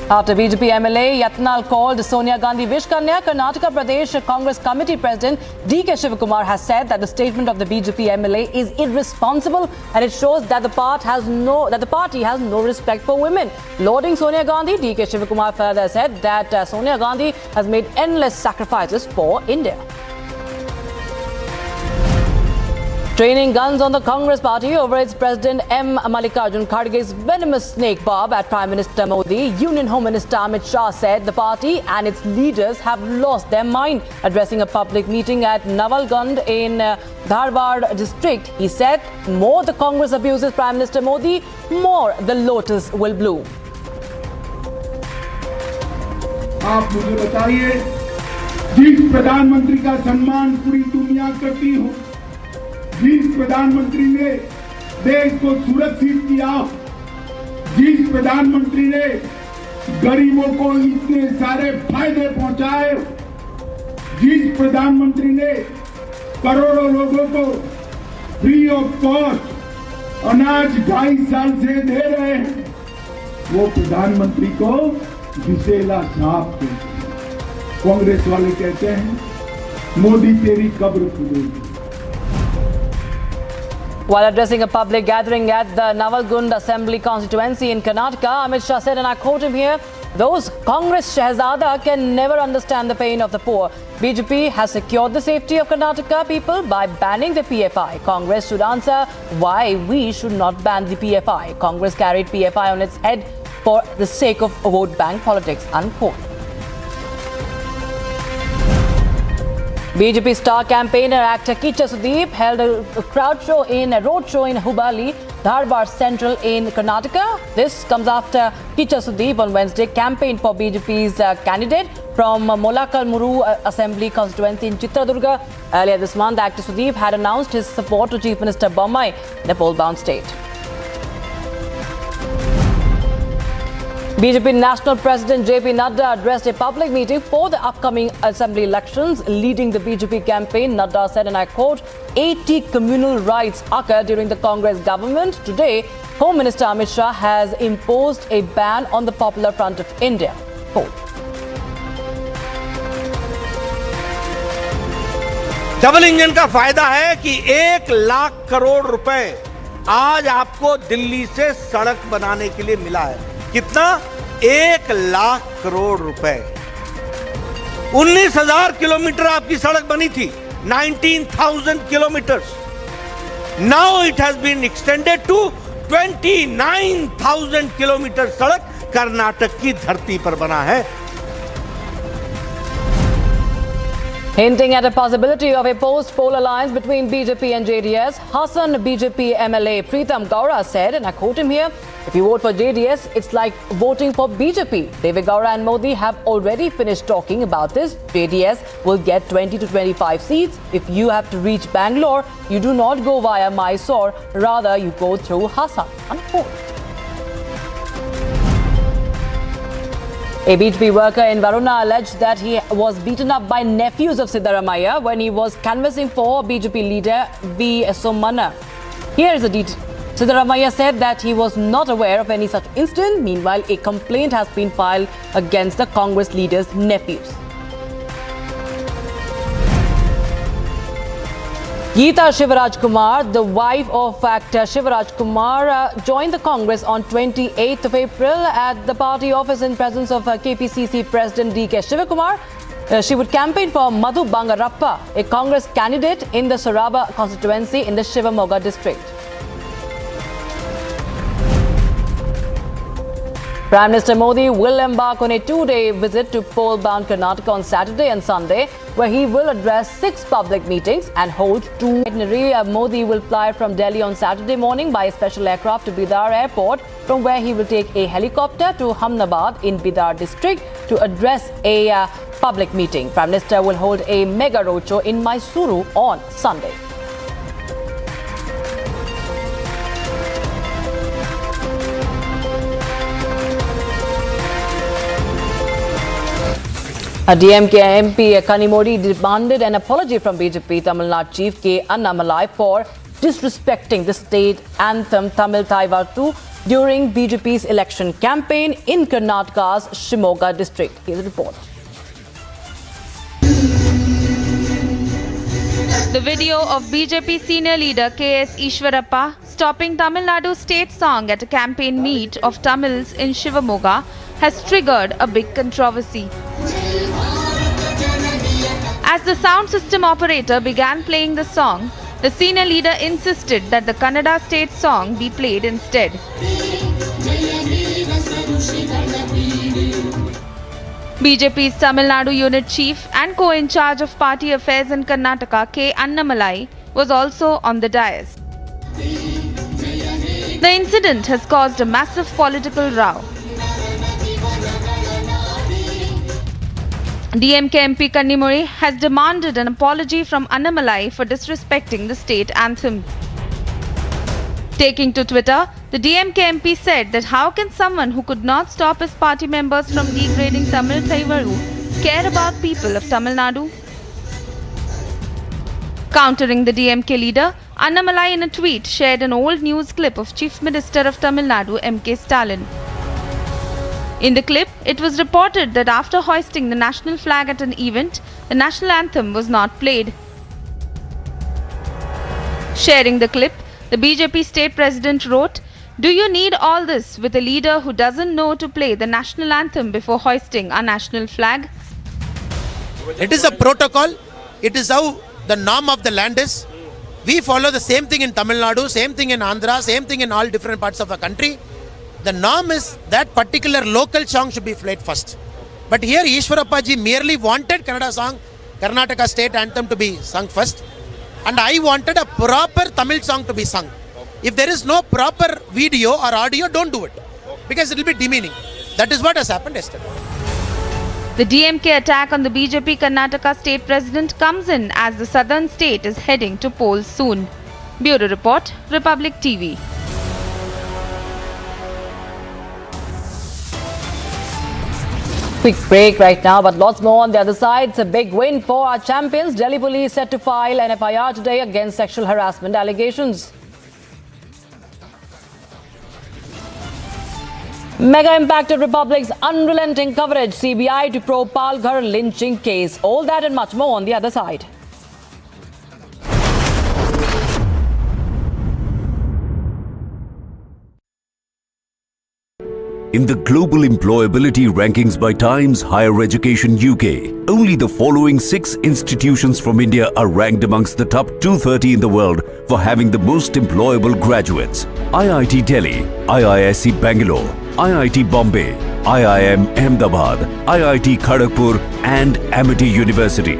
After BJP MLA Yatnal called Sonia Gandhi Vishkanya, Karnataka Pradesh Congress Committee President D.K. Shivakumar has said that the statement of the BJP MLA is irresponsible and it shows that the party has no respect for women. Lauding Sonia Gandhi, D.K. Shivakumar further said that Sonia Gandhi has made endless sacrifices for India. Training guns on the Congress party over its President M. Mallikarjun Kharge's venomous snake barb at Prime Minister Modi, Union Home Minister Amit Shah said the party and its leaders have lost their mind. Addressing a public meeting at Navalgund in Dharwad district, he said, more the Congress abuses Prime Minister Modi, more the lotus will bloom. आप मुझे बताइए, जिस प्रधानमंत्री का सम्मान पूरी दुनिया करती हो, जिस प्रधानमंत्री ने देश को सुरक्षित किया, जिस प्रधानमंत्री ने गरीबों को इतने सारे फायदे पहुंचाए, जिस प्रधानमंत्री ने करोड़ों लोगों को फ्री ऑफ कॉस्ट अनाज 2.5 साल से दे रहे हैं, वो प्रधानमंत्री को विशेला साहब कहते हैं। कांग्रेस वाले कहते हैं मोदी तेरी कब्र खुदेगी। While addressing a public gathering at the Navalgund Assembly constituency in Karnataka, Amit Shah said, and I quote him here, those Congress Shahzada can never understand the pain of the poor. BJP has secured the safety of Karnataka people by banning the PFI. Congress should answer why we should not ban the PFI. Congress carried PFI on its head for the sake of vote bank politics, unquote. BJP star campaigner actor Kicha Sudeep held a road show in Hubballi, Dharwad Central in Karnataka. This comes after Kicha Sudeep on Wednesday campaigned for BJP's candidate from Molakalmuru Assembly constituency in Chitradurga. Earlier this month, actor Sudeep had announced his support to Chief Minister Bommai in a poll-bound state. BJP National President JP Nadda addressed a public meeting for the upcoming assembly elections. Leading the BJP campaign, Nadda said, and I quote, 80 communal rights occurred during the Congress government. Today, Home Minister Amit Shah has imposed a ban on the Popular Front of India. Quote. Double engine का फायदा है कि 1 लाख करोड़ रुपए आज आपको दिल्ली से सड़क बनाने के लिए मिला है। कितना? 1 लाख करोड़ रुपए। 19,000 किलोमीटर आपकी सड़क बनी थी, 19,000 kilometres. Now it has been extended to 29,000 kilometre सड़क कर्नाटक की धरती पर बना है। Hinting at a possibility of a post-poll alliance between BJP and JDS, Hassan BJP MLA Preetam Gaura said, and I quote him here, if you vote for JDS, it's like voting for BJP. Deve Gaura and Modi have already finished talking about this. JDS will get 20 to 25 seats. If you have to reach Bangalore, you do not go via Mysore, rather you go through Hassan. Unquote. A BJP worker in Varuna alleged that he was beaten up by nephews of Siddaramaiah when he was canvassing for BJP leader V. Somana. Here is the detail. Siddaramaiah said that he was not aware of any such incident. Meanwhile, a complaint has been filed against the Congress leader's nephews. Geeta Shivaraj Kumar, the wife of actor Shivaraj Kumar, joined the Congress on 28th of April at the party office in presence of KPCC President D.K. Shivakumar. She would campaign for Madhu Bangarappa, a Congress candidate in the Soraba constituency in the Shivamoga district. Prime Minister Modi will embark on a 2-day visit to poll-bound Karnataka on Saturday and Sunday, where he will address 6 public meetings and hold 2 itinerary. Modi will fly from Delhi on Saturday morning by a special aircraft to Bidar Airport, from where he will take a helicopter to Hamnabad in Bidar district to address a public meeting. Prime Minister will hold a mega roadshow in Mysuru on Sunday. A DMK MP Kanimodi demanded an apology from BJP Tamil Nadu chief K. Annamalai for disrespecting the state anthem Tamil Thaivattu during BJP's election campaign in Karnataka's Shimoga district. Here's a report. The video of BJP senior leader K.S. Ishwarappa stopping Tamil Nadu state song at a campaign meet of Tamils in Shivamoga has triggered a big controversy. As the sound system operator began playing the song, the senior leader insisted that the Kannada state song be played instead. BJP's Tamil Nadu unit chief and co-in charge of party affairs in Karnataka, K. Annamalai, was also on the dais. The incident has caused a massive political row. DMK MP Kannimuri has demanded an apology from Annamalai for disrespecting the state anthem. Taking to Twitter, the DMK MP said that how can someone who could not stop his party members from degrading Tamil Thaivaru care about people of Tamil Nadu? Countering the DMK leader, Annamalai in a tweet shared an old news clip of Chief Minister of Tamil Nadu M.K. Stalin. In the clip, it was reported that after hoisting the national flag at an event, the national anthem was not played. Sharing the clip, the BJP state president wrote, "Do you need all this with a leader who doesn't know to play the national anthem before hoisting our national flag?" It is a protocol. It is how the norm of the land is. We follow the same thing in Tamil Nadu, same thing in Andhra, same thing in all different parts of the country. The norm is that particular local song should be played first. But here Ishwarappa ji merely wanted Kannada song, Karnataka state anthem to be sung first. And I wanted a proper Tamil song to be sung. If there is no proper video or audio, don't do it. Because it will be demeaning. That is what has happened yesterday. The DMK attack on the BJP Karnataka state president comes in as the southern state is heading to polls soon. Bureau Report, Republic TV. Quick break right now, but lots more on the other side. It's a big win for our champions. Delhi police set to file an FIR today against sexual harassment allegations. Mega impacted Republic's unrelenting coverage. CBI to probe Palghar lynching case. All that and much more on the other side. In the global employability rankings by Times Higher Education UK, only the following 6 institutions from India are ranked amongst the top 230 in the world for having the most employable graduates. IIT Delhi, IISc Bangalore, IIT Bombay, IIM Ahmedabad, IIT Kharagpur and Amity University.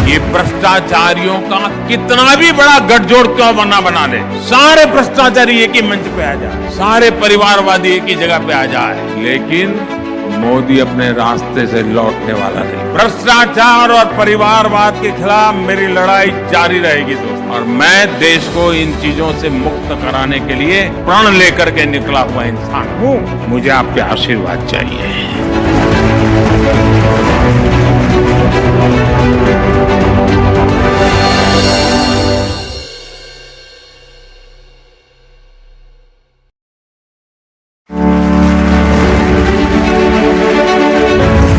ये भ्रष्टाचारियों का कितना भी बड़ा गठजोड़ क्यों बना ले, सारे भ्रष्टाचारी एक ही मंच पे आ जाए, सारे परिवारवादी एक ही जगह पे आ जाए, लेकिन मोदी अपने रास्ते से लौटने वाला नहीं। भ्रष्टाचार और परिवारवाद के खिलाफ मेरी लड़ाई जारी रहेगी दोस्तों, और मैं देश को इन चीजों से मुक्त कराने के लिए प्रण लेकर के निकला हुआ इंसान हूँ। मुझे आपके आशीर्वाद चाहिए।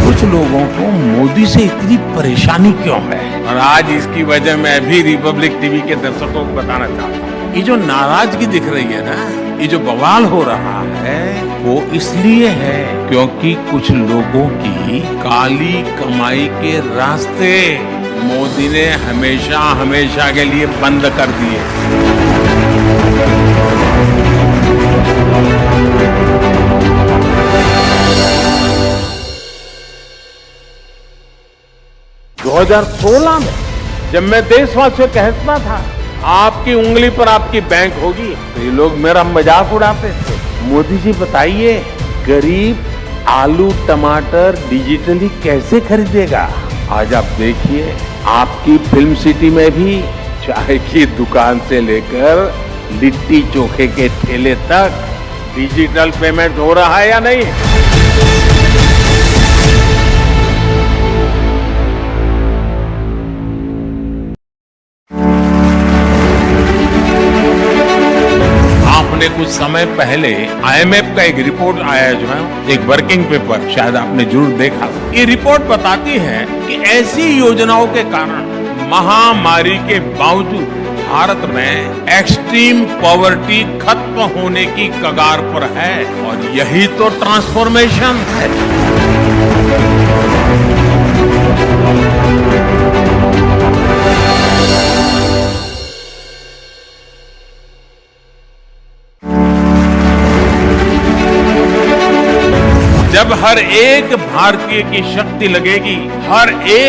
कुछ लोगों को मोदी से इतनी परेशानी क्यों है, और आज इसकी वजह मैं भी रिपब्लिक टीवी के दर्शकों को बताना चाहता हूँ। ये जो नाराजगी दिख रही है ना, ये जो बवाल हो रहा है, वो इसलिए है क्योंकि कुछ लोगों की काली कमाई के रास्ते मोदी ने हमेशा हमेशा के लिए बंद कर दिए। दो 2016 में जब मैं देशवासियों से कहता था आपकी उंगली पर आपकी बैंक होगी, तो ये लोग मेरा मजाक उड़ाते थे। मोदी जी बताइए, गरीब आलू टमाटर डिजिटली कैसे खरीदेगा? आज आप देखिए, आपकी फिल्म सिटी में भी चाय की दुकान से लेकर लिट्टी चोखे के ठेले तक डिजिटल पेमेंट हो रहा है या नहीं? आपने कुछ समय पहले IMF का एक रिपोर्ट आया जो है, एक वर्किंग पेपर, शायद आपने जरूर देखा। ये रिपोर्ट बताती है कि ऐसी योजनाओं के कारण महामारी के बावजूद भारत में एक्सट्रीम पॉवर्टी खत्म होने की कगार पर है, और यही तो ट्रांसफॉर्मेशन है। जब हर एक भारतीय की शक्ति लगेगी, हर एक